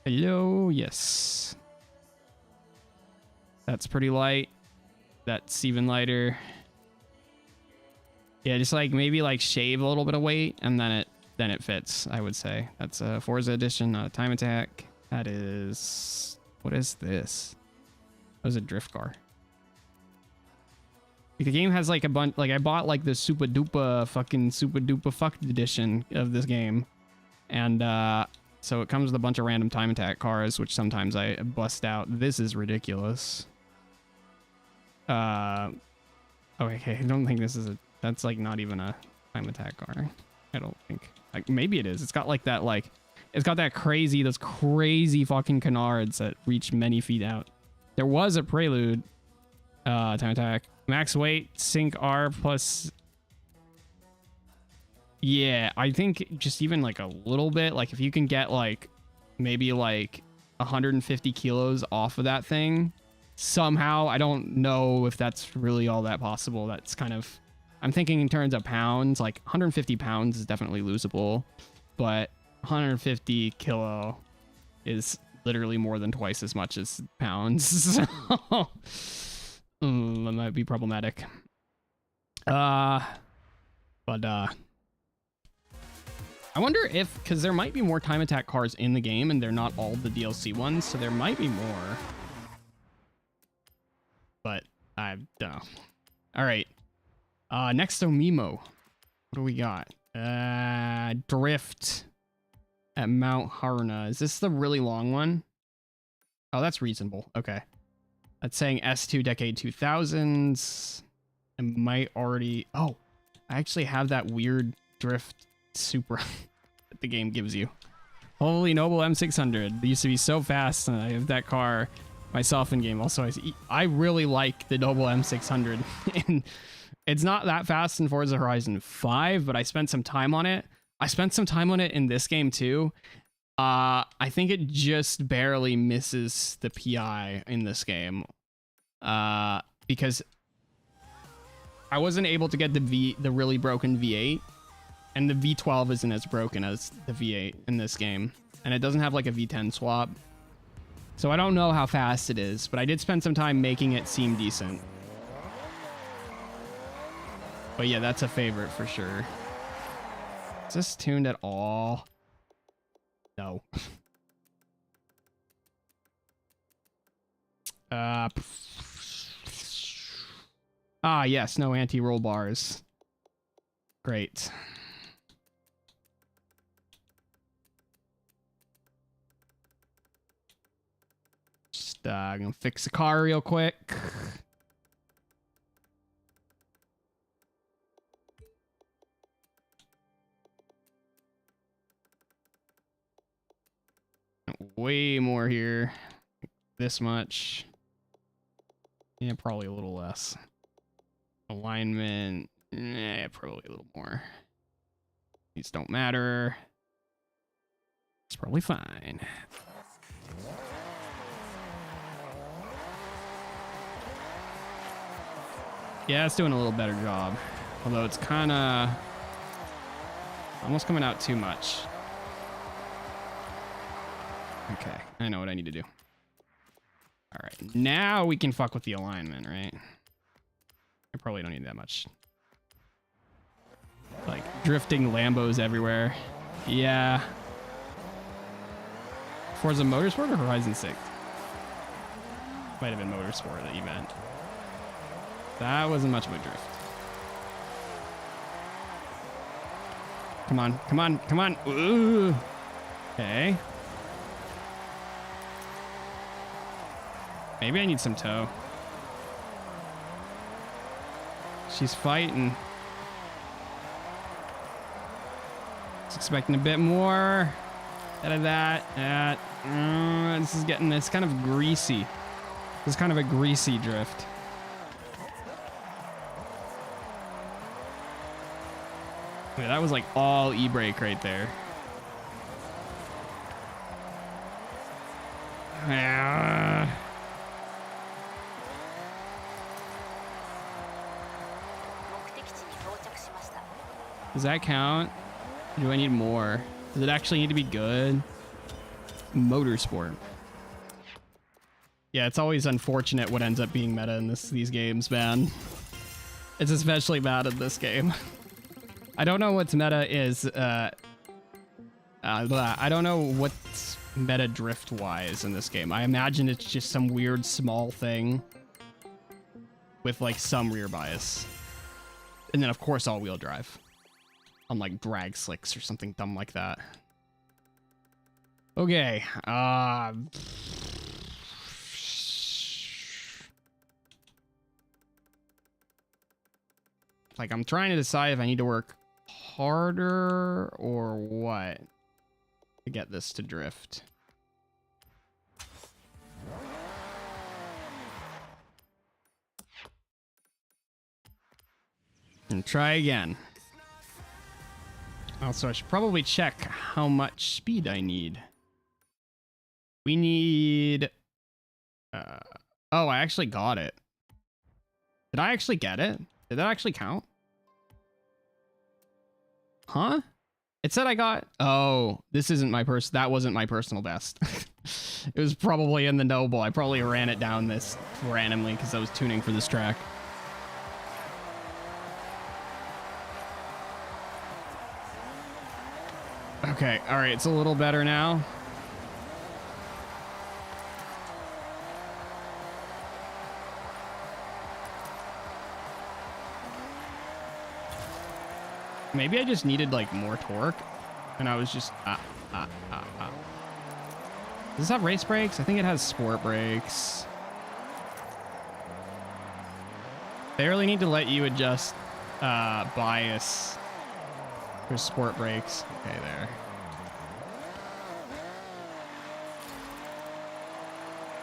Hello, yes. That's pretty light. That's even lighter. Yeah, just like maybe like shave a little bit of weight, and then then it fits, I would say. That's a Forza edition, not a time attack. That is... What is this? That was a drift car. The game has like a bunch... Like, I bought like the super duper fucked edition of this game. And, so it comes with a bunch of random time attack cars, which sometimes I bust out. This is ridiculous. Okay, I don't think this is a... That's like not even a time attack car. I don't think. Like, maybe it is. It's got like that, like... It's got that crazy, those crazy fucking canards that reach many feet out. There was a Prelude time attack. Max weight, sync R plus... Yeah, I think just even like a little bit, like if you can get like maybe like 150 kilos off of that thing somehow, I don't know if that's really all that possible. That's kind of, I'm thinking in terms of pounds, like 150 pounds is definitely losable, but 150 kilo is literally more than twice as much as pounds. So that might be problematic. I wonder if, because there might be more time attack cars in the game and they're not all the DLC ones, so there might be more. But I don't know. All right. Next Omimo. What do we got? Drift at Mount Haruna. Is this the really long one? Oh, that's reasonable. Okay. That's saying S2 Decade 2000s. I might already... Oh, I actually have that weird drift Supra that the game gives you. Holy Noble M600. They used to be so fast, and I have that car myself in game. Also, I really like the Noble M600. And it's not that fast in Forza Horizon 5, but I spent some time on it. I spent some time on it in this game too. I think it just barely misses the PI in this game. Because I wasn't able to get the really broken V8. And the V12 isn't as broken as the V8 in this game. And it doesn't have like a V10 swap. So I don't know how fast it is, but I did spend some time making it seem decent. But yeah, that's a favorite for sure. Is this tuned at all? No. Yes, no anti-roll bars. Great. I'm gonna fix the car real quick. Way more here. This much. Yeah, probably a little less. Alignment. Yeah, probably a little more. These don't matter. It's probably fine. Yeah, it's doing a little better job. Although it's kind of almost coming out too much. Okay, I know what I need to do. All right, now we can fuck with the alignment, right? I probably don't need that much. Like drifting Lambos everywhere. Yeah. Forza Motorsport or Horizon 6? Might have been Motorsport that you meant. That wasn't much of a drift. Come on, come on, come on. Ooh. Okay. Maybe I need some tow. She's fighting. Just expecting a bit more out of that. This is getting, it's kind of greasy. This is kind of a greasy drift. Yeah, that was like all e-brake right there. Does that count? Or do I need more? Does it actually need to be good? Motorsport. Yeah, it's always unfortunate what ends up being meta in these games, man. It's especially bad in this game. I don't know what's meta is I don't know what's meta drift wise in this game. I imagine it's just some weird small thing with like some rear bias. And then of course all-wheel drive. Unlike drag slicks or something dumb like that. Okay. Like I'm trying to decide if I need to work harder or what to get this to drift. And try again. Also, I should probably check how much speed I need. We need... oh, I actually got it. Did I actually get it? Did that actually count? Huh? It said I got... Oh, this isn't my that wasn't my personal best. It was probably in the noble. I probably ran it down this randomly because I was tuning for this track. Okay, alright, it's a little better now. Maybe I just needed, like, more torque, and I was just, Does this have race brakes? I think it has sport brakes. They really need to let you adjust, bias for sport brakes. Okay, there.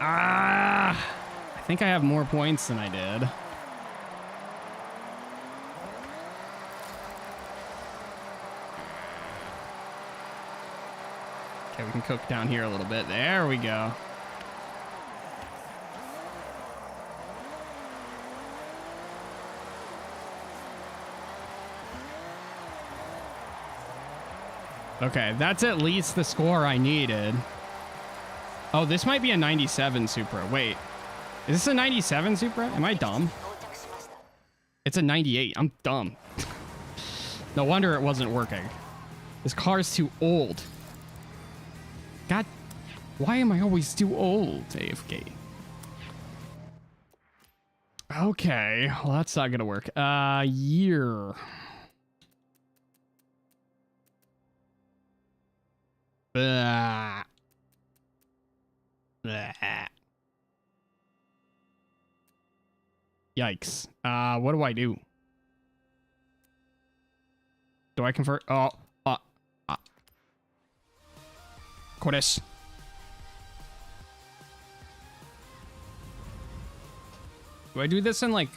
I think I have more points than I did. Okay, we can cook down here a little bit. There we go. Okay, that's at least the score I needed. Oh, this might be a 97 Supra. Wait, is this a 97 Supra? Am I dumb? It's a 98. I'm dumb. No wonder it wasn't working. This car's too old. God, why am I always too old, AFK? Okay, well, that's not gonna work. Year. Blah. Blah. Yikes. What do I do? Do I convert? Oh, Kodesh. Do I do this in, like,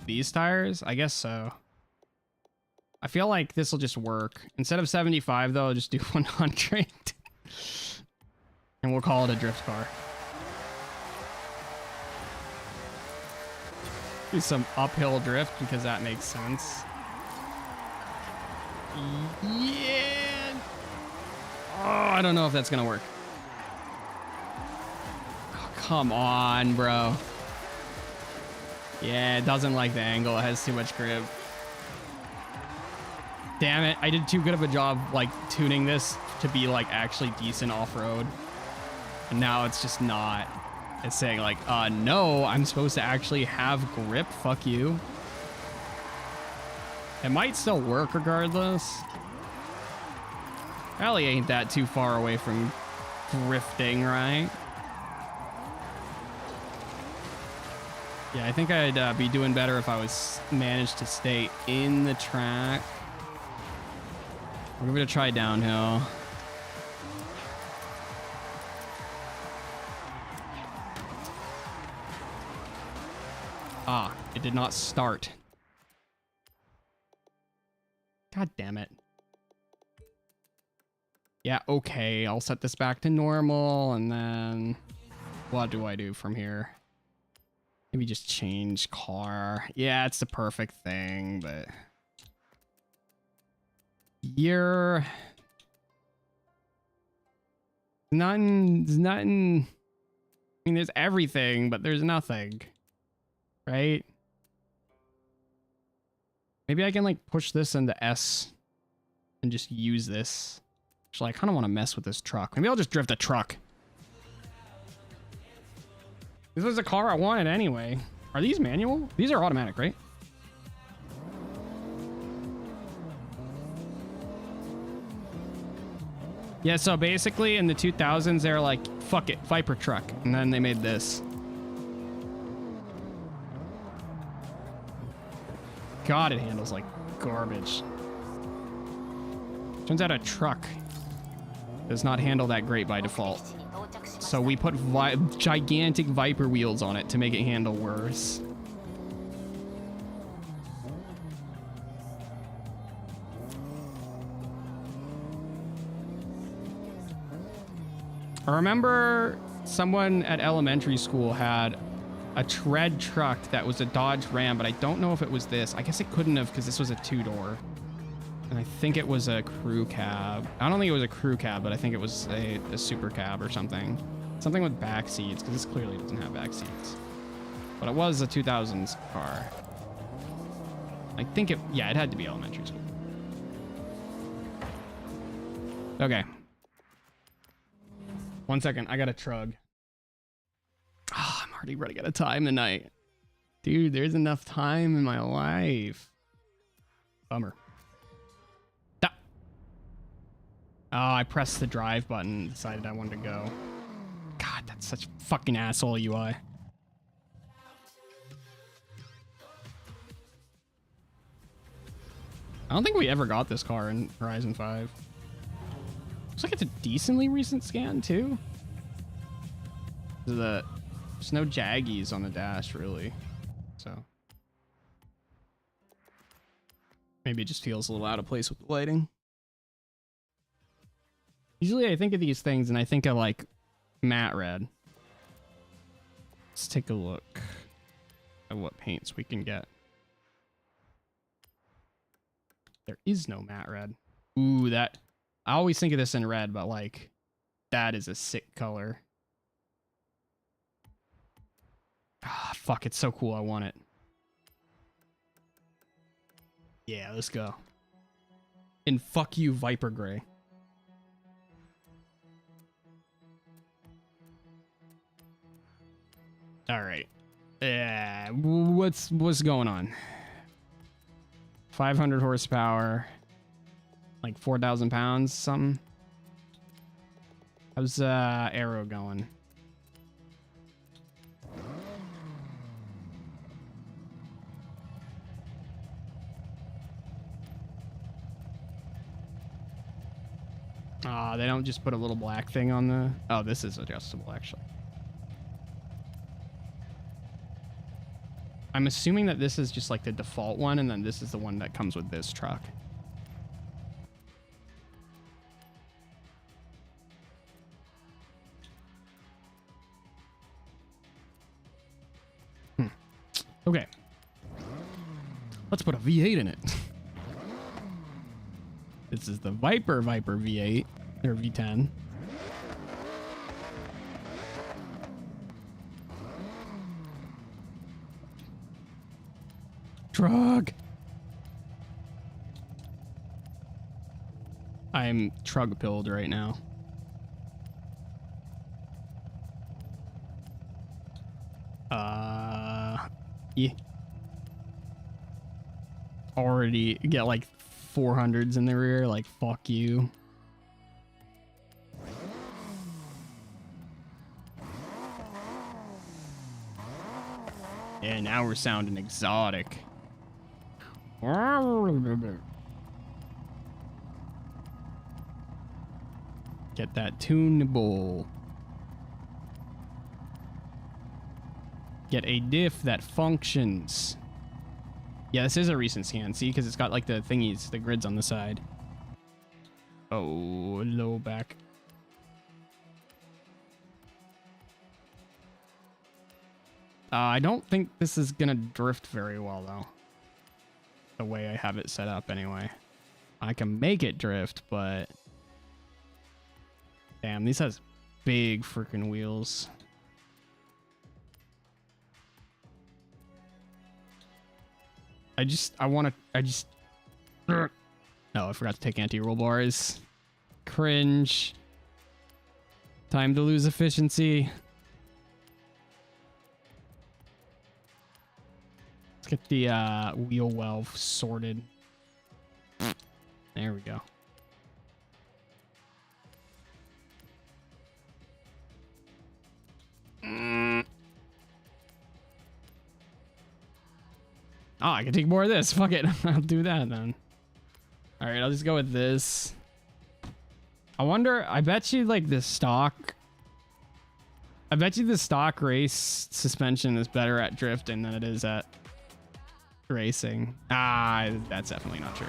these tires? I guess so. I feel like this will just work. Instead of 75, though, I'll just do 100. And we'll call it a drift car. Do some uphill drift because that makes sense. Yeah. Oh, I don't know if that's gonna work. Oh, come on, bro. Yeah, it doesn't like the angle. It has too much grip. Damn it. I did too good of a job, like, tuning this to be, like, actually decent off-road. And now it's just not. It's saying, like, no, I'm supposed to actually have grip. Fuck you. It might still work regardless. Probably ain't that too far away from drifting, right? Yeah, I think I'd be doing better if I was managed to stay in the track. We're gonna try downhill. Ah, it did not start. God damn it. Yeah, okay, I'll set this back to normal, and then what do I do from here? Maybe just change car. Yeah, it's the perfect thing, but you're nothing. There's nothing. I mean, there's everything, but there's nothing, right? Maybe I can, like, push this into S and just use this. Actually, I kind of want to mess with this truck. Maybe I'll just drift a truck. This was a car I wanted anyway. Are these manual? These are automatic, right? Yeah, so basically in the 2000s, they're like, fuck it, Viper truck. And then they made this. God, it handles like garbage. Turns out a truck does not handle that great by default. So we put gigantic Viper wheels on it to make it handle worse. I remember someone at elementary school had a tread truck that was a Dodge Ram, but I don't know if it was this. I guess it couldn't have because this was a 2-door. And I think it was a crew cab. I don't think it was a crew cab, but I think it was a super cab or something. Something with back seats, because this clearly doesn't have back seats. But it was a 2000s car. I think it, yeah, it had to be elementary school. Okay. 1 second, I got a TRUGg. Oh, I'm already running out of time tonight. Dude, there's enough time in my life. Bummer. Oh, I pressed the drive button and decided I wanted to go. God, that's such fucking asshole UI. I don't think we ever got this car in Horizon 5. Looks like it's a decently recent scan, too. There's no jaggies on the dash, really. So. Maybe it just feels a little out of place with the lighting. Usually I think of these things and I think of like matte red. Let's take a look at what paints we can get. There is no matte red. Ooh, that... I always think of this in red, but like, that is a sick color. Ah, fuck, it's so cool. I want it. Yeah, let's go. And fuck you, Viper Gray. All right. Yeah, what's going on? 500 horsepower, like 4,000 pounds, something. How's Arrow going? They don't just put a little black thing on the... Oh, this is adjustable, actually. I'm assuming that this is just like the default one, and then this is the one that comes with this truck. Okay. Let's put a V8 in it. This is the Viper V8, or V10. TRUGg. I'm TRUGg pilled right now. Yeah. Already get like 400s in the rear, like fuck you. Yeah, now we're sounding exotic. Get that tunable. Get a diff that functions. Yeah, this is a recent scan. See, because it's got like the thingies, the grids on the side. Oh, low back. I don't think this is gonna drift very well though. The way I have it set up anyway. I can make it drift, but damn, this has big freaking wheels. No, I forgot to take anti-roll bars. cringe. Time to lose efficiency. Let's get the wheel well sorted. There we go. Oh, I can take more of this. Fuck it. I'll do that then. All right, I'll just go with this. I wonder, I bet you like the stock. I bet you the stock race suspension is better at drifting than it is at racing. Ah, that's definitely not true.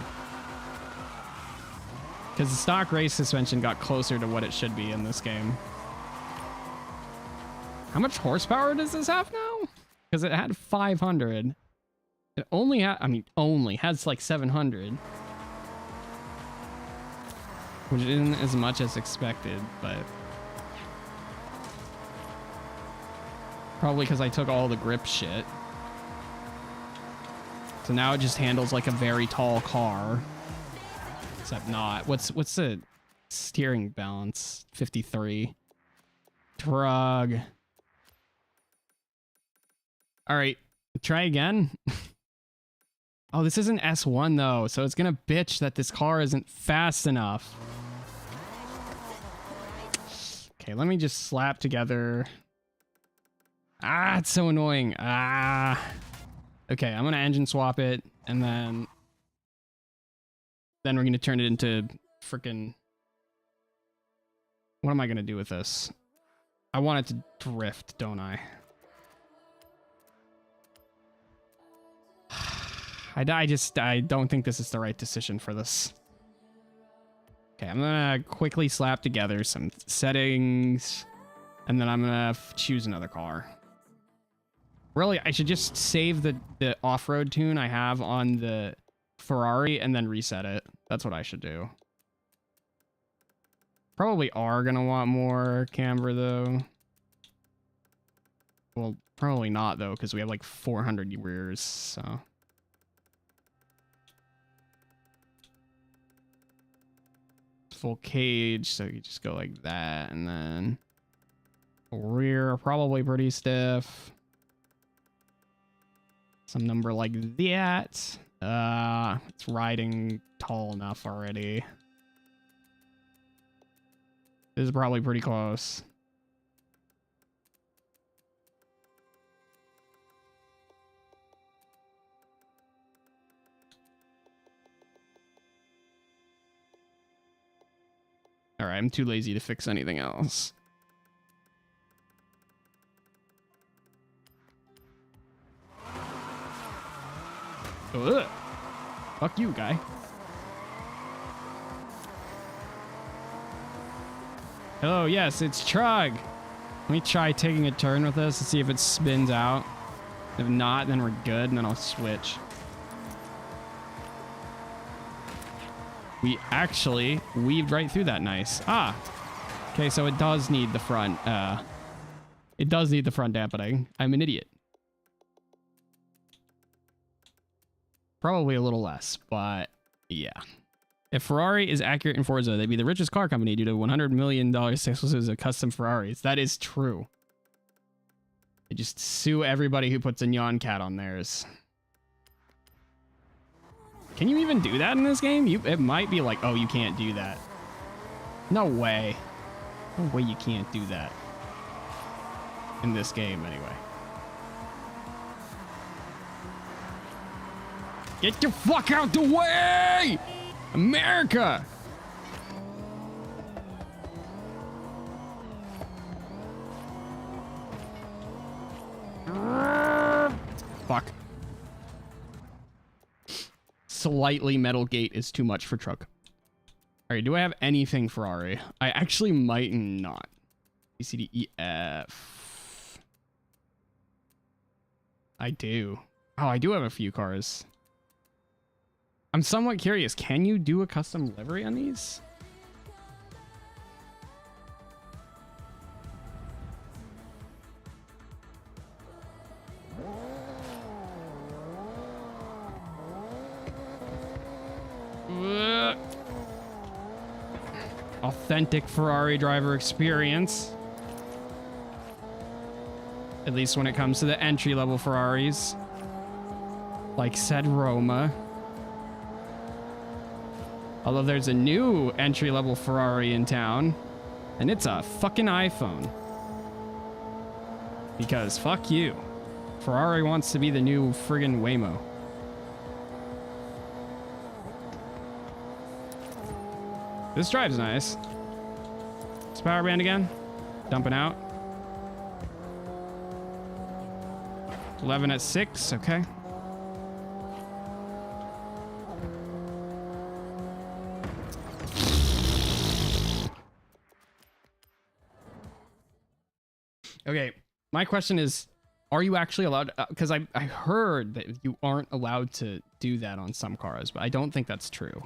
Because the stock race suspension got closer to what it should be in this game. How much horsepower does this have now? Because it had 500. It only had, I mean, only has like 700. Which isn't as much as expected, but probably because I took all the grip shit. So now it just handles like a very tall car. Except not. What's the steering balance? 53. TRUGg. All right, try again. Oh, this isn't S1 though, so it's gonna bitch that this car isn't fast enough. Okay, let me just slap together. Ah, it's so annoying. Ah. Okay, I'm gonna engine swap it, and then we're gonna turn it into freaking. What am I gonna do with this? I want it to drift, don't I? I don't think this is the right decision for this. Okay, I'm gonna quickly slap together some settings, and then I'm gonna choose another car. Really, I should just save the off-road tune I have on the Ferrari and then reset it. That's what I should do. Probably are gonna want more camber though. Well, probably not though, because we have like 400 rears, so. Full cage, so you just go like that, and then rear probably pretty stiff. Some number like that. It's riding tall enough already. This is probably pretty close. All right, I'm too lazy to fix anything else. Ugh. Fuck you, guy. Hello, yes, it's TRUGg. Let me try taking a turn with this to see if it spins out. If not, then we're good, and then I'll switch. We actually weaved right through that nice. Ah. Okay, so it does need the front, it does need the front dampening. I'm an idiot. Probably a little less, but yeah. If Ferrari is accurate in Forza, they'd be the richest car company due to $100 million exclusives of custom Ferraris. That is true. They just sue everybody who puts a neon cat on theirs. Can you even do that in this game? It might be like, oh, you can't do that. No way. No way you can't do that. In this game, anyway. Get the fuck out the way! America! Fuck. Slightly metal gate is too much for TRUGg. All right, do I have anything Ferrari? I actually might not. A, C, D, E, F. I do. Oh, I do have a few cars. I'm somewhat curious. Can you do a custom livery on these? authentic Ferrari driver experience. At least when it comes to the entry-level Ferraris. Like said Roma. Although there's a new entry-level Ferrari in town. And it's a fucking iPhone. Because fuck you. Ferrari wants to be the new friggin' Waymo. This drive's nice. It's power band again. Dumping out. 11 at 6, okay. Okay, my question is, are you actually allowed, because I heard that you aren't allowed to do that on some cars, but I don't think that's true.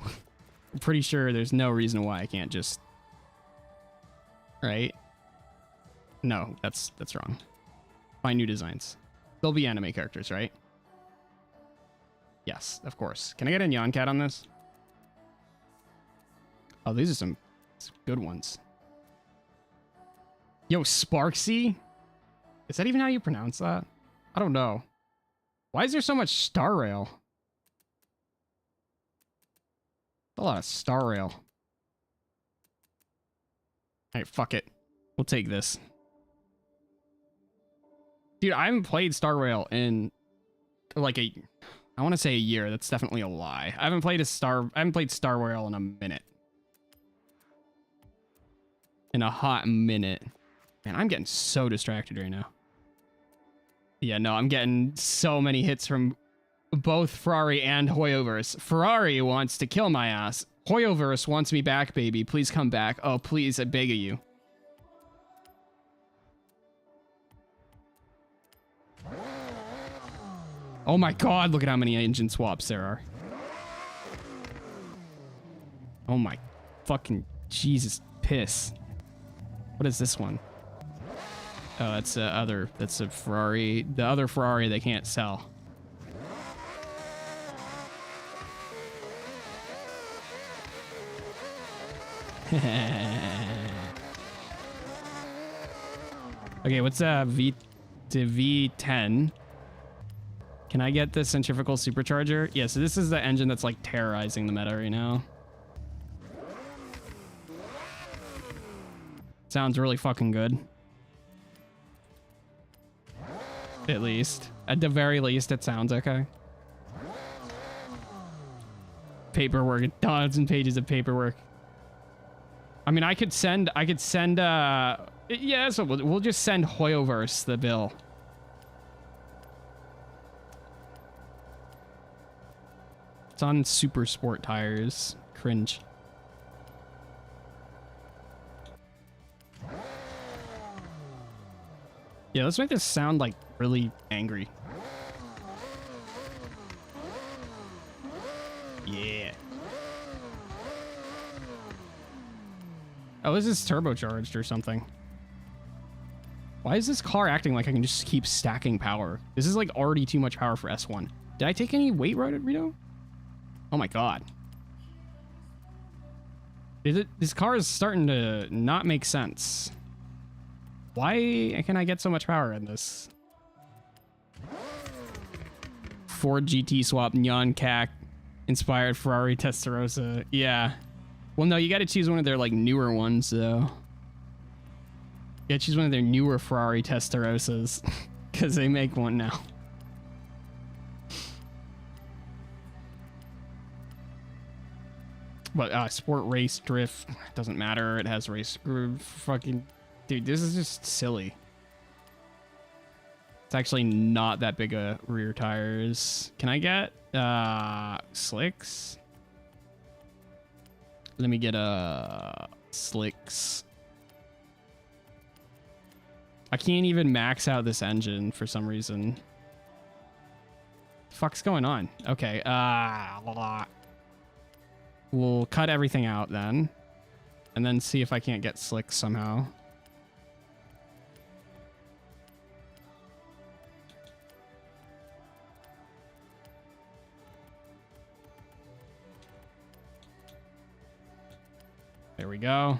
I'm pretty sure there's no reason why I can't just, right? No, that's wrong. Find new designs. They'll be anime characters, right? Yes, of course. Can I get a Nyan Cat on this? Oh, these are some good ones. Yo, Sparksy? Is that even how you pronounce that? I don't know. Why is there so much Star Rail? A lot of Star Rail. Alright, fuck it. We'll take this. Dude, I haven't played Star Rail in like I want to say a year. That's definitely a lie. I haven't played Star Rail in a minute. In a hot minute. Man, I'm getting so distracted right now. Yeah, no, I'm getting so many hits from both Ferrari and Hoyoverse. Ferrari wants to kill my ass. Hoyoverse wants me back, baby. Please come back. Oh, please, I beg of you. Oh my god, look at how many engine swaps there are. Oh my fucking Jesus piss. What is this one? Oh, that's that's a Ferrari, the other Ferrari they can't sell. Okay, what's V to V10? Can I get the centrifugal supercharger? Yeah, so this is the engine that's like terrorizing the meta right now. Sounds really fucking good. At least. At the very least, it sounds okay. Paperwork, tons and pages of paperwork. I mean, I could send, yeah, so we'll just send Hoyoverse the bill. It's on super sport tires. Cringe. Yeah, let's make this sound like really angry. Yeah. Oh, this is turbocharged or something. Why is this car acting like I can just keep stacking power? This is like already too much power for S1. Did I take any weight right at Rito? Oh my god. This car is starting to not make sense. Why can I get so much power in this? Ford GT swap, Nyan Cat, inspired Ferrari Testarossa. Yeah. Well, no, you got to choose one of their like newer ones, though. You got to choose one of their newer Ferrari Testarossas, because they make one now. But sport, race, drift, doesn't matter. It has race. Fucking, dude, this is just silly. It's actually not that big a rear tires. Can I get slicks? Let me get slicks. I can't even max out this engine for some reason. Fuck's going on? Okay. We'll cut everything out then, and then see if I can't get slicks somehow. There we go.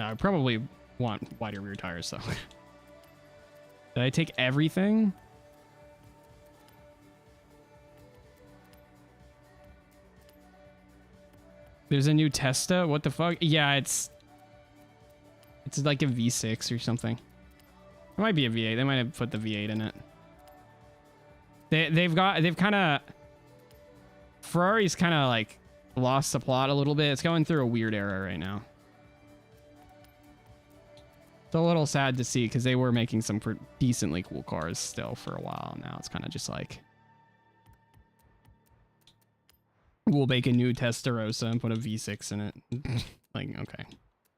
I probably want wider rear tires though. Did I take everything? There's a new Testa? What the fuck? Yeah, it's like a V6 or something. It might be a V8. They might have put the V8 in it. They've kind of... Ferrari's kind of like lost the plot a little bit. It's going through a weird era right now. It's a little sad to see because they were making some decently cool cars still for a while. Now it's kind of just like... We'll make a new Testarossa and put a V6 in it. Like, okay.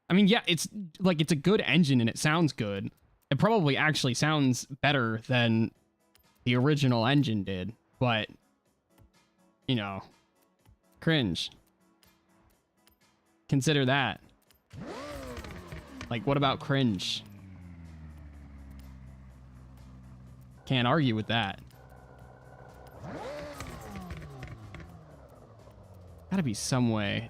I mean, yeah, it's like, it's a good engine and it sounds good. It probably actually sounds better than the original engine did, but, you know, cringe. Consider that. Like, what about cringe? Can't argue with that. Gotta be some way.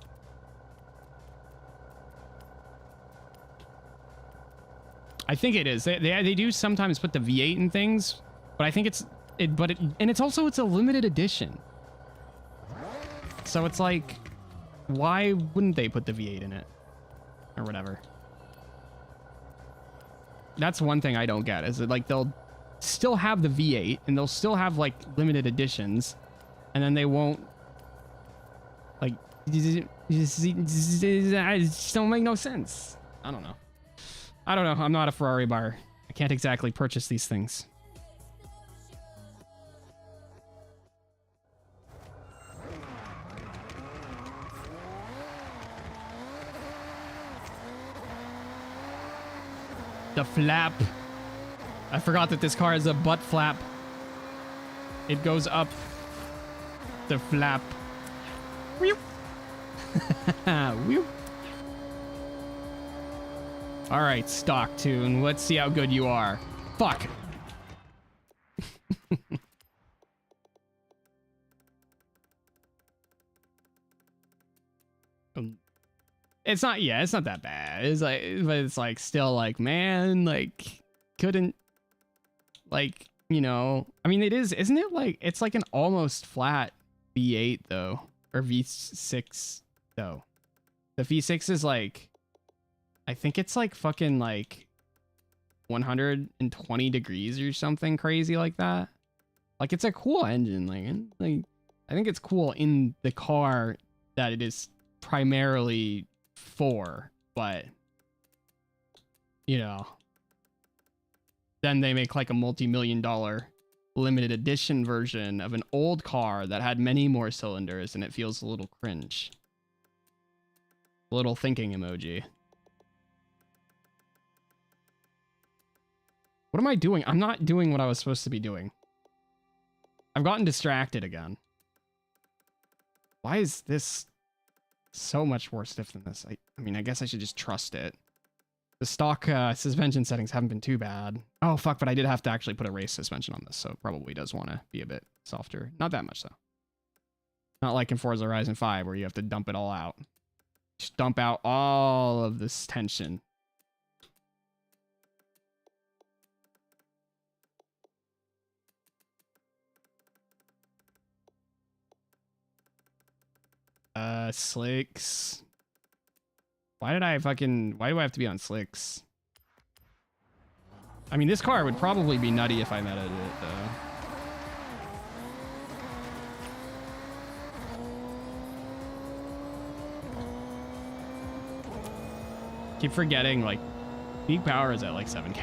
I think it is. They do sometimes put the V8 in things, but I think it's a limited edition. So it's like, why wouldn't they put the V8 in it or whatever? That's one thing I don't get, is that like they'll still have the V8 and they'll still have like limited editions, and then they won't, like, it just don't make no sense. I don't know. I'm not a Ferrari buyer. I can't exactly purchase these things. The flap. I forgot that this car is a butt flap. It goes up the flap. Whew. Whew. All right, stock tune. Let's see how good you are. Fuck. It's not, yeah, it's not that bad. It's like, but it's like still like, man, like couldn't, like, you know, I mean, it is, isn't it like, it's like an almost flat V8 though, or V6 though. The V6 is like, I think it's like fucking like 120 degrees or something crazy like that. Like, it's a cool engine. Like I think it's cool in the car that it is primarily for, but you know, then they make like a multi-million-dollar limited edition version of an old car that had many more cylinders, and it feels a little cringe. A little thinking emoji. What am I doing? I'm not doing what I was supposed to be doing. I've gotten distracted again. Why is this so much more stiff than this? I mean, I guess I should just trust it. The stock suspension settings haven't been too bad. Oh, fuck, but I did have to actually put a race suspension on this, so it probably does want to be a bit softer. Not that much, though. Not like in Forza Horizon 5, where you have to dump it all out. Just dump out all of this tension. Slicks. Why do I have to be on slicks? I mean, this car would probably be nutty if I meted it, though. Keep forgetting, like, peak power is at like 7K.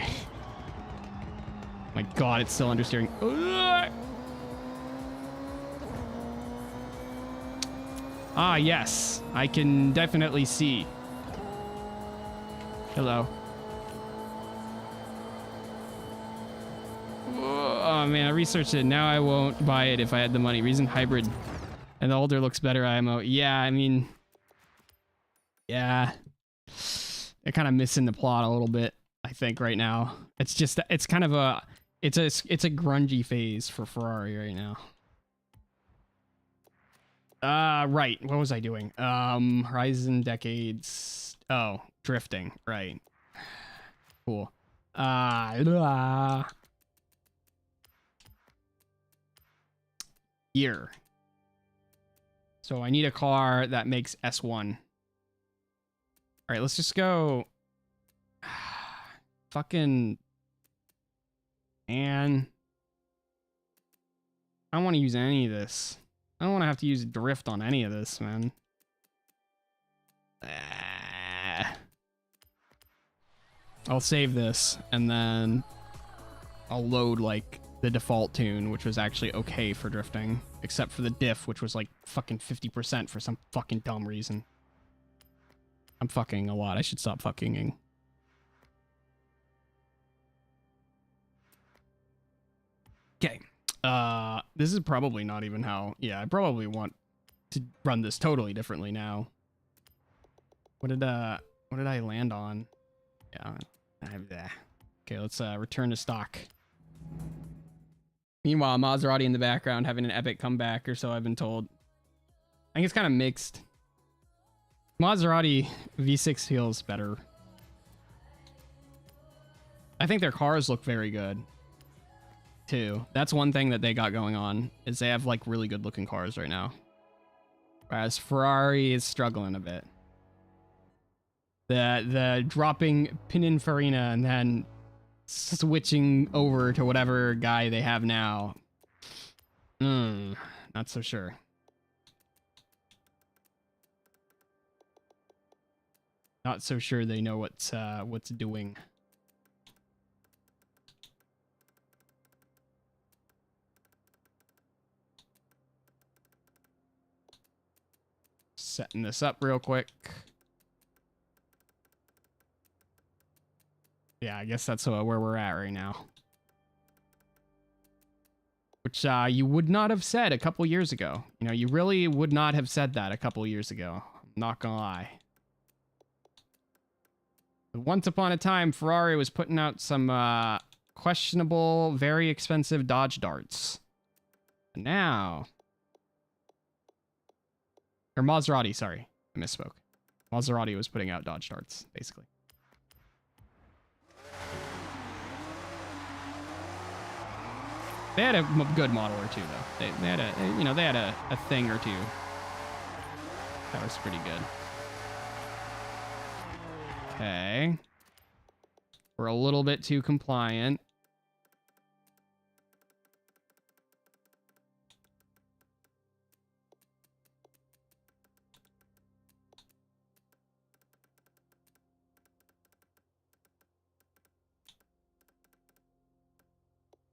My god, it's still understeering. Ah, yes. I can definitely see. Hello. Oh, man, I researched it. Now I won't buy it if I had the money. Reason hybrid. And the older looks better IMO. Yeah, I mean... Yeah. They're kind of missing the plot a little bit, I think, right now. It's just... It's kind of a... It's a grungy phase for Ferrari right now. Right. What was I doing? Horizon Decades. Oh, drifting, right? Cool. Gear. So I need a car that makes S1. All right, let's just go. Fucking. Man. I don't want to use any of this. I don't want to have to use drift on any of this, man. I'll save this, and then I'll load, like, the default tune, which was actually okay for drifting, except for the diff, which was, like, fucking 50% for some fucking dumb reason. I'm fucking a lot. I should stop fuckinging. Okay. This is probably not even how... Yeah, I probably want to run this totally differently now. What did I land on? Yeah, I have that. Okay, let's return to stock. Meanwhile, Maserati in the background having an epic comeback, or so I've been told. I think it's kind of mixed. Maserati V6 feels better. I think their cars look very good, too. That's one thing that they got going on, is they have, like, really good looking cars right now. Whereas Ferrari is struggling a bit. The dropping Pininfarina and then switching over to whatever guy they have now. Not so sure. Not so sure they know what's doing. Setting this up real quick. Yeah, I guess that's where we're at right now. Which you would not have said a couple years ago. You know, you really would not have said that a couple years ago. I'm not gonna lie. But once upon a time, Ferrari was putting out some questionable, very expensive Dodge darts. And now... Or Maserati, sorry. I misspoke. Maserati was putting out Dodge darts, basically. They had a good model or two, though. They had a, you know, they had a thing or two. That was pretty good. Okay. We're a little bit too compliant.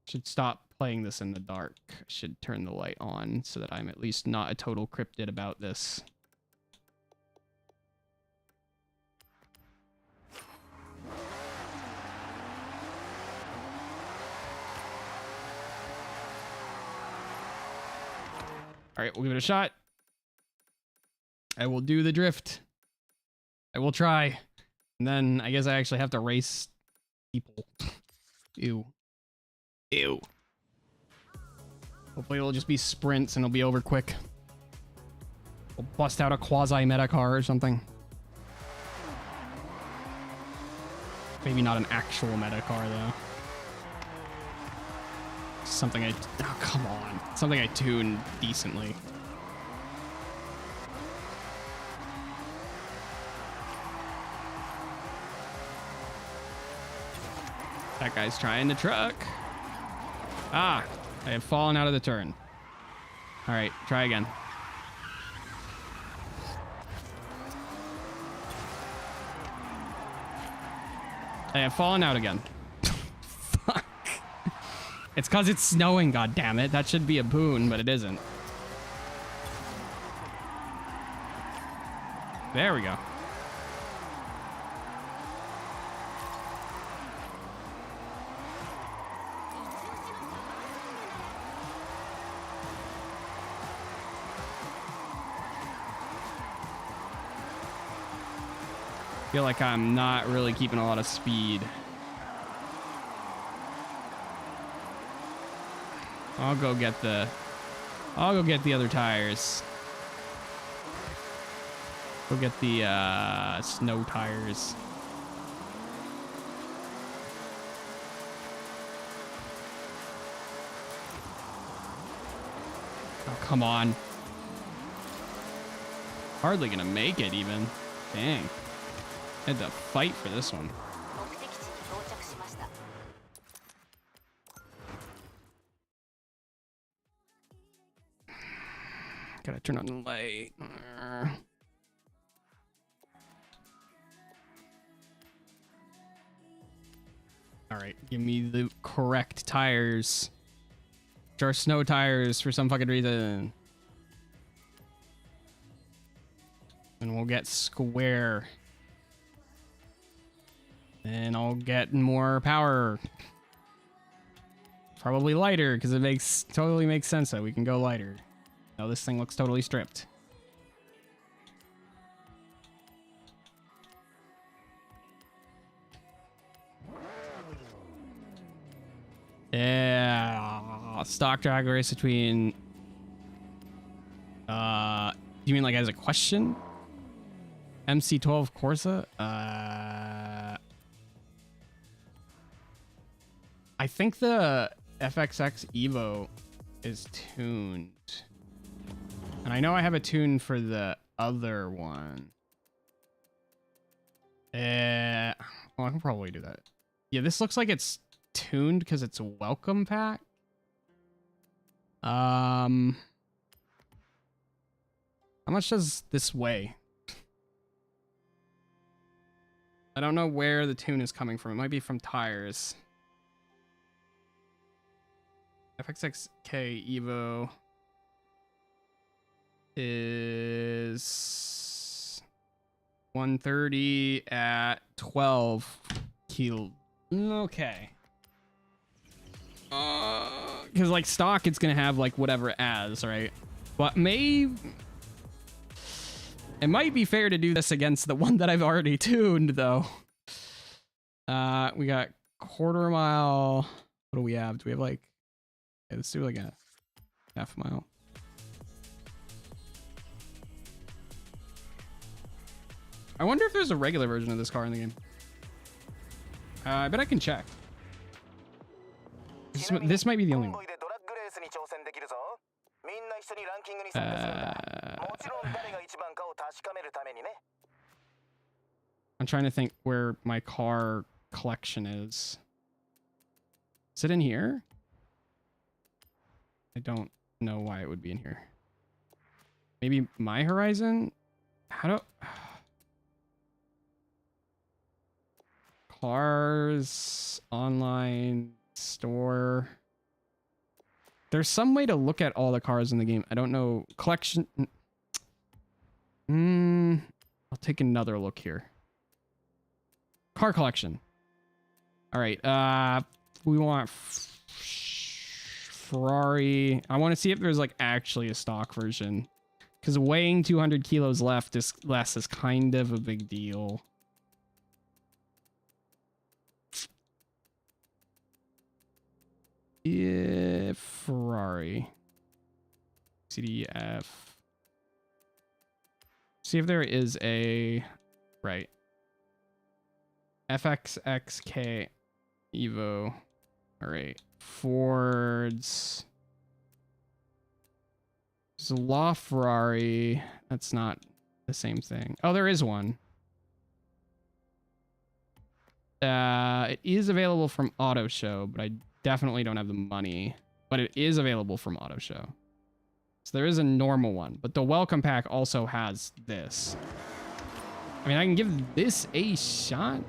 Should stop playing this in the dark. I should turn the light on so that I'm at least not a total cryptid about this. All right, we'll give it a shot. I will do the drift. I will try. And then I guess I actually have to race people. Ew. Ew. Hopefully it'll just be sprints and it'll be over quick. We'll bust out a quasi-meta car or something. Maybe not an actual meta car, though. Something I... Oh, come on. Something I tune decently. That guy's trying to truck. Ah, I have fallen out of the turn. All right, try again. I have fallen out again. Fuck. It's because it's snowing, goddammit. That should be a boon, but it isn't. There we go. Feel like I'm not really keeping a lot of speed. I'll go get the other tires. Go get the snow tires. Oh, come on. Hardly gonna make it even. Dang. Had to fight for this one. Gotta turn on the light. All right, give me the correct tires. Which are snow tires for some fucking reason. And we'll get square. And I'll get more power. Probably lighter, because it totally makes sense that we can go lighter. No, this thing looks totally stripped. Yeah, stock drag race between. You mean like as a question? MC12 Corsa? I think the FXX Evo is tuned. And I know I have a tune for the other one. Well, I can probably do that. Yeah, this looks like it's tuned because it's a welcome pack. How much does this weigh? I don't know where the tune is coming from. It might be from tires. FXXK Evo is 130 at 12 kilo. Okay. Because like stock, it's gonna have like whatever it has, right? But it might be fair to do this against the one that I've already tuned, though. We got quarter mile. What do we have? Do we have like? Okay, let's do like a half mile. I wonder if there's a regular version of this car in the game. I bet I can check. This might be the only one. I'm trying to think where my car collection is. Is it in here? I don't know why it would be in here. Maybe My Horizon? How do... Cars, online, store. There's some way to look at all the cars in the game. I don't know. Collection. I'll take another look here. Car collection. All right. We want Ferrari. I want to see if there's like actually a stock version, because weighing 200 kilos less is kind of a big deal. Yeah, Ferrari. CDF. See if there is a... Right. FXXK Evo. Alright. Fords. There's a LaFerrari. That's not the same thing. Oh, there is one. It is available from Auto Show, but I definitely don't have the money. But it is available from Auto Show. So there is a normal one, but the welcome pack also has this. I mean, I can give this a shot.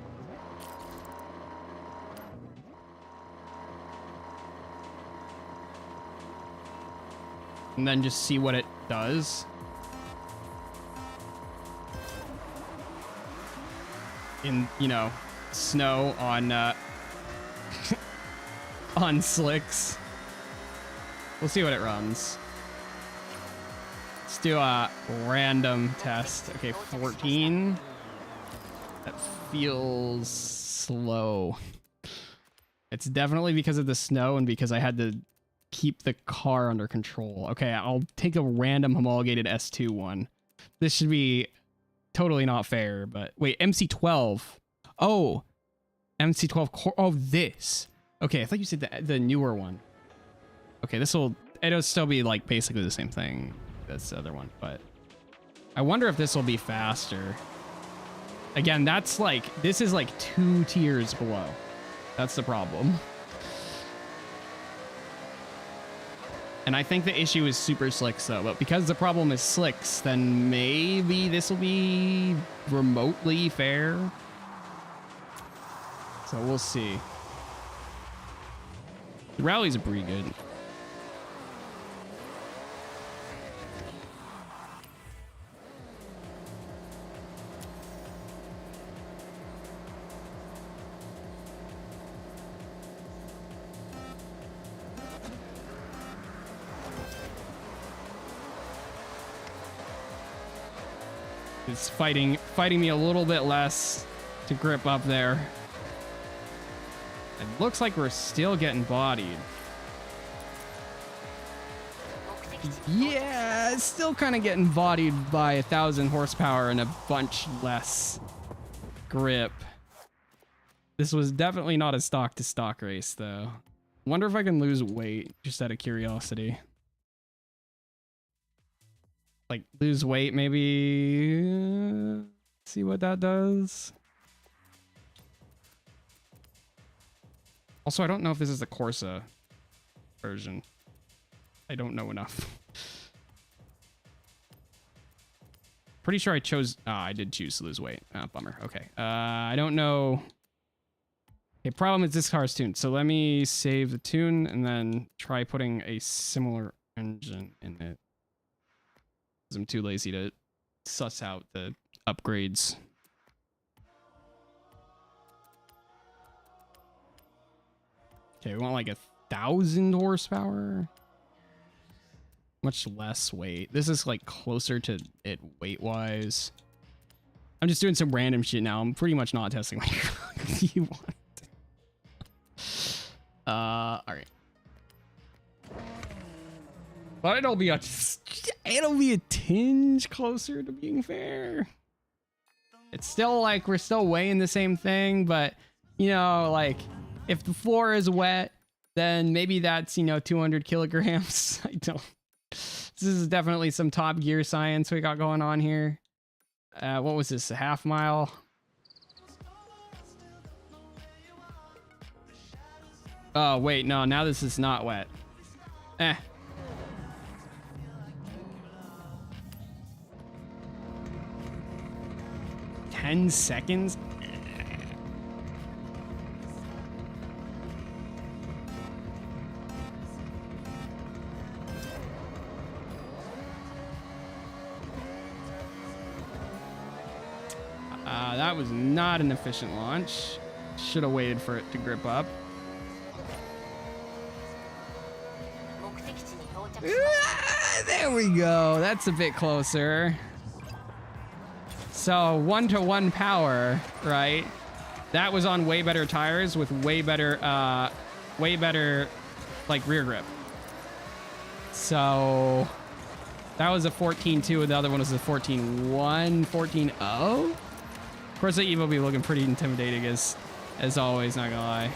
And then just see what it does. In, you know, snow on on slicks. We'll see what it runs. Let's do a random test. Okay, 14. That feels slow. It's definitely because of the snow and because I had to keep the car under control. Okay, I'll take a random homologated S2 one. This should be totally not fair, but wait, MC12. Oh, MC12 core. Oh, this. Okay, I thought you said the newer one. Okay, it'll still be like basically the same thing as the other one, but I wonder if this will be faster. Again, this is like 2 tiers below. That's the problem. And I think the issue is super slicks though, but because the problem is slicks, then maybe this will be remotely fair. So we'll see. The rallies are pretty good. It's fighting me a little bit less to grip up there. It looks like we're still getting bodied. Yeah, it's still kind of getting bodied by 1,000 horsepower and a bunch less grip. This was definitely not a stock to stock race though. Wonder if I can lose weight just out of curiosity. Like lose weight, maybe. See what that does. Also, I don't know if this is the Corsa version. I don't know enough. Pretty sure I chose. I did choose to lose weight. Bummer. Okay. I don't know. Okay, problem is this car's tuned. So let me save the tune and then try putting a similar engine in it. I'm too lazy to suss out the upgrades. Okay, we want like 1,000 horsepower. Much less weight. This is like closer to it weight-wise. I'm just doing some random shit now. I'm pretty much not testing what you want. All right. But it'll be a tinge closer to being fair. It's still like we're still weighing the same thing, but you know, like if the floor is wet, then maybe that's, 200 kilograms. I don't. This is definitely some Top Gear science we got going on here. What was this? A half mile? Oh wait, no. Now this is not wet. 10 seconds? That was not an efficient launch. Should have waited for it to grip up. There we go. That's a bit closer. So 1-to-1 power, right? That was on way better tires with way better like rear grip. So that was a 14.2 and the other one was a 14.1, 14.0. Of course, the Evo will be looking pretty intimidating as always, not gonna lie.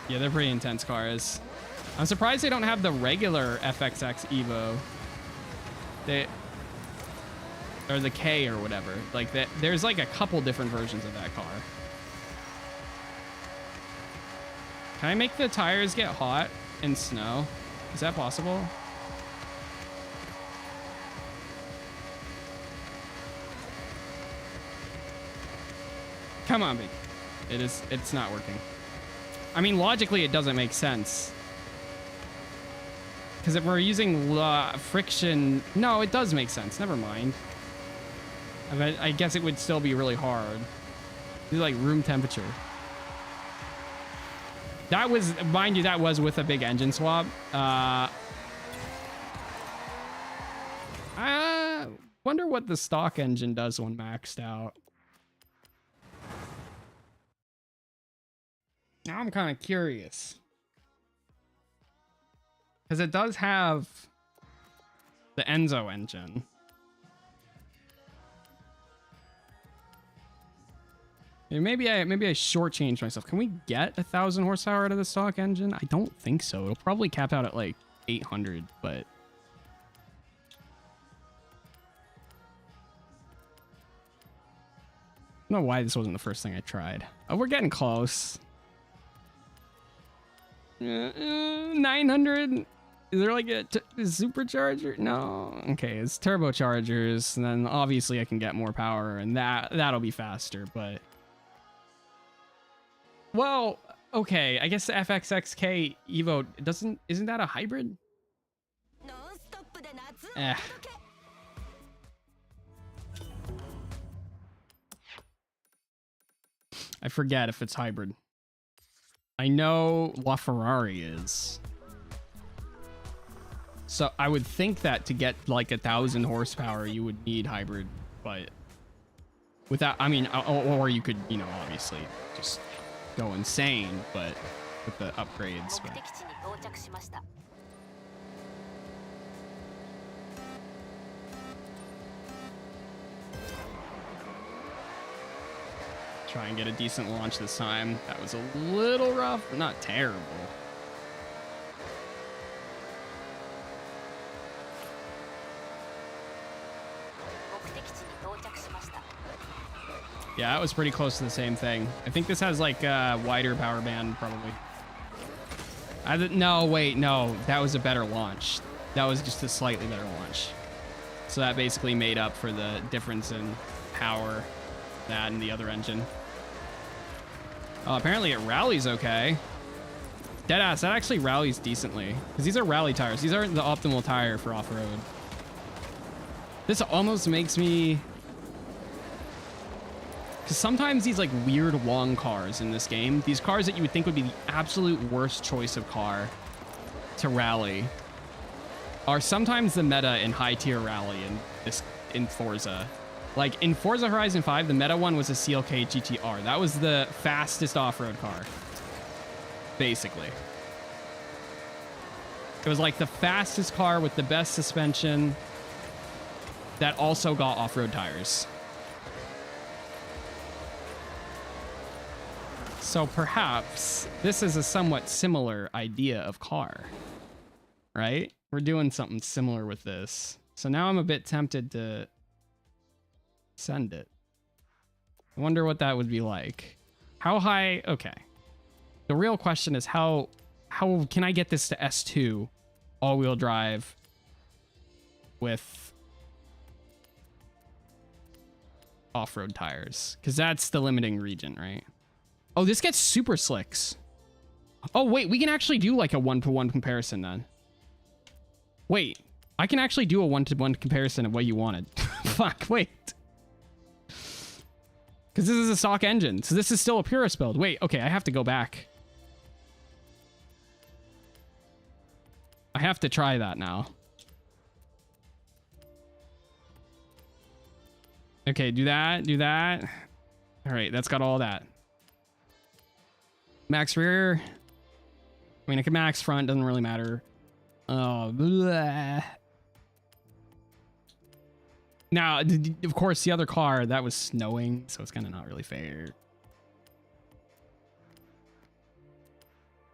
Yeah, they're pretty intense cars. I'm surprised they don't have the regular FXX Evo. Or the K or whatever. Like that, there's like a couple different versions of that car. Can I make the tires get hot in snow? Is that possible? Come on, it's not working. I mean, logically, it doesn't make sense. Because if we're using friction... No, it does make sense. Never mind. I guess it would still be really hard. It's like room temperature. That was, mind you, that was with a big engine swap. I wonder what the stock engine does when maxed out. Now I'm kind of curious. Because it does have the Enzo engine. And maybe I shortchanged myself. Can we get 1,000 horsepower out of the stock engine? I don't think so. It'll probably cap out at like 800, but I don't know why this wasn't the first thing I tried. Oh, we're getting close. 900. Is there like a supercharger? No. Okay, it's turbochargers, and then obviously I can get more power, and that'll be faster. But well, okay. I guess the FXXK Evo isn't that a hybrid? Eh. I forget if it's hybrid. I know LaFerrari is. So I would think that to get like 1,000 horsepower, you would need hybrid, but without, I mean, or you could, you know, obviously just go insane, but with the upgrades. But. Try and get a decent launch this time. That was a little rough, but not terrible. Yeah, that was pretty close to the same thing. I think this has like a wider power band, probably. No, wait, no. That was a better launch. That was just a slightly better launch. So that basically made up for the difference in power, that and the other engine. Apparently it rallies okay. Deadass, that actually rallies decently. Because these are rally tires. These aren't the optimal tire for off-road. This almost makes me... Because sometimes these like weird long cars in this game, these cars that you would think would be the absolute worst choice of car to rally, are sometimes the meta in high tier rally in Forza. Like in Forza Horizon 5, the meta one was a CLK GTR. That was the fastest off-road car, basically. It was like the fastest car with the best suspension that also got off-road tires. So perhaps this is a somewhat similar idea of car, right? We're doing something similar with this. So now I'm a bit tempted to send it. I wonder what that would be like. How high? Okay. The real question is how can I get this to S2 all-wheel drive with off-road tires? Because that's the limiting region, right? Oh, this gets super slicks. Oh, wait, we can actually do like a one-to-one comparison then. Wait, I can actually do a one-to-one comparison of what you wanted. Fuck, wait. Because this is a stock engine, so this is still a purist build. Wait, okay, I have to go back. I have to try that now. Okay, do that, do that. All right, that's got all that. Max rear. I mean, I can max front, doesn't really matter. Oh, bleh. Now, of course, the other car, that was snowing, so it's kind of not really fair.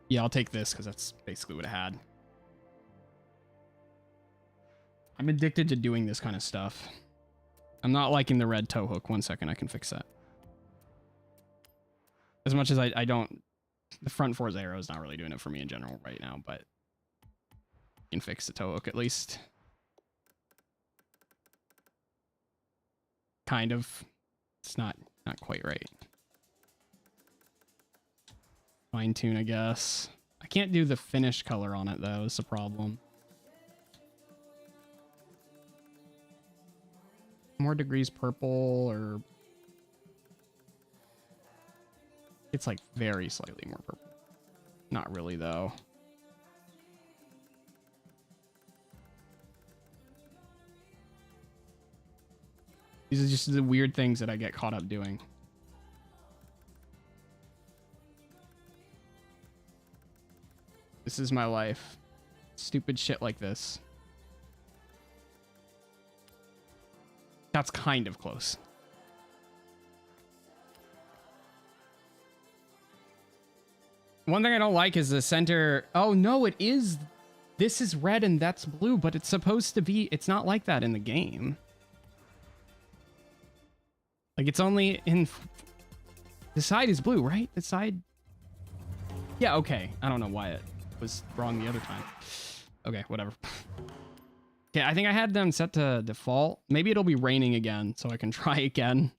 Yeah, I'll take this because that's basically what I had. I'm addicted to doing this kind of stuff. I'm not liking the red tow hook. 1 second, I can fix that. As much as I don't... The front Forza Aero is not really doing it for me in general right now, but... I can fix the tow hook at least. Kind of. It's not quite right. Fine tune, I guess. I can't do the finish color on it though, is the problem. More degrees purple, or it's like very slightly more purple. Not really though. These are just the weird things that I get caught up doing. This is my life. Stupid shit like this. That's kind of close. One thing I don't like is the center. Oh, no, it is. This is red and that's blue, but it's supposed to be. It's not like that in the game. Like, it's only in. The side is blue, right? The side. Yeah, okay. I don't know why it was wrong the other time. Okay, whatever. Okay, I think I had them set to default. Maybe it'll be raining again, so I can try again.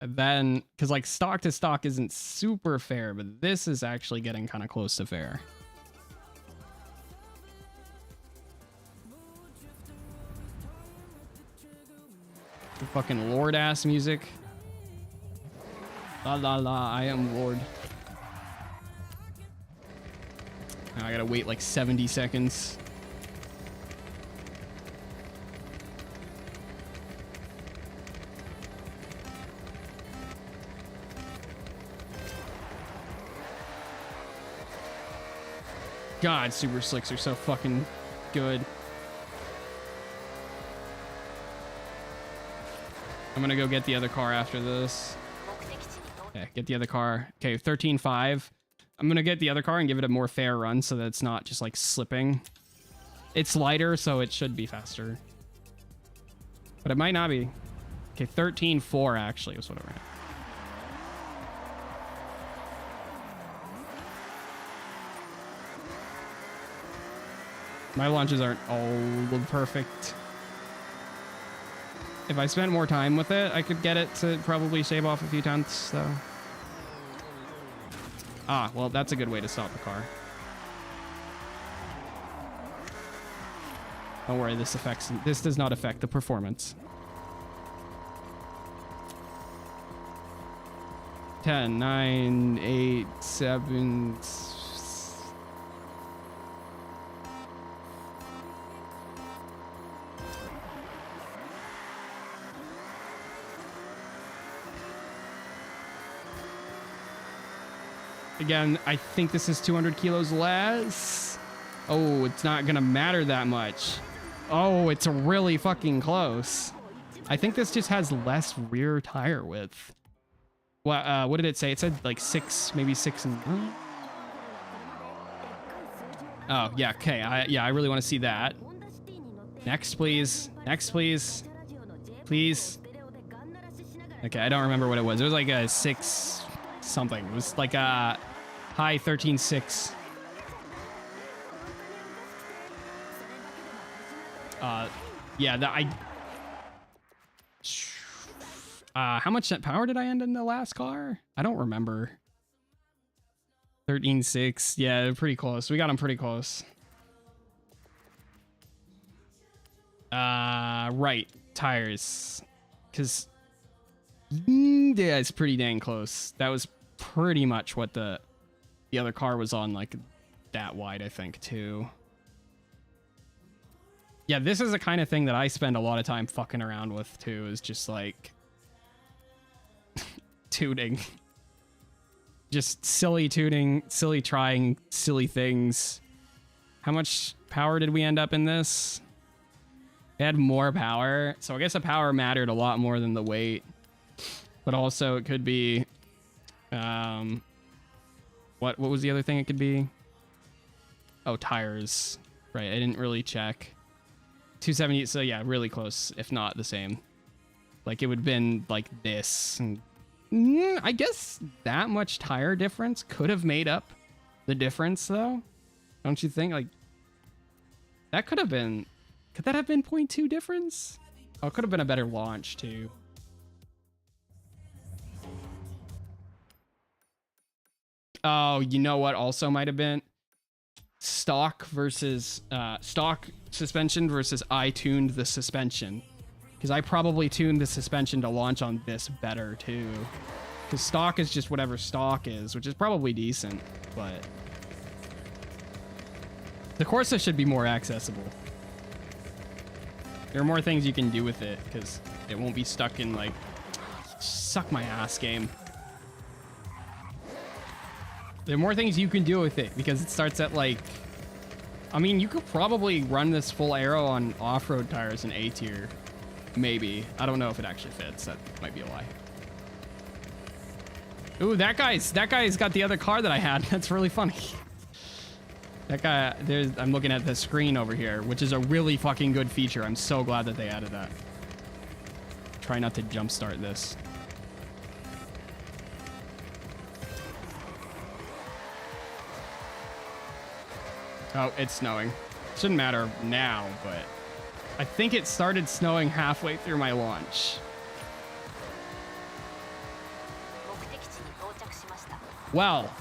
And then, because like stock to stock isn't super fair, but this is actually getting kind of close to fair. The fucking Lord ass music. La la la, I am Lord. Now I gotta wait like 70 seconds. God, super slicks are so fucking good. I'm gonna go get the other car after this. Okay, get the other car. Okay, 13.5. I'm gonna get the other car and give it a more fair run so that it's not just like slipping. It's lighter, so it should be faster. But it might not be. Okay, 13.4 actually was what I ran. My launches aren't all perfect. If I spent more time with it, I could get it to probably shave off a few tenths, though. Ah, well, that's a good way to stop the car. Don't worry, this does not affect the performance. 10, 9, 8, 7... Again, I think this is 200 kilos less. Oh, it's not gonna matter that much. Oh, it's really fucking close. I think this just has less rear tire width. What did it say? It said like 6, maybe 6 and... Oh, yeah, okay. I really want to see that. Next, please. Next, please. Please. Okay, I don't remember what it was. It was like a 6 something. It was like a high 13.6. Yeah, how much power did I end in the last car? I don't remember. 13.6. Yeah, pretty close. We got them pretty close. Right. Tires. Because... yeah, it's pretty dang close. That was pretty much what the other car was on, like, that wide, I think, too. Yeah, this is the kind of thing that I spend a lot of time fucking around with, too, is just, like... tuning. Just silly tuning, silly trying, silly things. How much power did we end up in this? It had more power, so I guess the power mattered a lot more than the weight. But also it could be, what was the other thing it could be? Oh, tires. Right, I didn't really check. 270, so yeah, really close, if not the same. Like, it would have been like this. And, I guess that much tire difference could have made up the difference, though. Don't you think? Like, that could have been... Could that have been 0.2 difference? Oh, it could have been a better launch, too. Oh, you know what also might have been? Stock versus... stock suspension versus I tuned the suspension. Because I probably tuned the suspension to launch on this better, too. Because stock is just whatever stock is, which is probably decent, but... The Corsa should be more accessible. There are more things you can do with it, because it won't be stuck in, like... Suck my ass, game. There are more things you can do with it, because it starts at, like... I mean, you could probably run this full aero on off-road tires in A tier. Maybe. I don't know if it actually fits. That might be a lie. Ooh, that guy's got the other car that I had. That's really funny. That guy, I'm looking at the screen over here, which is a really fucking good feature. I'm so glad that they added that. Try not to jumpstart this. Oh, it's snowing. Shouldn't matter now, but I think it started snowing halfway through my launch. Well,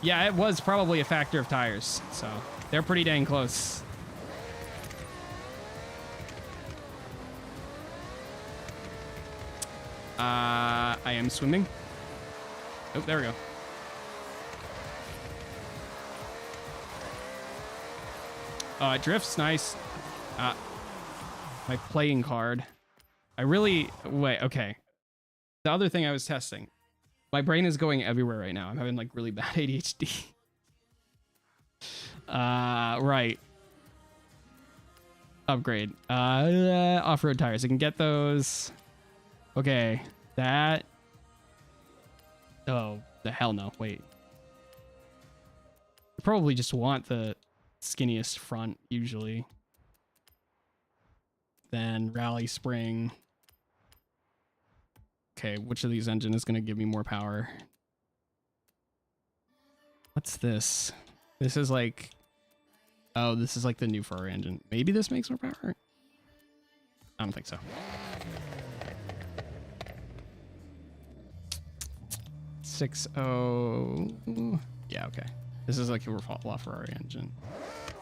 yeah, it was probably a factor of tires, so they're pretty dang close. I am swimming. Oh, there we go. It drifts nice. My playing card. Wait, okay. The other thing I was testing. My brain is going everywhere right now. I'm having like really bad ADHD. Right. Upgrade. Off-road tires. I can get those. Okay. That. Oh, the hell no. Wait. I probably just want the skinniest front usually. Then rally spring. Okay, which of these engine is going to give me more power? What's this? This is like... Oh, this is like the new Ferrari engine. Maybe this makes more power? I don't think so. Yeah, okay. This is like a LaFerrari engine.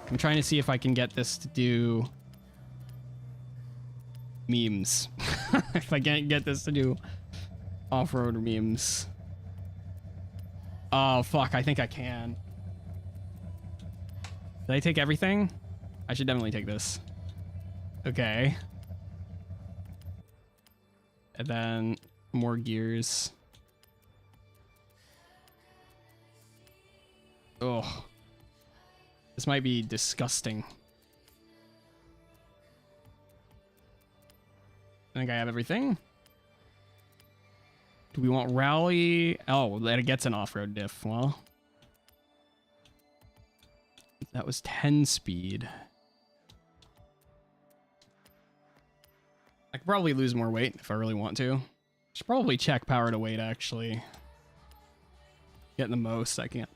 I'm trying to see if I can get this to do memes. If I can't get this to do off-road memes. Oh, fuck. I think I can. Did I take everything? I should definitely take this. Okay. And then more gears. Oh. This might be disgusting. I think I have everything. Do we want rally? Oh, that gets an off-road diff. Well, that was 10 speed. I could probably lose more weight if I really want to. Should probably check power to weight, actually. Getting the most I can.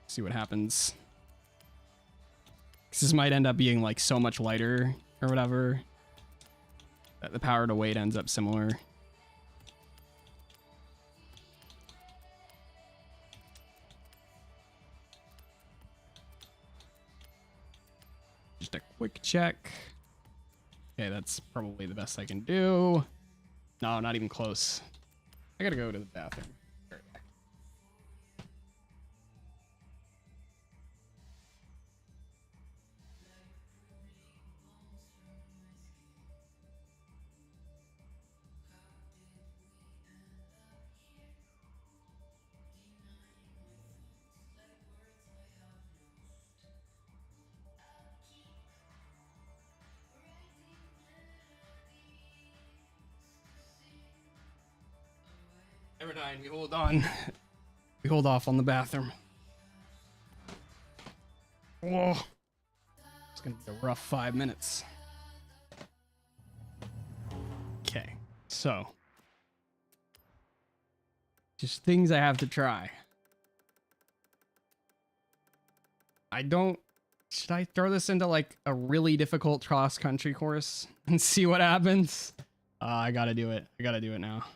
See what happens. This might end up being like so much lighter or whatever that the power to weight ends up similar. Just a quick check. Okay, that's probably the best I can do. No, not even close. I gotta go to the bathroom. Every time we hold on, we hold off on the bathroom. Whoa. It's gonna be a rough 5 minutes. Okay, so just things I have to try. Should I throw this into like a really difficult cross-country course and see what happens? I gotta do it. I gotta do it now.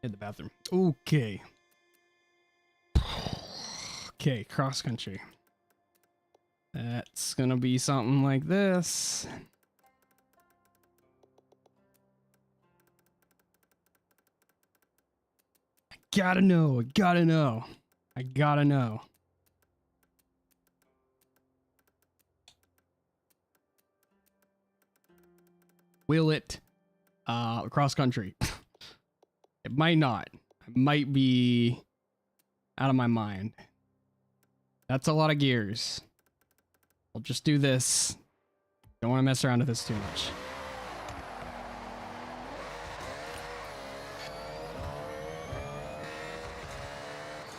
Hit the bathroom. Okay. Okay, cross country. That's gonna be something like this. I gotta know. Will it cross country? It might not. It might be out of my mind. That's a lot of gears. I'll just do this. Don't want to mess around with this too much.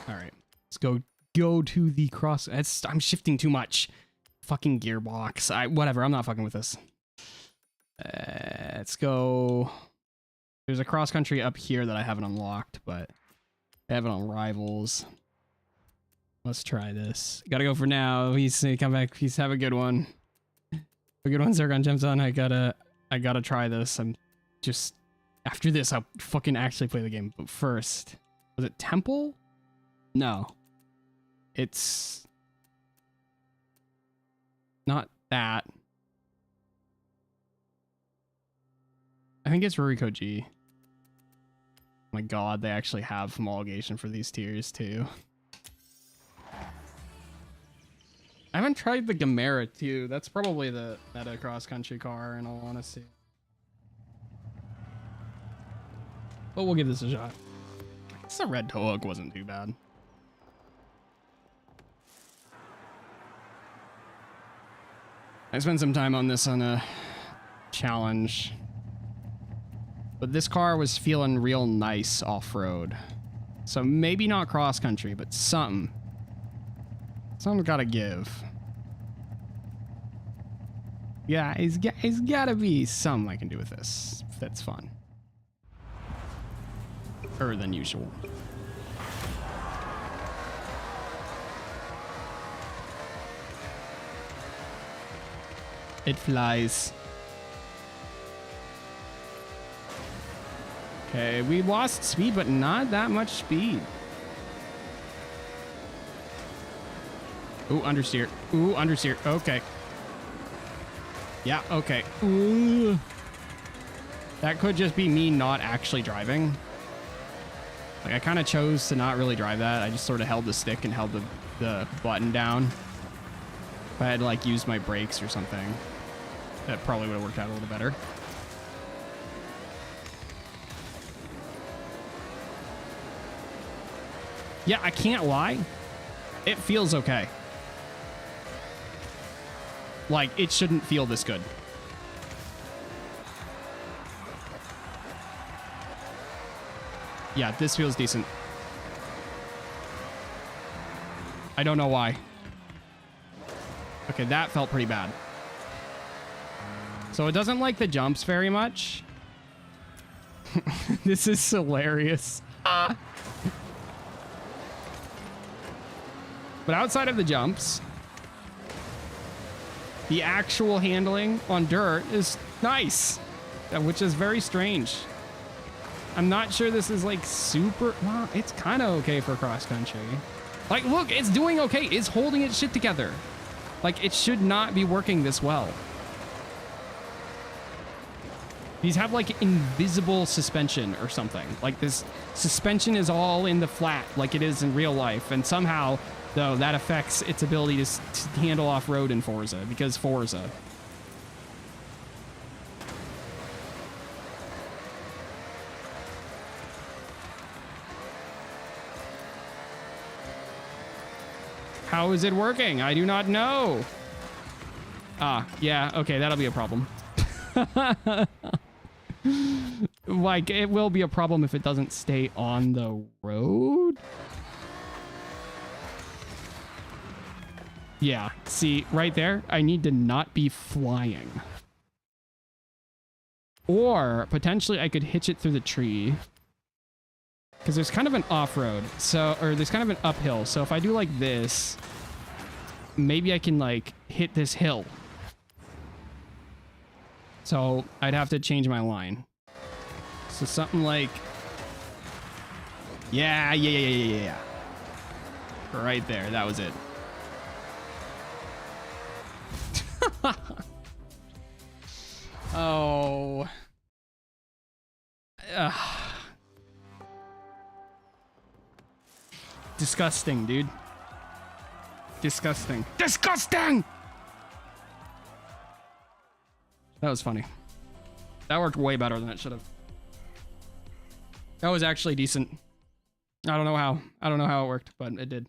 All right, let's go to the cross. I'm shifting too much. Fucking gearbox. Whatever. I'm not fucking with this. Let's go. There's a cross country up here that I haven't unlocked, but I have it on rivals. Let's try this. Gotta go for now. He's come back. He's have a good one. A good one, Zergon Gemson. I gotta try this. I'm just after this. I'll fucking actually play the game. But first, was it Temple? No, it's not that. I think it's Ruriko G. Oh my god, they actually have homologation for these tiers too. I haven't tried the Gamera too. That's probably the meta cross-country car in all honesty. But we'll give this a shot. I guess the red TRUGg wasn't too bad. I spent some time on this on a challenge. But this car was feeling real nice off-road. So maybe not cross-country, but something. Something's gotta give. Yeah, it's gotta be something I can do with this. That's fun. Than usual. It flies. Okay, we lost speed, but not that much speed. Ooh, understeer. Ooh, understeer. Okay. Yeah, okay. Ooh. That could just be me not actually driving. Like, I kind of chose to not really drive that. I just sort of held the stick and held the button down. If I had, like, used my brakes or something, that probably would have worked out a little better. Yeah, I can't lie. It feels okay. Like, it shouldn't feel this good. Yeah, this feels decent. I don't know why. Okay, that felt pretty bad. So it doesn't like the jumps very much. This is hilarious. But outside of the jumps, the actual handling on dirt is nice, which is very strange. I'm not sure this is like super, well, it's kind of okay for cross country. Like, look, it's doing okay. It's holding its shit together. Like, it should not be working this well. These have like invisible suspension or something. Like, this suspension is all in the flat like it is in real life. And somehow, though, that affects its ability to handle off-road in Forza, because Forza. How is it working? I do not know. Ah, yeah, okay, that'll be a problem. Like, it will be a problem if it doesn't stay on the road. Yeah, see, right there, I need to not be flying. Or, potentially, I could hitch it through the tree. Because there's kind of an off-road, or there's kind of an uphill. So if I do like this, maybe I can, like, hit this hill. So I'd have to change my line. So something like Yeah, yeah, yeah, yeah, yeah, yeah. Right there. That was it. Oh. Disgusting, dude. Disgusting. Disgusting! That was funny. That worked way better than it should have. That was actually decent. I don't know how. I don't know how it worked, but it did.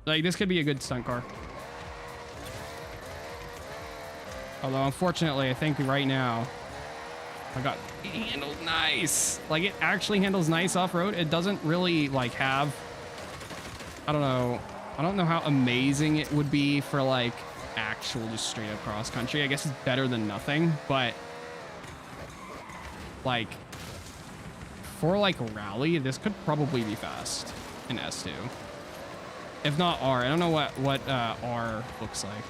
Like, this could be a good stunt car. Although, unfortunately, I think right now, I got it handled nice. Like, it actually handles nice off-road. It doesn't really, like, have... I don't know. I don't know how amazing it would be for, like, actual just straight-up cross-country. I guess it's better than nothing, but... like, for, like, rally, this could probably be fast in S2. If not R. I don't know what R looks like.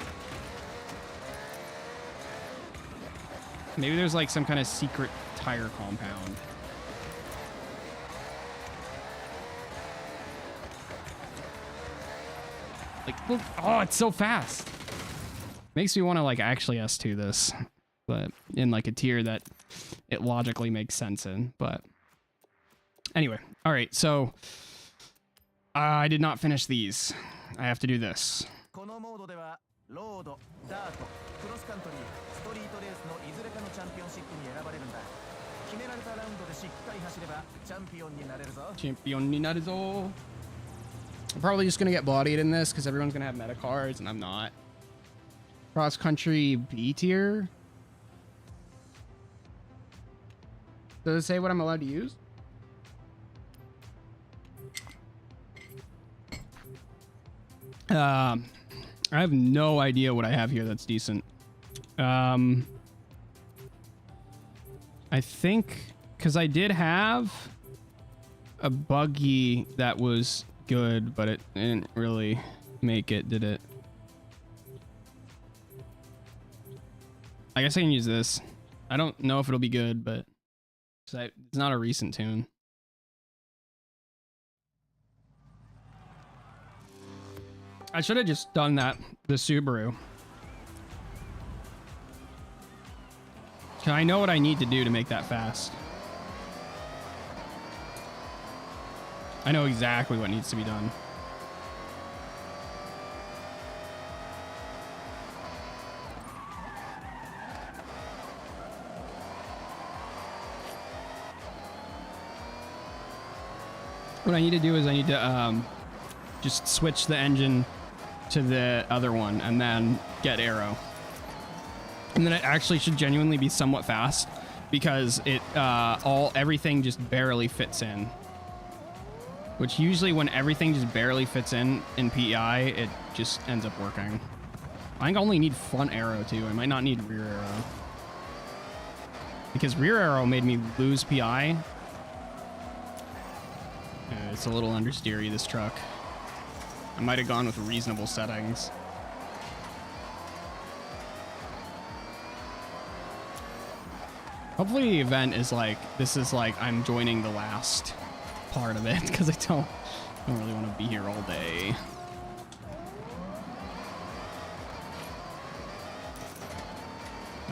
Maybe there's like some kind of secret tire compound. Like, look, oh, it's so fast. Makes me want to like actually S2 this, but in like a tier that it logically makes sense in. But anyway, all right, so I did not finish these. I have to do this. Champion ni naruzo. I'm probably just gonna get bodied in this because everyone's gonna have meta cards and I'm not. Cross country B tier. Does it say what I'm allowed to use? I have no idea what I have here that's decent. I think because I did have a buggy that was good, but it didn't really make it, did it? I guess I can use this. I don't know if it'll be good, but it's not a recent tune. I should have just done that, the Subaru. I know what I need to do to make that fast. I know exactly what needs to be done. What I need to do is I need to just switch the engine to the other one and then get aero. And then it actually should genuinely be somewhat fast because it everything just barely fits in. Which usually when everything just barely fits in PEI, it just ends up working. I think I only need front aero too. I might not need rear aero. Because rear aero made me lose PI. It's a little understeery, this truck. I might have gone with reasonable settings. Hopefully the event is like, this is like I'm joining the last part of it because I don't really want to be here all day.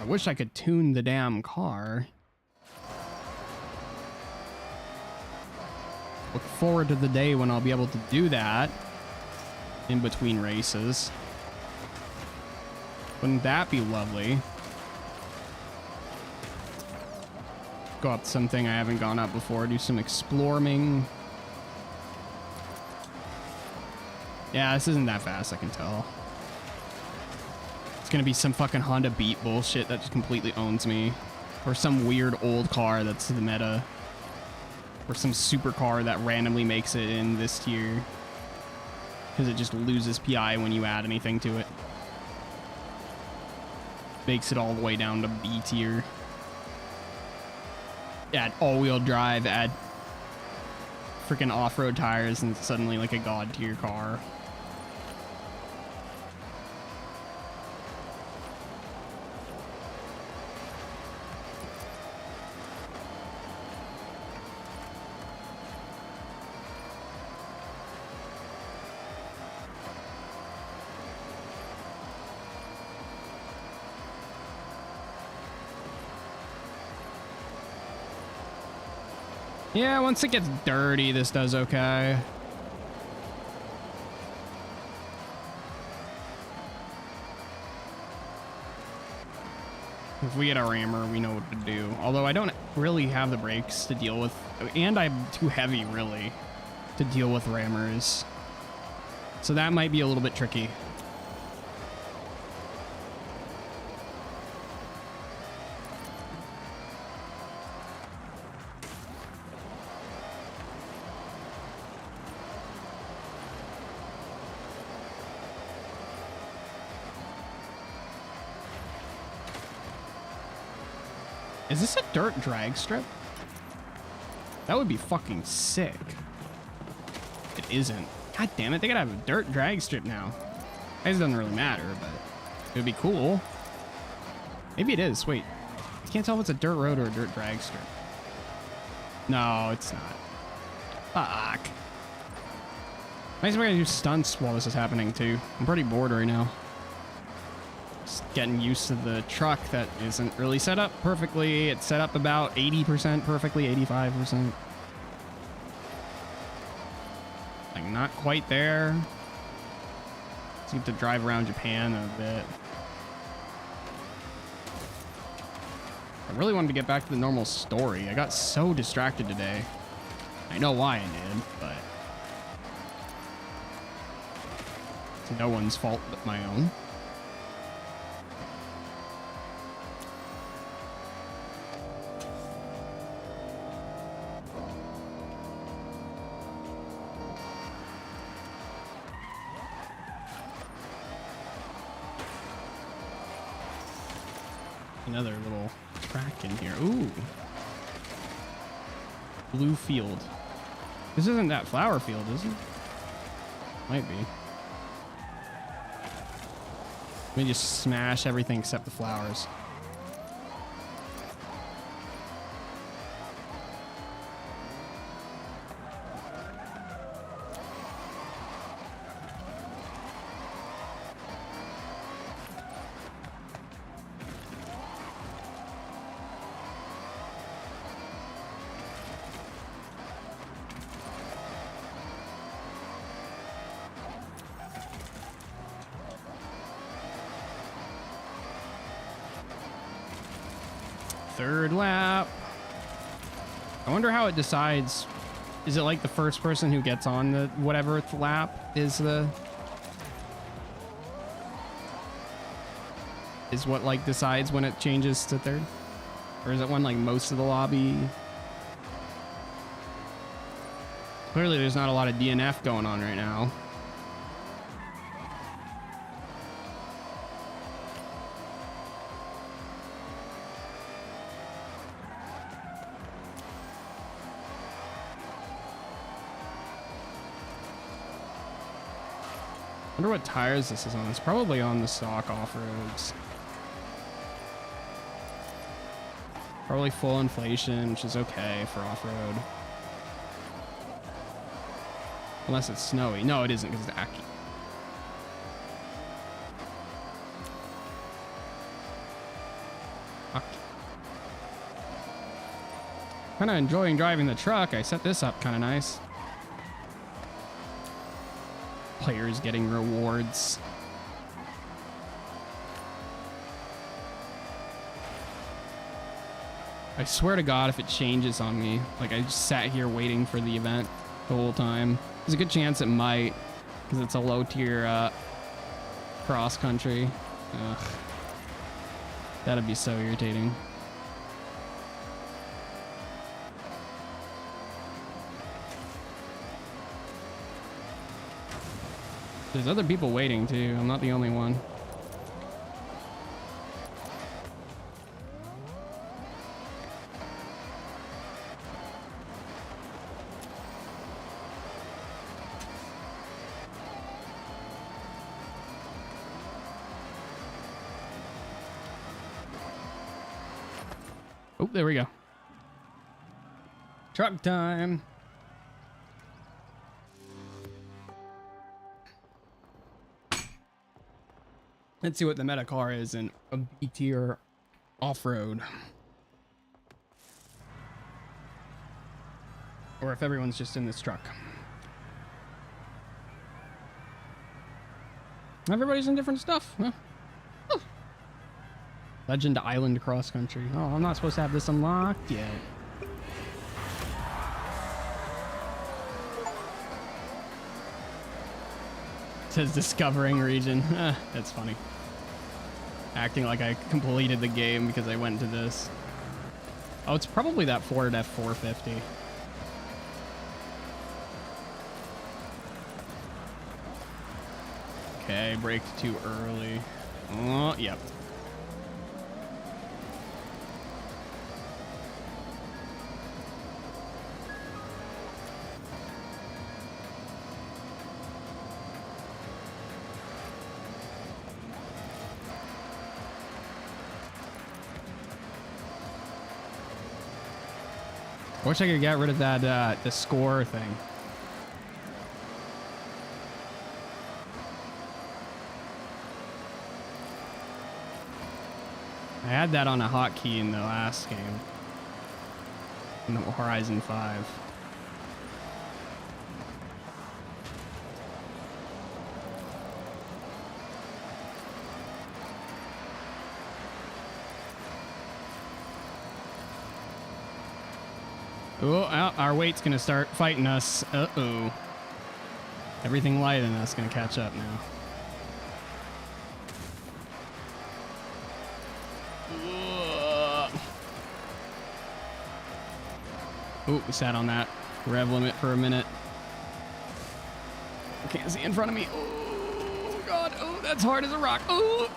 I wish I could tune the damn car. Look forward to the day when I'll be able to do that in between races. Wouldn't that be lovely? Go up something I haven't gone up before, do some exploring. Yeah, this isn't that fast, I can tell. It's gonna be some fucking Honda Beat bullshit that just completely owns me. Or some weird old car that's the meta. Or some supercar that randomly makes it in this tier. Because it just loses PI when you add anything to it. Makes it all the way down to B tier. Add all-wheel drive, add freaking off-road tires, and suddenly like a god tier car. Yeah, once it gets dirty, this does okay. If we get a rammer, we know what to do. Although I don't really have the brakes to deal with, and I'm too heavy, really, to deal with rammers. So that might be a little bit tricky. Is this a dirt drag strip? That would be fucking sick. It isn't. God damn it, they gotta have a dirt drag strip now. I guess it doesn't really matter, but it would be cool. Maybe it is. Wait. I can't tell if it's a dirt road or a dirt drag strip. No, it's not. Fuck. Nice way to do stunts while this is happening, too. I'm pretty bored right now. Just getting used to the truck that isn't really set up perfectly. It's set up about 80% perfectly, 85%. Like, not quite there. Just need to drive around Japan a bit. I really wanted to get back to the normal story. I got so distracted today. I know why I did, but it's no one's fault but my own. Another little track in here. Ooh. Blue field. This isn't that flower field, is it? Might be. Let me just smash everything except the flowers. Third lap. I wonder how it decides. Is it like the first person who gets on the whatever lap is what like decides when it changes to third? Or is it when like most of the lobby? Clearly there's not a lot of DNF going on right now. I wonder what tires this is on. It's probably on the stock off-roads. Probably full inflation, which is okay for off-road. Unless it's snowy. No, it isn't because it's Aki. Kind of enjoying driving the truck. I set this up kind of nice. Players getting rewards. I swear to God, if it changes on me, like I just sat here waiting for the event the whole time. There's a good chance it might, because it's a low tier cross country. Ugh. That'd be so irritating. There's other people waiting too. I'm not the only one. Oh, there we go. Truck time. Let's see what the meta car is in a B tier off-road. Or if everyone's just in this truck. Everybody's in different stuff. Huh? Oh. Legend Island Cross Country. Oh, I'm not supposed to have this unlocked yet. It says discovering region. That's funny. Acting like I completed the game because I went to this. Oh, it's probably that Ford F450. Okay, braked too early. Oh, yep. I wish I could get rid of that, the score thing. I had that on a hotkey in the last game. In the Horizon 5. Oh, our weight's gonna start fighting us. Uh-oh. Everything light in us gonna catch up now. Oh, we sat on that rev limit for a minute. I can't see in front of me. Oh, God. Oh, that's hard as a rock. Oh.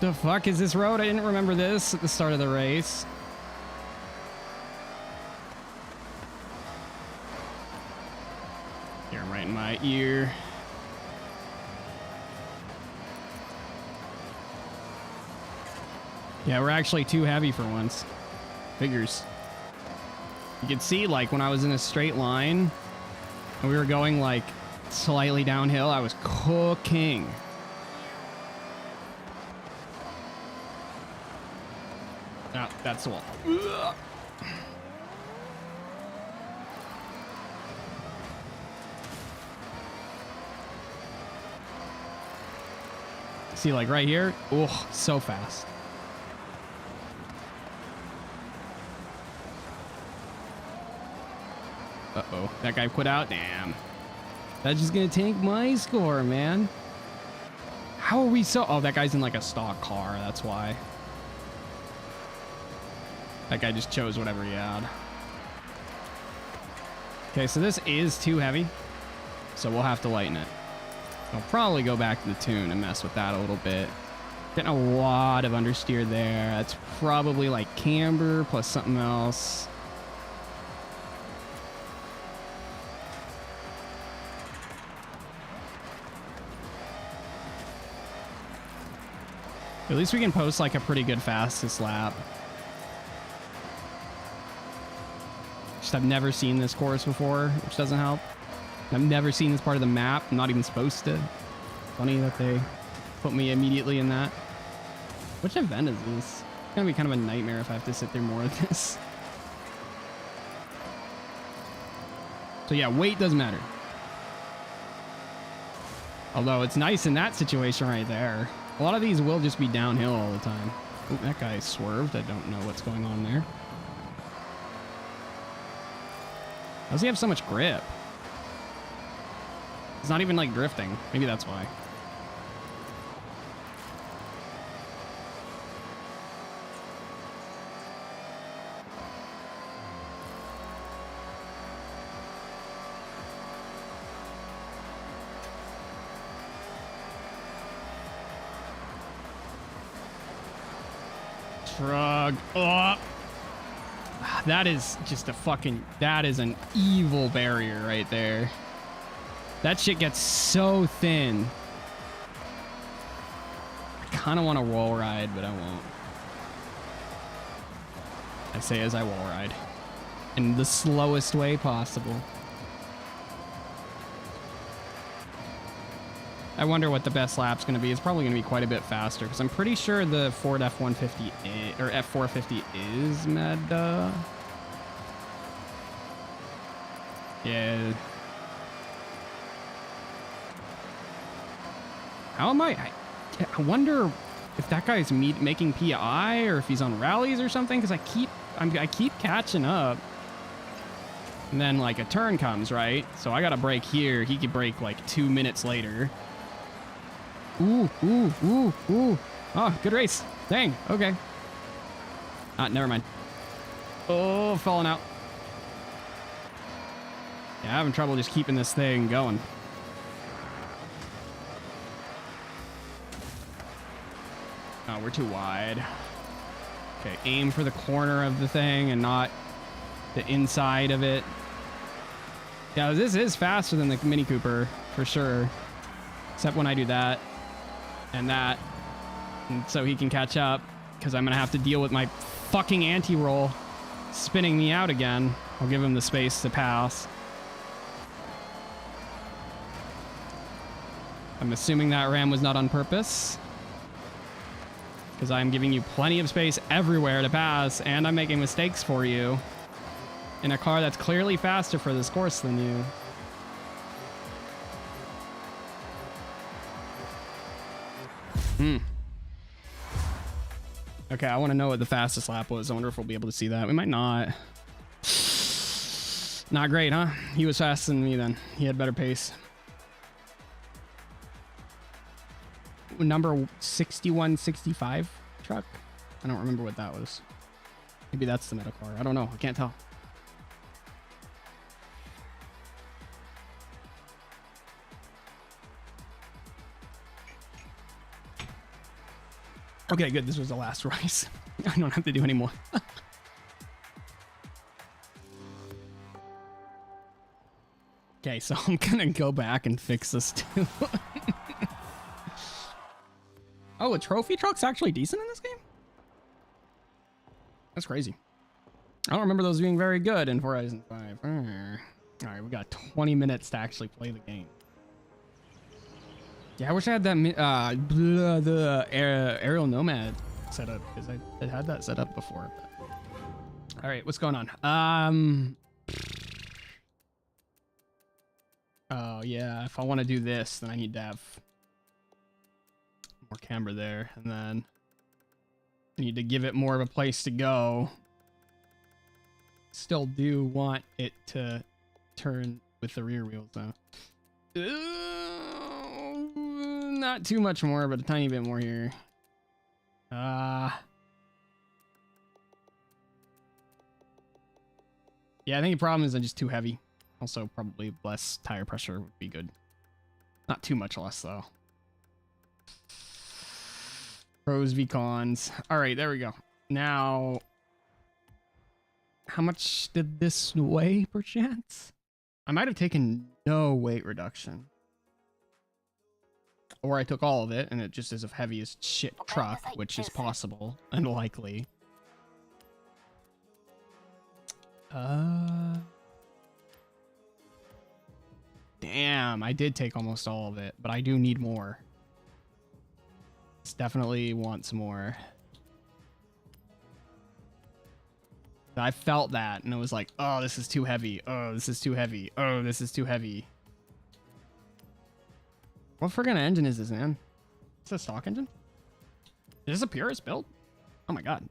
The fuck is this road? I didn't remember this at the start of the race. Here, right in my ear. Yeah, we're actually too heavy for once. Figures. You could see, like, when I was in a straight line and we were going, like, slightly downhill, I was cooking. Oh, that's the wall. Ugh. See, like, right here? Oh, so fast. Uh-oh. That guy quit out? Damn. That's just gonna tank my score, man. How are we so... Oh, that guy's in, like, a stock car. That's why. That guy just chose whatever he had. Okay, so this is too heavy. So we'll have to lighten it. I'll probably go back to the tune and mess with that a little bit. Getting a lot of understeer there. That's probably, like, camber plus something else. At least we can post like a pretty good fastest lap. Just I've never seen this course before, which doesn't help. I've never seen this part of the map. I'm not even supposed to. Funny that they put me immediately in that. Which event is this? It's gonna be kind of a nightmare if I have to sit through more of this. So yeah, weight doesn't matter. Although it's nice in that situation right there. A lot of these will just be downhill all the time. Ooh, that guy swerved. I don't know what's going on there. How does he have so much grip? It's not even like drifting. Maybe that's why. TRUGg. Oh. That is just a fucking... That is an evil barrier right there. That shit gets so thin. I kind of want to wall ride, but I won't. I say as I wall ride. In the slowest way possible. I wonder what the best lap's going to be. It's probably going to be quite a bit faster because I'm pretty sure the Ford F-150 or F-450 is meta. Yeah. How am I wonder if that guy's making PI or if he's on rallies or something, because I keep catching up. And then like a turn comes, right? So I gotta brake here. He could brake like 2 minutes later. Ooh, ooh, ooh, ooh. Oh, good race. Dang, okay. Never mind. Oh, falling out. Yeah, having trouble just keeping this thing going. Oh, we're too wide. Okay, aim for the corner of the thing and not the inside of it. Yeah, this is faster than the Mini Cooper, for sure. Except when I do that and that. And so he can catch up, because I'm going to have to deal with my fucking anti-roll spinning me out again. I'll give him the space to pass. I'm assuming that ram was not on purpose, because I'm giving you plenty of space everywhere to pass, and I'm making mistakes for you in a car that's clearly faster for this course than you. Okay, I want to know what the fastest lap was. I wonder if we'll be able to see that. We might not. Not great, huh? He was faster than me then. He had better pace. Number 6165 truck. I don't remember what that was. Maybe that's the meta car. I don't know. I can't tell. Okay, good. This was the last race. I don't have to do any more. Okay, so I'm gonna go back and fix this too. Oh, a trophy truck's actually decent in this game? That's crazy. I don't remember those being very good in Horizon 5. All right, we got 20 minutes to actually play the game. Yeah, I wish I had that the aerial nomad set up, because I had that set up before. But... All right, what's going on? Oh yeah, if I want to do this, then I need to have more camber there, and then I need to give it more of a place to go. Still do want it to turn with the rear wheels though. Not too much more, but a tiny bit more here. Yeah, I think the problem is I'm just too heavy. Also, probably less tire pressure would be good. Not too much less though. Pros v cons. All right, there we go. Now, how much did this weigh per chance? I might have taken no weight reduction. Or I took all of it and it just is a heavy as shit truck, which is possible and likely. Damn, I did take almost all of it, but I do need more. This definitely wants more. I felt that and it was like, oh, this is too heavy. Oh, this is too heavy. Oh, this is too heavy. What friggin' engine is this, man? Is this a stock engine? Is this a purist build? Oh my god.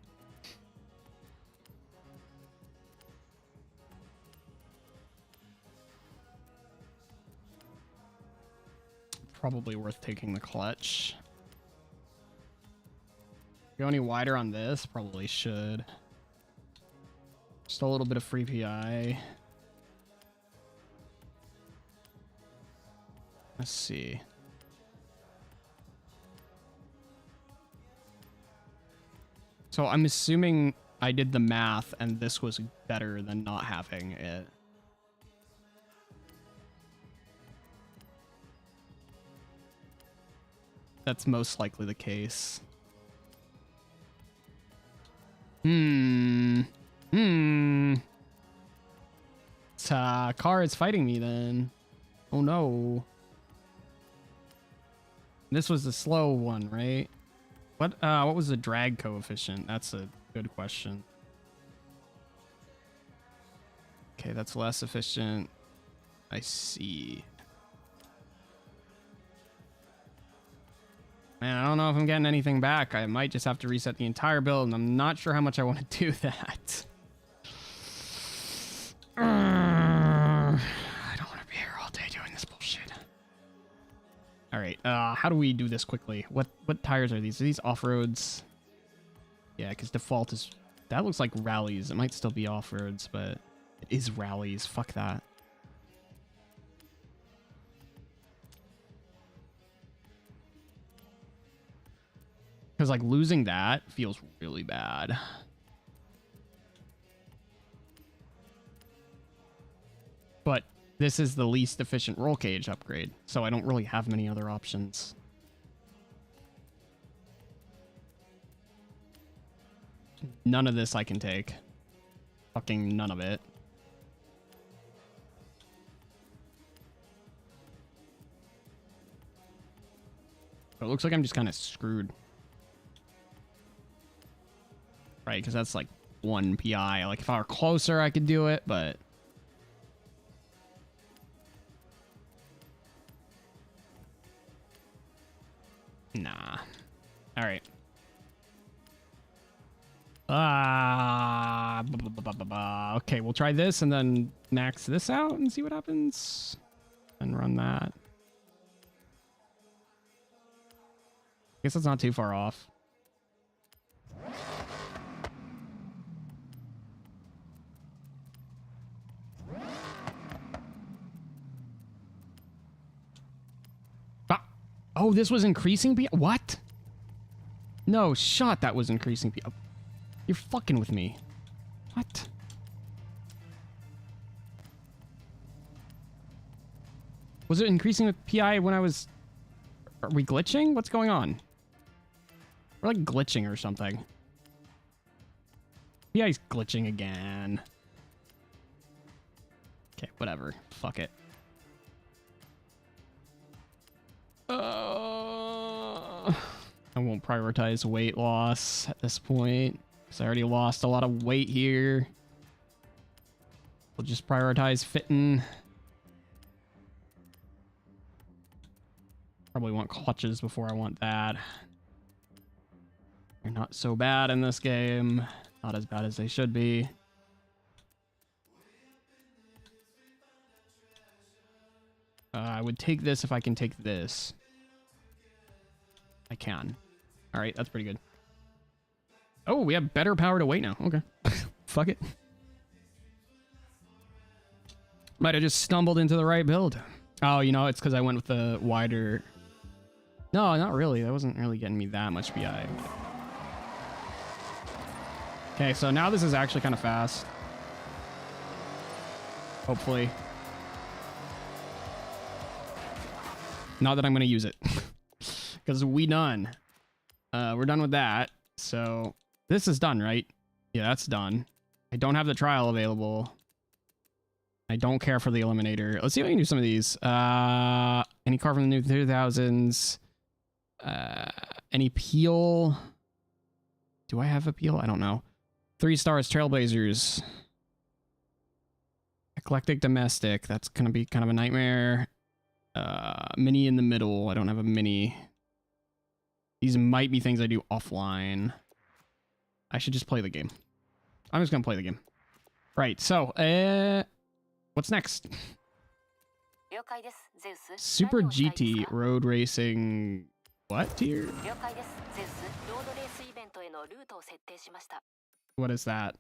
Probably worth taking the clutch. Go any wider on this? Probably should. Just a little bit of free PI. Let's see. So I'm assuming I did the math and this was better than not having it. That's most likely the case. Car is fighting me then. Oh no. This was the slow one, right? What was the drag coefficient? That's a good question. Okay, that's less efficient. I see. Man, I don't know if I'm getting anything back. I might just have to reset the entire build, and I'm not sure how much I want to do that. I don't want to be here all day doing this bullshit. All right, how do we do this quickly? What tires are these? Are these off-roads? Yeah, because default is... That looks like rallies. It might still be off-roads, but it is rallies. Fuck that. Because, like, losing that feels really bad. But this is the least efficient roll cage upgrade, so I don't really have many other options. None of this I can take. Fucking none of it. But it looks like I'm just kind of screwed. Right, because that's like 1 PI. Like, if I were closer, I could do it, but... Nah. Alright. Okay, we'll try this and then max this out and see what happens. And run that. Guess that's not too far off. Oh, this was increasing P. What? No, shot. That was increasing P. You're fucking with me. What? Was it increasing with PI when I was... Are we glitching? What's going on? We're like glitching or something. PI's glitching again. Okay, whatever. Fuck it. I won't prioritize weight loss at this point because I already lost a lot of weight here. We'll just prioritize fitting. Probably want clutches before I want that. They're not so bad in this game. Not as bad as they should be. I would take this if I can take this. I can. All right, that's pretty good. Oh, we have better power to weight now. Okay. Fuck it. Might have just stumbled into the right build. Oh, you know, it's because I went with the wider... No, not really. That wasn't really getting me that much BI. Okay, so now this is actually kind of fast. Hopefully. Not that I'm going to use it. Because we done. We're done with that. So this is done, right? Yeah, that's done. I don't have the trial available. I don't care for the eliminator. Let's see if I can do some of these. Any car from the new 2000s? Any peel? Do I have a peel? I don't know. 3 stars, Trailblazers. Eclectic Domestic. That's going to be kind of a nightmare. Mini in the middle. I don't have a mini. These might be things I do offline. I should just play the game. I'm just going to play the game. Right, so, what's next? Super GT Road Racing... What tier? What is that?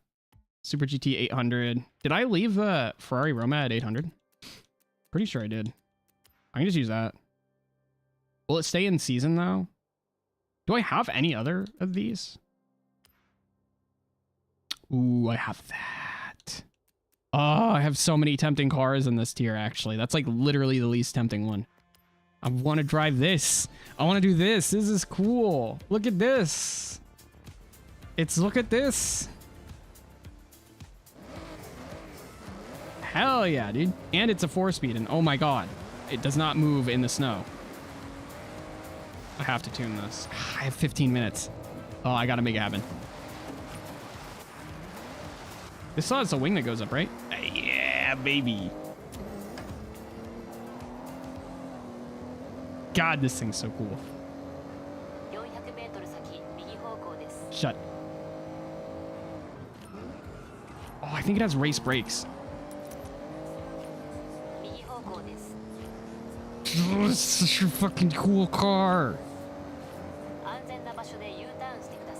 Super GT 800. Did I leave Ferrari Roma at 800? Pretty sure I did. I can just use that. Will it stay in season, though? Do I have any other of these? Ooh, I have that. Oh, I have so many tempting cars in this tier, actually. That's like literally the least tempting one. I want to drive this. I want to do this. This is cool. Look at this. Look at this. Hell yeah, dude. And it's a 4-speed, and oh my god. It does not move in the snow. I have to tune this. I have 15 minutes. Oh, I gotta make it happen. This still has a wing that goes up, right? Yeah, baby. God, this thing's so cool. Shut. Oh, I think it has race brakes. Oh, it's such a fucking cool car.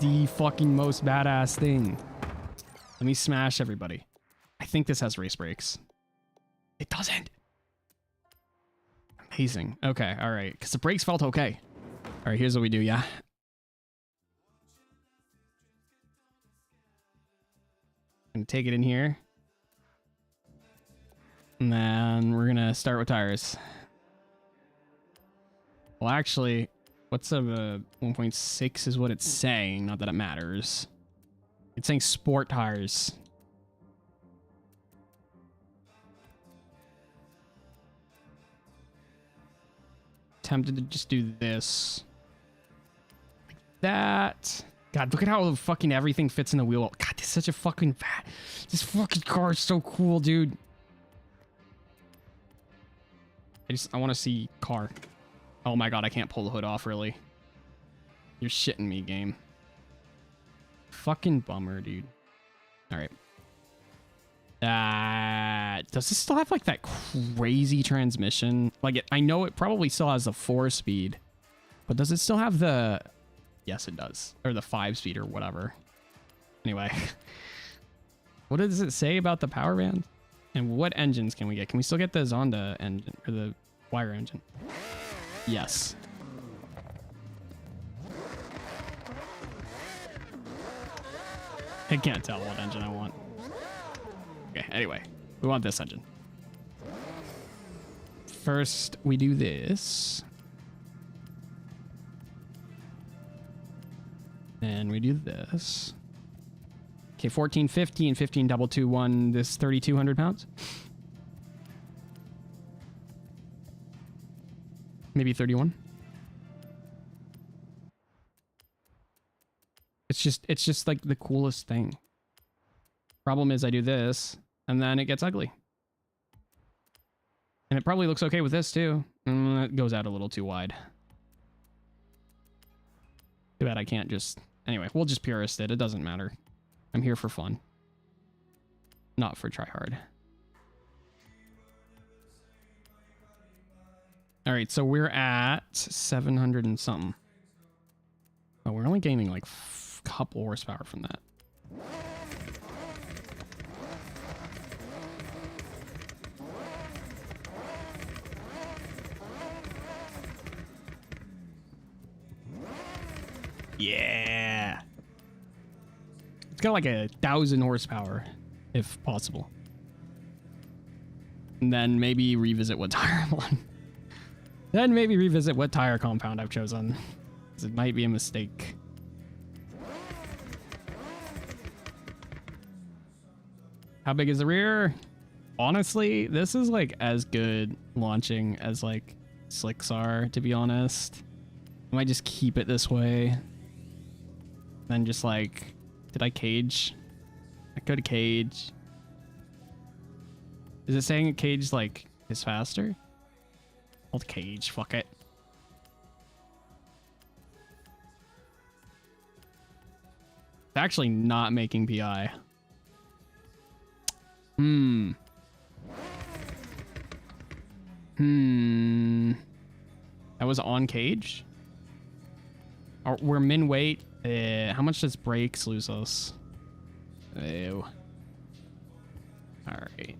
The fucking most badass thing. Let me smash everybody. I think this has race brakes. It doesn't. Amazing. Okay, all right. Because the brakes felt okay. All right, here's what we do, yeah? Gonna take it in here. And then we're gonna start with tires. Well, actually, what's a 1.6 is what it's saying. Not that it matters. It's saying sport tires. Tempted to just do this. Like that. God, look at how fucking everything fits in the wheel. God, this is such a fucking fat. This fucking car is so cool, dude. I want to see car. Oh my god, I can't pull the hood off, really. You're shitting me, game. Fucking bummer, dude. Alright. Does this still have, like, that crazy transmission? Like, I know it probably still has the 4-speed. But does it still have the... Yes, it does. Or the 5-speed or whatever. Anyway. What does it say about the power band? And what engines can we get? Can we still get the Zonda engine? Or the wire engine? Yes. I can't tell what engine I want. Okay, anyway. We want this engine. First, we do this. Then we do this. Okay, 1450 and 15221. This 3,200 pounds. Maybe 31. It's just like the coolest thing. Problem is I do this and then it gets ugly. And it probably looks okay with this too. It goes out a little too wide. Too bad I can't just... Anyway, we'll just purist it. It doesn't matter. I'm here for fun. Not for try hard. All right, so we're at 700 and something. Oh, we're only gaining like a couple horsepower from that. Yeah. It's got like 1,000 horsepower, if possible. And then maybe revisit what tire I'm on. Then maybe revisit what tire compound I've chosen. Because it might be a mistake. How big is the rear? Honestly, this is like as good launching as like slicks are, to be honest. I might just keep it this way. Then just like, did I cage? I could cage. Is it saying a cage like is faster? I'll cage, fuck it. It's actually not making PI. That was on cage? We're min weight. How much does brakes lose us? Ew. Alright.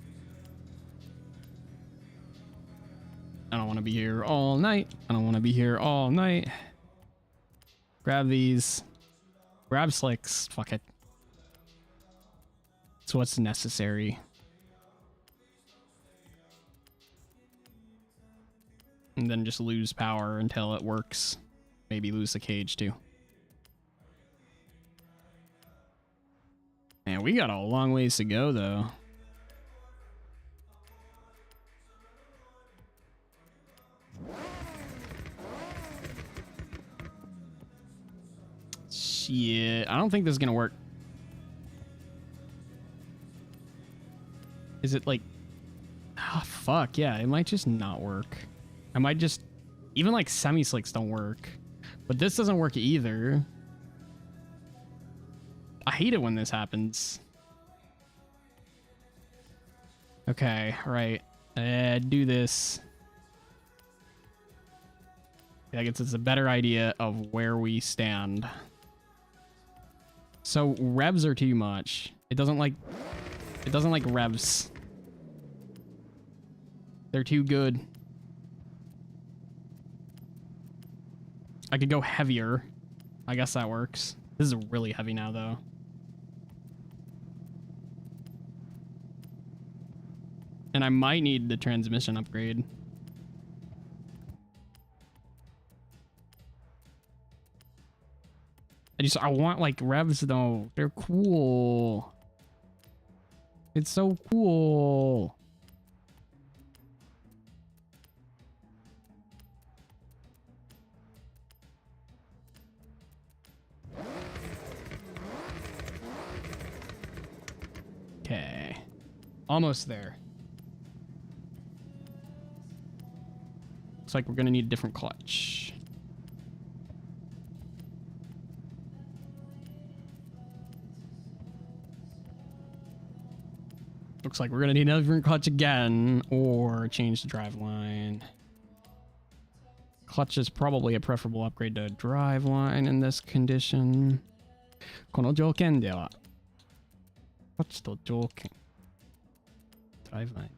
I don't want to be here all night. I don't want to be here all night. Grab these. Grab slicks. Fuck it. It's what's necessary. And then just lose power until it works. Maybe lose the cage too. Man, we got a long ways to go though. Shit, I don't think this is gonna work. Is it like... Ah, fuck, yeah, it might just not work. I might just Even like semi-slicks don't work. But this doesn't work either. I hate it when this happens. Okay, right. Do this. I guess it's a better idea of where we stand. So revs are too much. It doesn't like revs. They're too good. I could go heavier. I guess that works. This is really heavy now though. And I might need the transmission upgrade. I want like revs though. They're cool. It's so cool. Okay. Almost there. Looks like we're gonna need a different clutch. Looks like we're gonna need another different clutch again, or change the drive line. Clutch is probably a preferable upgrade to drive line in this condition. この条件では、clutch と条件。drive line.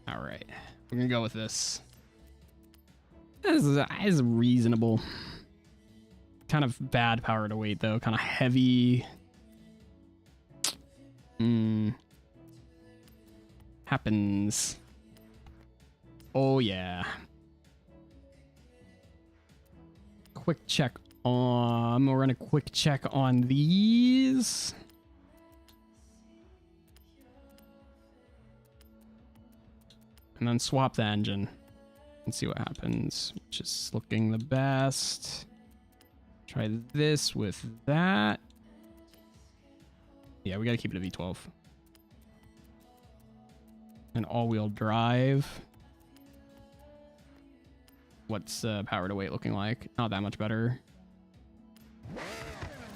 All right, we're gonna go with this. This is reasonable. Kind of bad power to weight though, kind of heavy. Happens. Oh yeah. Quick check on, we'll run a quick check on these. And then swap the engine and see what happens, which is looking the best. Try this with that. Yeah, we gotta keep it a V12. And all-wheel drive. What's power to weight looking like? Not that much better.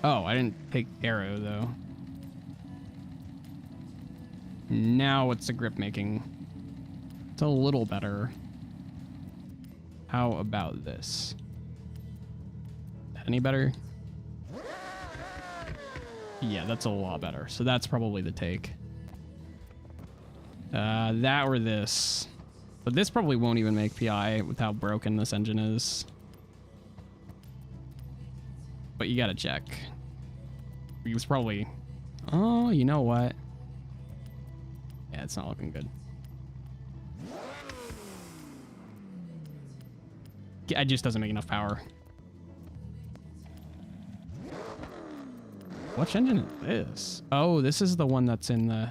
Oh, I didn't take aero though. Now what's the grip making? It's a little better. How about this? Any better? Yeah, that's a lot better. So that's probably the take. That or this. But this probably won't even make PI with how broken this engine is. But you gotta check. It was probably... Oh, you know what? Yeah, it's not looking good. It just doesn't make enough power. Which engine is this? Oh, this is the one that's in the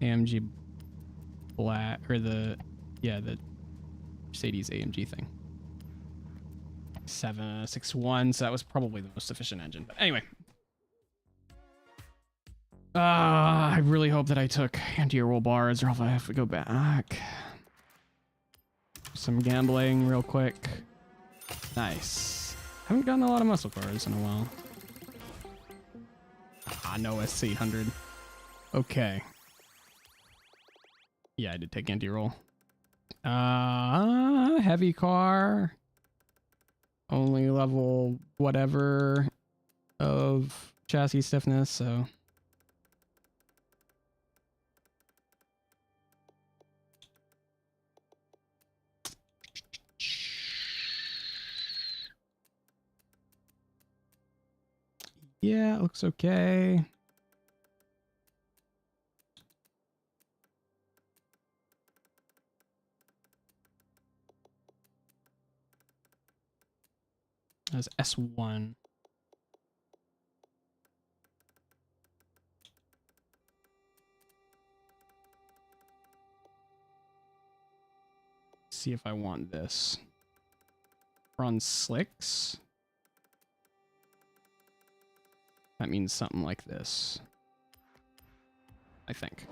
AMG Black, or the Mercedes AMG thing. 761, so that was probably the most efficient engine. But anyway. I really hope that I took anti-roll bars, or else I have to go back. Some gambling real quick. Nice. Haven't gotten a lot of muscle cars in a while. Ah, no SC100. Okay. Yeah, I did take anti-roll. Heavy car. Only level whatever of chassis stiffness, so... Yeah, it looks okay. That's S1. See if I want this. We're on slicks. That means something like this, I think.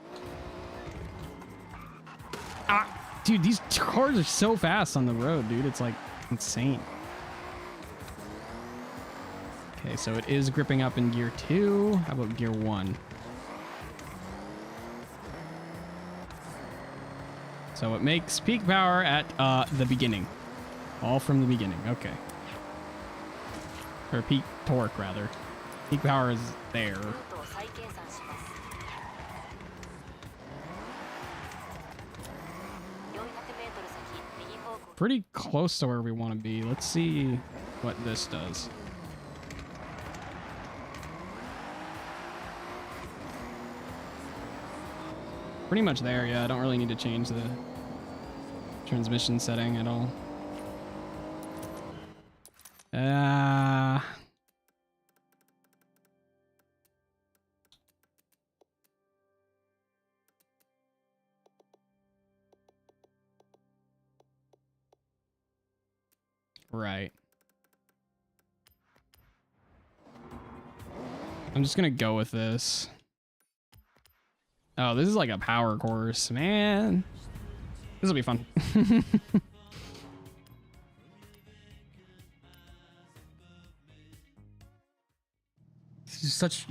Dude, these cars are so fast on the road, dude. It's like insane. Okay, so it is gripping up in gear 2. How about gear 1? So it makes peak power at the beginning. All from the beginning. Okay. Or peak torque, rather. Peak power is there. Pretty close to where we want to be. Let's see what this does. Pretty much there, yeah. I don't really need to change the transmission setting at all. Right. I'm just gonna go with this. Oh, this is like a power course, man. This will be fun.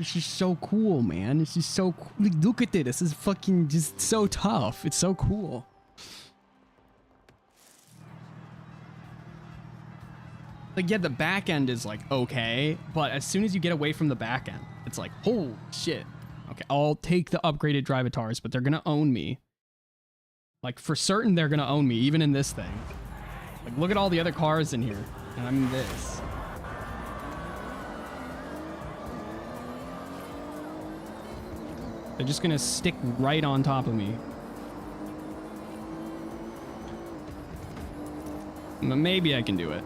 She's so cool, man. This is so cool. Look at it. This is fucking just so tough. It's so cool. Like, yeah, the back end is like okay, but as soon as you get away from the back end, it's like, holy shit. Okay, I'll take the upgraded drivatars, but they're gonna own me. Like, for certain, they're gonna own me, even in this thing. Like, look at all the other cars in here, and I'm in this. They're just gonna stick right on top of me. Maybe I can do it.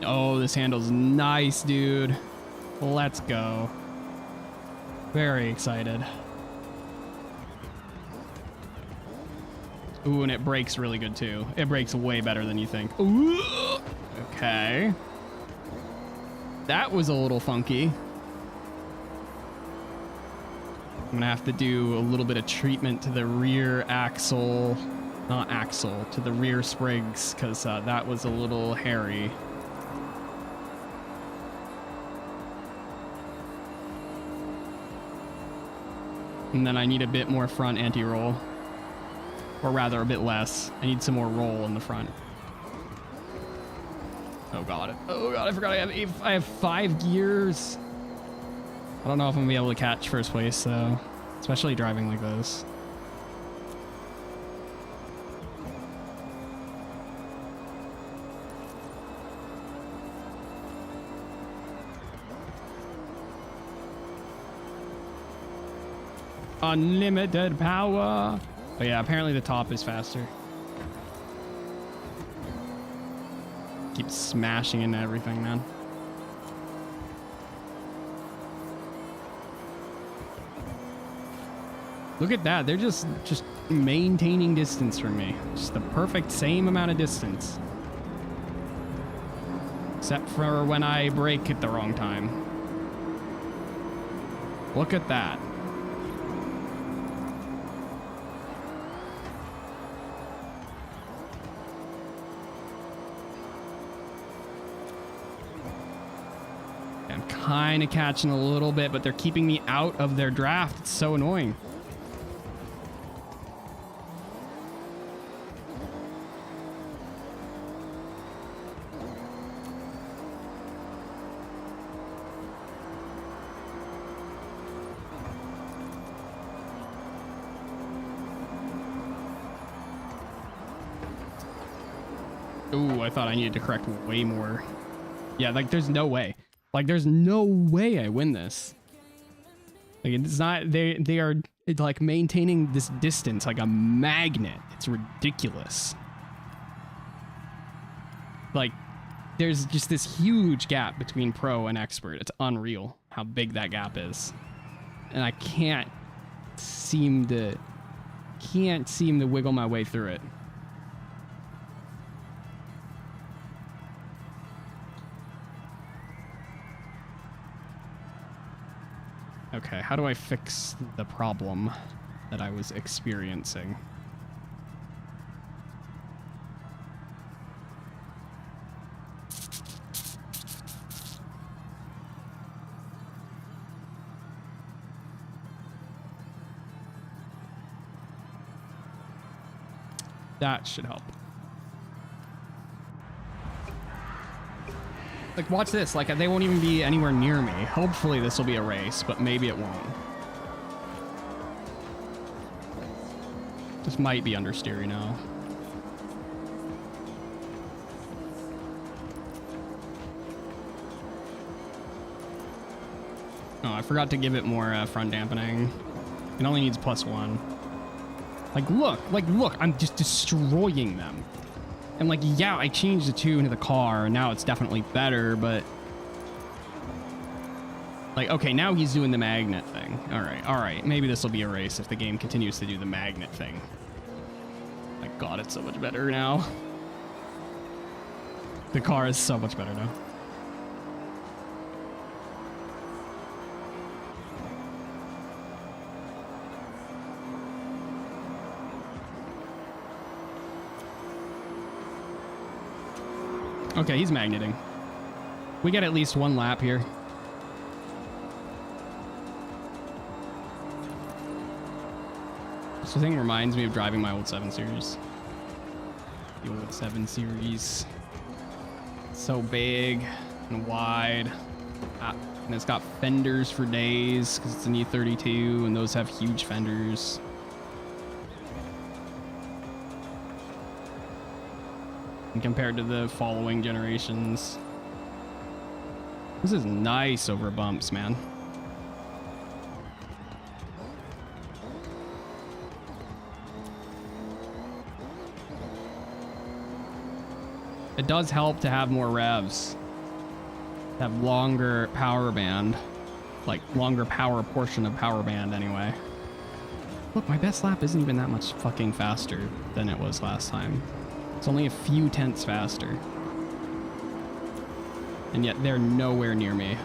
Oh, this handle's nice, dude. Let's go. Very excited. Ooh, and it brakes really good, too. It brakes way better than you think. Ooh. Okay. That was a little funky. I'm gonna have to do a little bit of treatment to the rear axle. Not axle, to the rear sprigs, because that was a little hairy. And then I need a bit more front anti-roll. Or rather, a bit less. I need some more roll in the front. Oh god. Oh god, I forgot I have 5 gears. I don't know if I'm gonna be able to catch first place, though. Especially driving like this. Unlimited power. But yeah, apparently the top is faster. Keep smashing into everything, man. Look at that. They're just maintaining distance from me. Just the perfect same amount of distance. Except for when I brake at the wrong time. Look at that. I'm kind of catching a little bit, but they're keeping me out of their draft. It's so annoying. Ooh, I thought I needed to correct way more. Yeah, like there's no way. Like there's no way I win this. Like it's not, they are like maintaining this distance like a magnet. It's ridiculous. Like there's just this huge gap between pro and expert. It's unreal how big that gap is. And I can't seem to wiggle my way through it. Okay, how do I fix the problem that I was experiencing? That should help. Like, watch this. Like, they won't even be anywhere near me. Hopefully this will be a race, but maybe it won't. This might be understeer now. Oh, I forgot to give it more front dampening. It only needs +1. Like, look, I'm just destroying them. And like, yeah, I changed the 2 into the car, and now it's definitely better, but... Like, okay, now he's doing the magnet thing. All right. Maybe this will be a race if the game continues to do the magnet thing. My God, it's so much better now. The car is so much better now. Okay, he's magneting. We get at least 1 lap here. This thing reminds me of driving my old 7 Series. The old 7 Series. So big and wide. And it's got fenders for days because it's an E32 and those have huge fenders. And compared to the following generations. This is nice over bumps, man. It does help to have more revs. Have longer power band. Like, longer power portion of power band, anyway. Look, my best lap isn't even that much fucking faster than it was last time. It's only a few tenths faster. And yet they're nowhere near me.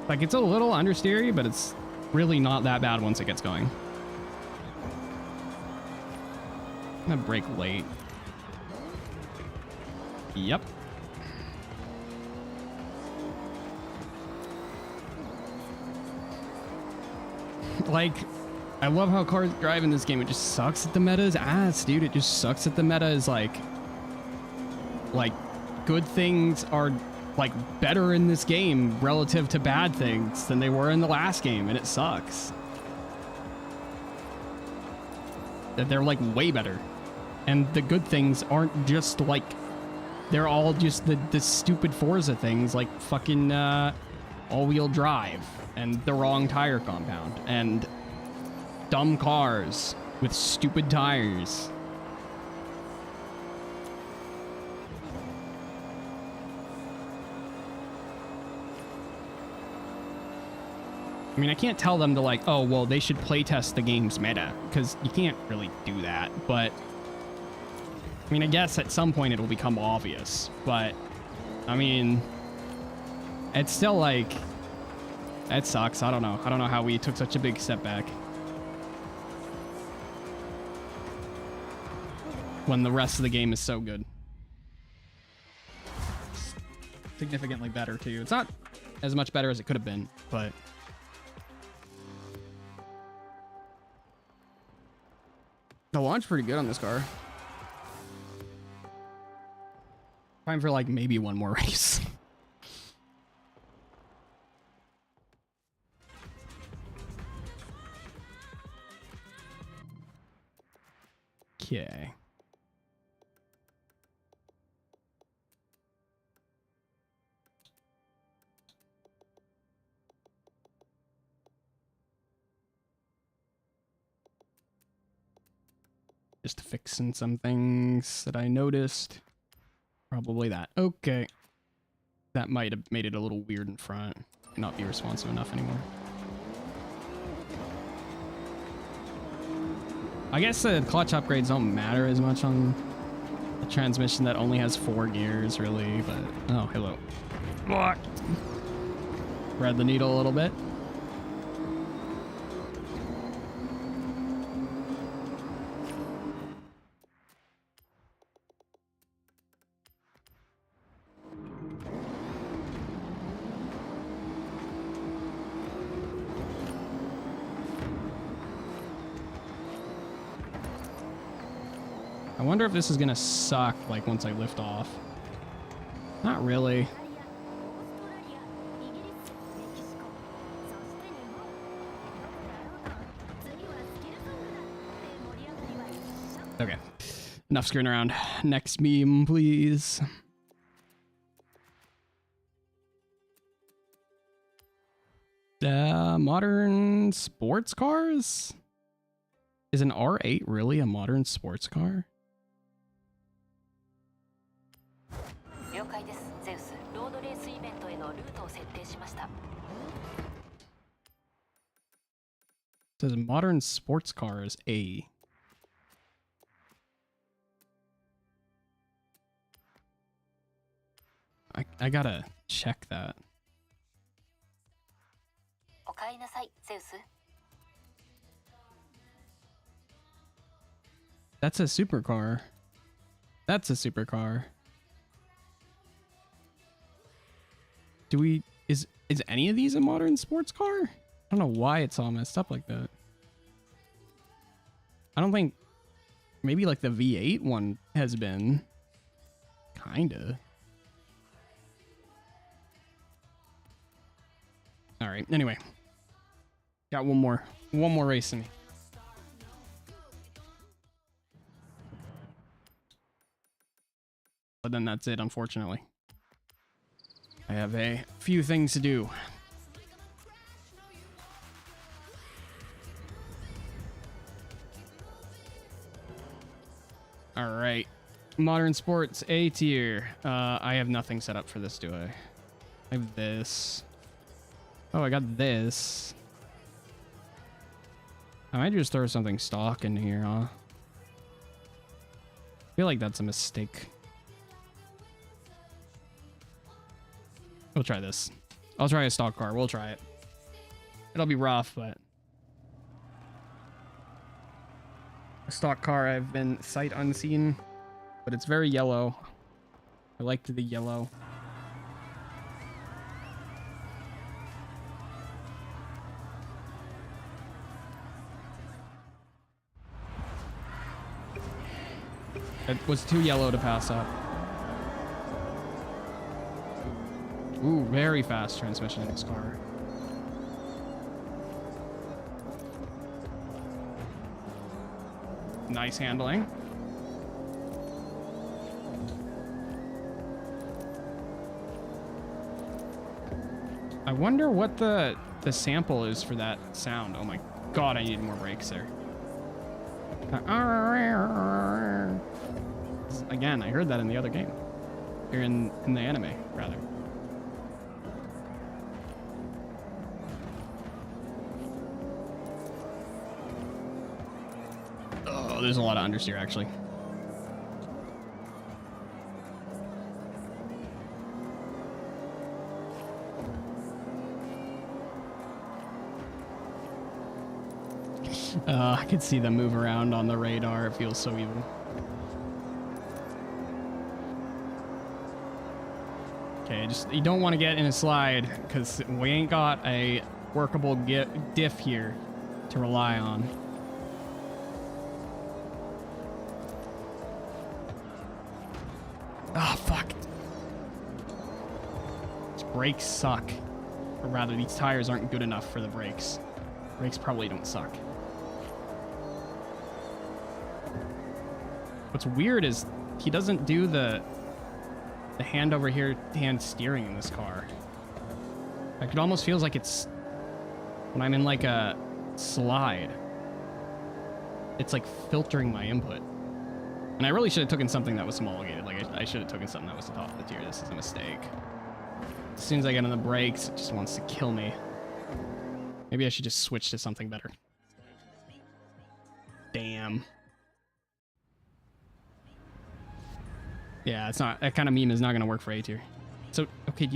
Like, it's a little understeery, but it's really not that bad once it gets going. I'm gonna brake late. Yep. Like, I love how cars drive in this game. It just sucks at the meta's ass, dude. It just sucks at the meta is like good things are like better in this game relative to bad things than they were in the last game, and it sucks. That they're like way better. And the good things aren't just like, they're all just the stupid Forza things like fucking all-wheel drive and the wrong tire compound and dumb cars with stupid tires. I mean, I can't tell them to like, oh, well, they should playtest the game's meta, because you can't really do that, but I mean, I guess at some point it'll become obvious, but I mean, it's still like, it sucks. I don't know how we took such a big step back when the rest of the game is so good. Significantly better too. It's not as much better as it could have been, but the launch pretty good on this car. Time for like maybe one more race. Okay. Just fixing some things that I noticed. Probably that. Okay. That might have made it a little weird in front. Not be responsive enough anymore. I guess the clutch upgrades don't matter as much on a transmission that only has 4 gears, really, but... Oh, hello. Thread the needle a little bit. I wonder if this is gonna suck, like, once I lift off. Not really. Okay. Enough screwing around. Next meme, please. Modern sports cars? Is an R8 really a modern sports car? Says modern sports car is A. I gotta check that. That's a supercar. That's a supercar. Do we... Is any of these a modern sports car? I don't know why it's all messed up like that. I don't think... Maybe like the V8 one has been. Kinda. Alright, anyway. Got one more race in me. But then that's it, unfortunately. I have a few things to do. Alright. Modern Sports A tier. I have nothing set up for this, do I? I have this. Oh, I got this. I might just throw something stock in here, huh? I feel like that's a mistake. We'll try this. I'll try a stock car. We'll try it. It'll be rough, but... A stock car I've been sight unseen, but it's very yellow. I liked the yellow. It was too yellow to pass up. Ooh, very fast transmission in this car. Nice handling. I wonder what the sample is for that sound. Oh my god, I need more brakes there. Again, I heard that in the other game. Or in the anime, rather. Oh, there's a lot of understeer, actually. I can see them move around on the radar. It feels so evil. Okay, just you don't want to get in a slide because we ain't got a workable diff here to rely on. Ah, fuck. These brakes suck. Or rather, these tires aren't good enough for the brakes. Brakes probably don't suck. What's weird is he doesn't do the hand over here, hand steering in this car. Like, it almost feels like it's when I'm in like a slide. It's like filtering my input. And I really should have taken something that was homologated. Like, I should have taken something that was the top of the tier. This is a mistake. As soon as I get on the brakes, it just wants to kill me. Maybe I should just switch to something better. Damn. Yeah, it's not, that kind of meme is not going to work for A tier. So, okay,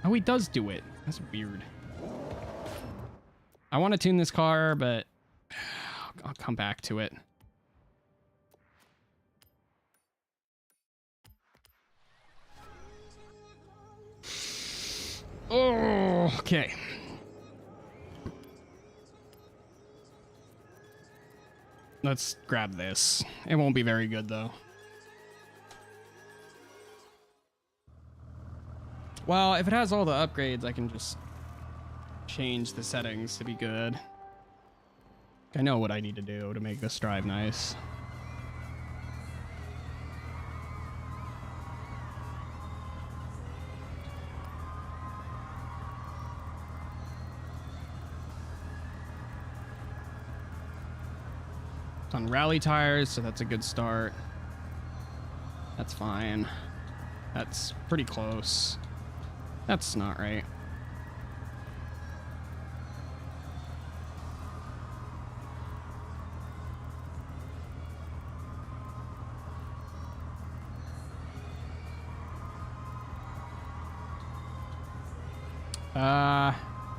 oh, he does do it. That's weird. I want to tune this car, but I'll come back to it. Oh, okay. Let's grab this. It won't be very good, though. Well, if it has all the upgrades, I can just change the settings to be good. I know what I need to do to make this drive nice. It's on rally tires, so that's a good start. That's fine. That's pretty close. That's not right.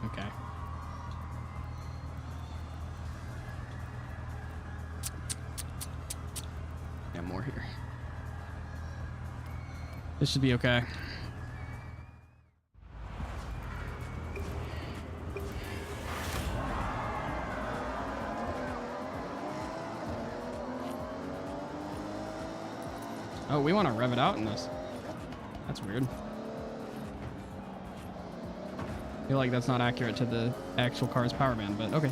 Okay. Yeah, more here. This should be okay. Oh, we want to rev it out in this. That's weird. I feel like that's not accurate to the actual car's power band, but okay.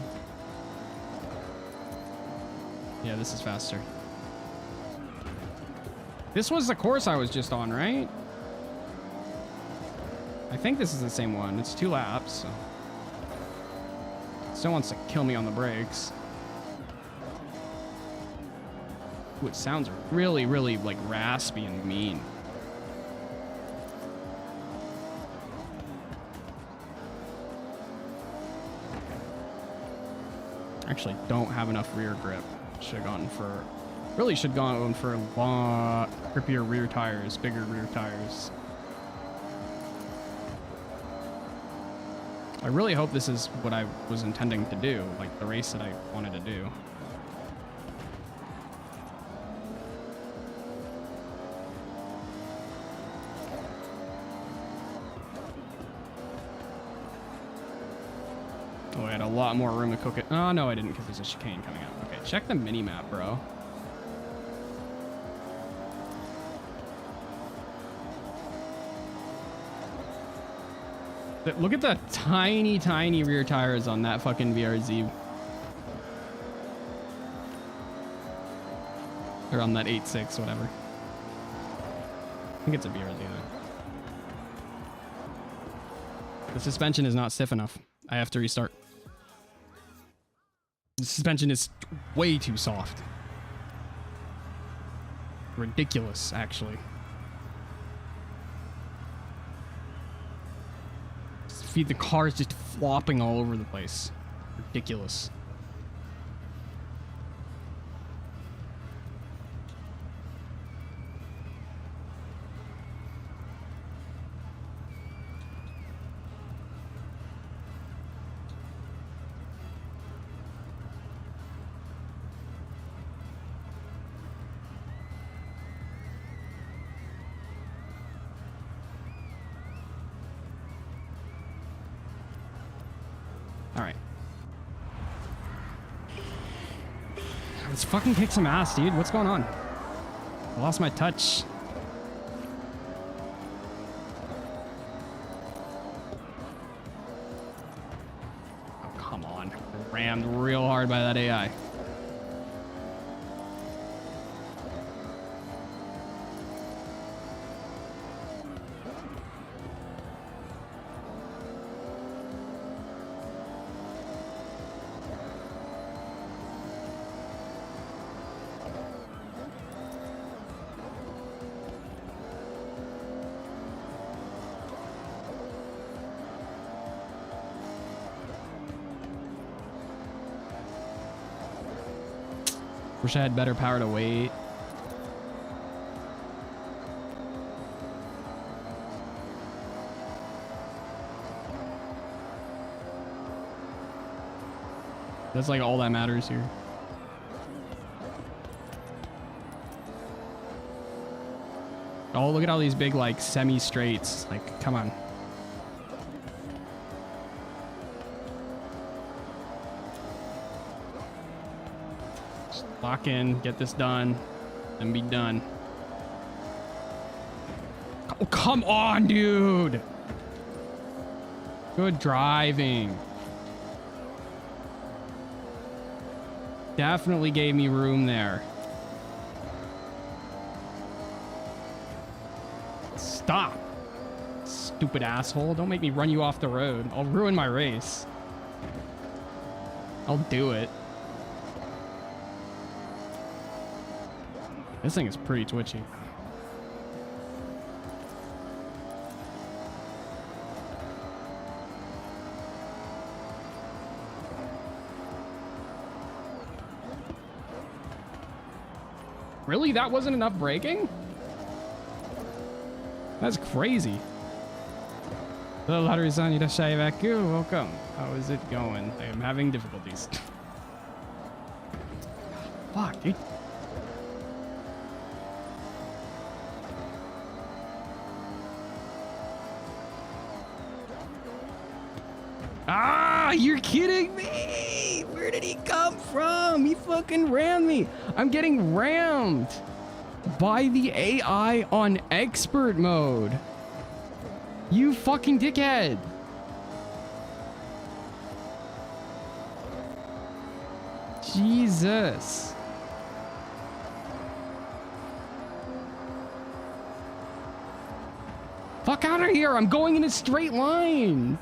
Yeah, this is faster. This was the course I was just on, right? I think this is the same one. It's 2 laps, so. Still wants to kill me on the brakes. Ooh, it sounds really, really like raspy and mean. Actually don't have enough rear grip. Should have gone for, really should have gone for long, grippier rear tires, bigger rear tires. I really hope this is what I was intending to do, like the race that I wanted to do. Oh, I had a lot more room to cook it. Oh, no, I didn't, because there's a chicane coming up. Okay, check the mini-map, bro. Look at the tiny, tiny rear tires on that fucking VRZ. Or on that 8.6, whatever. I think it's a VRZ, though. The suspension is not stiff enough. I have to restart. The suspension is way too soft. Ridiculous, actually. The car is just flopping all over the place. Ridiculous. Let's fucking kick some ass, dude. What's going on? I lost my touch. Oh, come on. Rammed real hard by that AI. Wish I had better power to weight. That's like all that matters here. Oh, look at all these big like semi-straights. Like, come on. Just lock in, get this done, and be done. Oh, come on, dude. Good driving. Definitely gave me room there. Stop. Stupid asshole. Don't make me run you off the road. I'll ruin my race. I'll do it. This thing is pretty twitchy. Really? That wasn't enough braking? That's crazy. Hello, Haru-san, irashai baku. Welcome. How is it going? I am having difficulties. Fuck, dude. Ah, you're kidding me! Where did he come from? He fucking rammed me. I'm getting rammed by the AI on expert mode. You fucking dickhead. Jesus. Fuck out of here. I'm going in a straight line.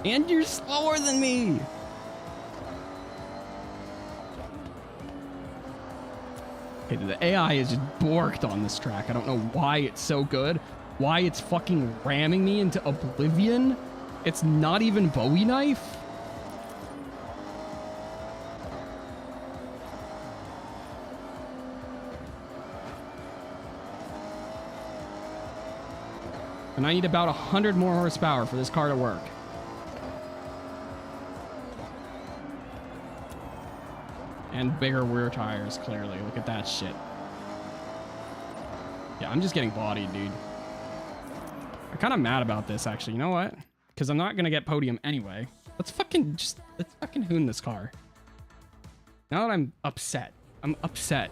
And you're slower than me. Okay, the AI is just borked on this track. I don't know why it's so good. Why it's fucking ramming me into oblivion. It's not even Bowie knife. And I need about 100 more horsepower for this car to work. And bigger rear tires, clearly. Look at that shit. Yeah, I'm just getting bodied, dude. I'm kind of mad about this, actually. You know what? Because I'm not going to get podium anyway. Let's fucking hoon this car. Now that I'm upset. I'm upset.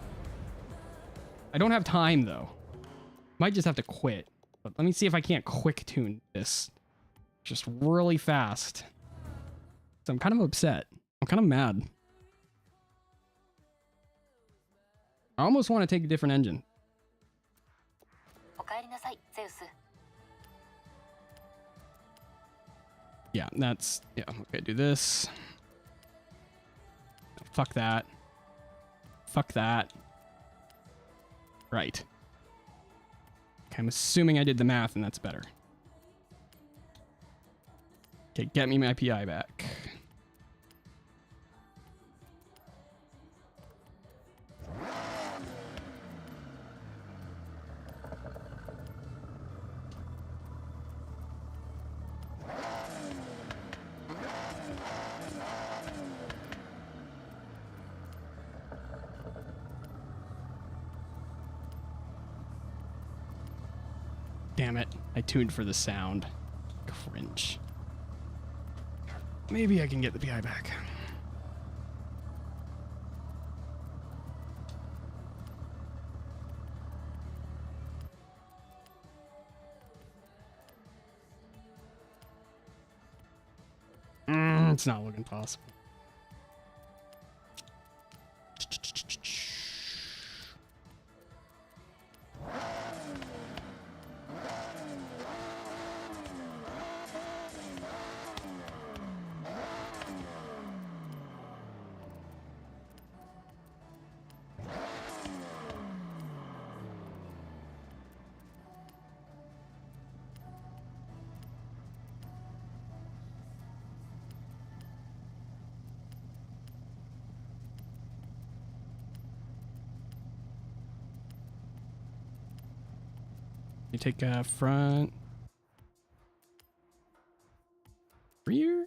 I don't have time, though. Might just have to quit. But let me see if I can't quick tune this. Just really fast. So I'm kind of upset. I'm kind of mad. I almost want to take a different engine. Yeah, that's... Yeah, okay, do this. Fuck that. Fuck that. Right. Okay, I'm assuming I did the math and that's better. Okay, get me my PI back. Damn it. I tuned for the sound. Cringe. Maybe I can get the PI back. It's not looking possible. You take a front, rear.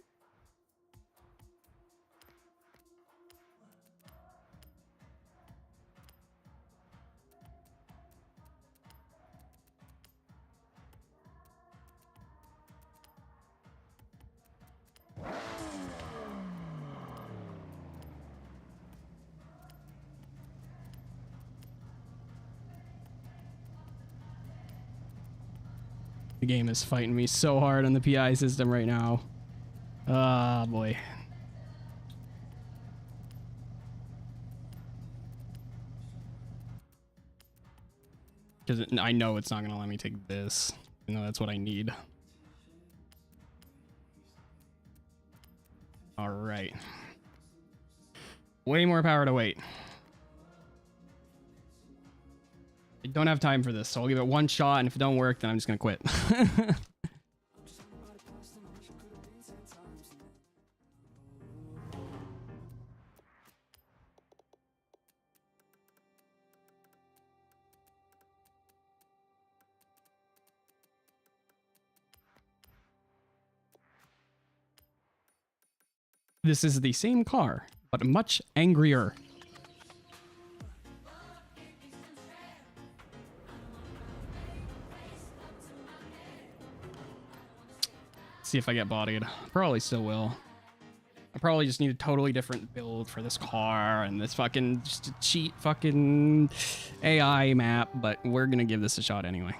The game is fighting me so hard on the PI system right now. Ah, boy. Because I know it's not going to let me take this. You know, that's what I need. All right. Way more power to wait. I don't have time for this, so I'll give it one shot, and if it don't work, then I'm just going to quit. This is the same car, but much angrier. See if I get bodied. Probably still will. I probably just need a totally different build for this car and this fucking just a cheat fucking AI map, but we're gonna give this a shot anyway.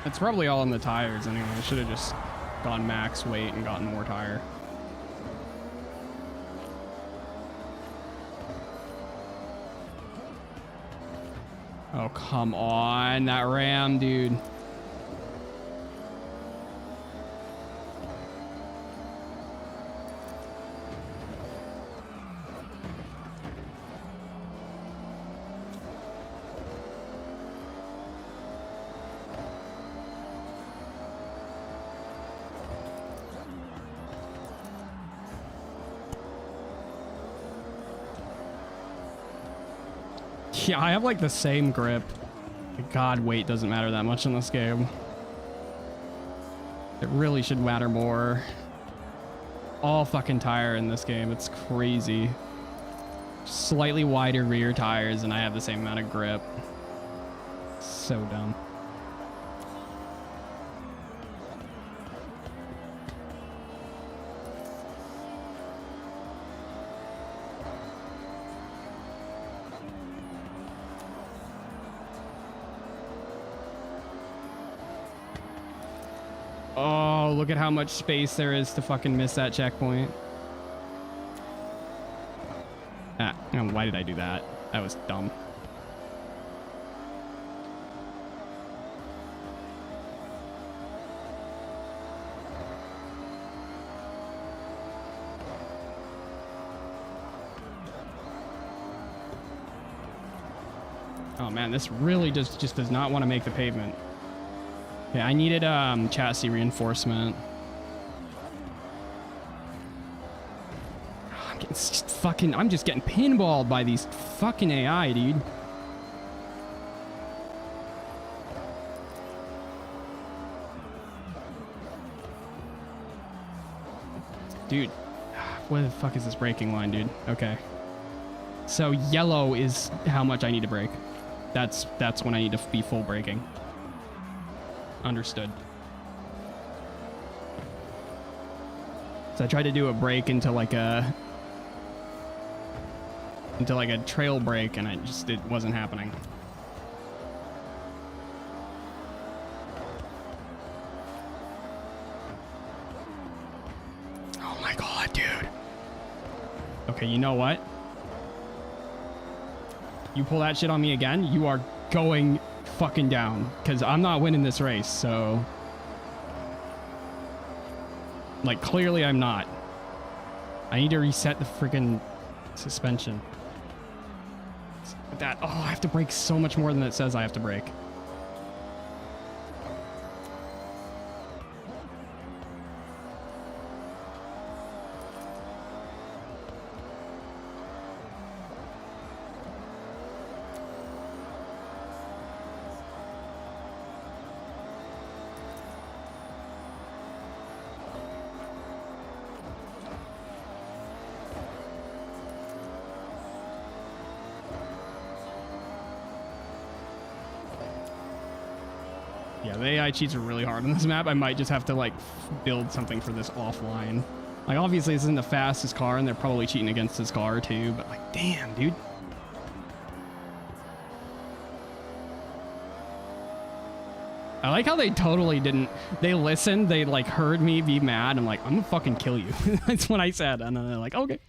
It's probably all in the tires anyway. I should have just gone max weight and gotten more tire. Oh, come on. That ram, dude. Yeah, I have like the same grip. God, weight doesn't matter that much in this game. It really should matter more. All fucking tire in this game. It's crazy. Slightly wider rear tires and I have the same amount of grip. So dumb. Oh, look at how much space there is to fucking miss that checkpoint. Ah, why did I do that? That was dumb. Oh man, this really just does not want to make the pavement. Yeah, I needed chassis reinforcement. I'm just getting pinballed by these fucking AI, dude. Dude, where the fuck is this braking line, dude? Okay. So yellow is how much I need to brake. That's when I need to be full braking. Understood. So I tried to do a brake into like a trail brake and it wasn't happening. Oh my god, dude. Okay, you know what? You pull that shit on me again, you are going fucking down, because I'm not winning this race, so like clearly I'm not. I need to reset the freaking suspension. That, oh, I have to brake so much more than it says I have to brake. Yeah, the AI cheats are really hard on this map. I might just have to like build something for this offline. Like, obviously, this isn't the fastest car, and they're probably cheating against this car, too. But, like, damn, dude. I like how they totally didn't... They listened. They, like, heard me be mad. I'm like, I'm gonna fucking kill you. That's what I said. And then they're like, okay.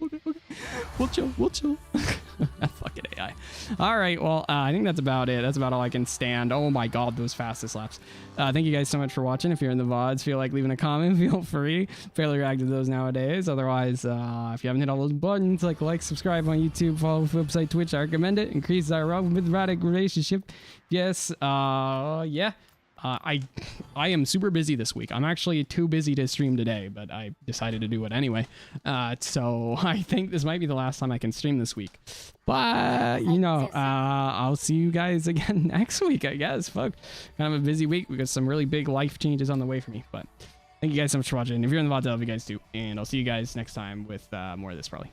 We'll chill. Fucking AI. All right, well, I think that's about it. That's about all I can stand. Oh my god, those fastest laps. Thank you guys so much for watching. If you're in the VODs, feel like leaving a comment, feel free. Fairly reactive to those nowadays. Otherwise, if you haven't hit all those buttons, like, subscribe on YouTube, follow the website, Twitch, I recommend it. Increase our romantic relationship. Yes, yeah. I am super busy this week. I'm actually too busy to stream today, but I decided to do it anyway. So I think this might be the last time I can stream this week. But, you know, I'll see you guys again next week, I guess. Fuck. Kind of a busy week. We got some really big life changes on the way for me. But thank you guys so much for watching. If you're in the VOD, I love you guys too. And I'll see you guys next time with more of this probably.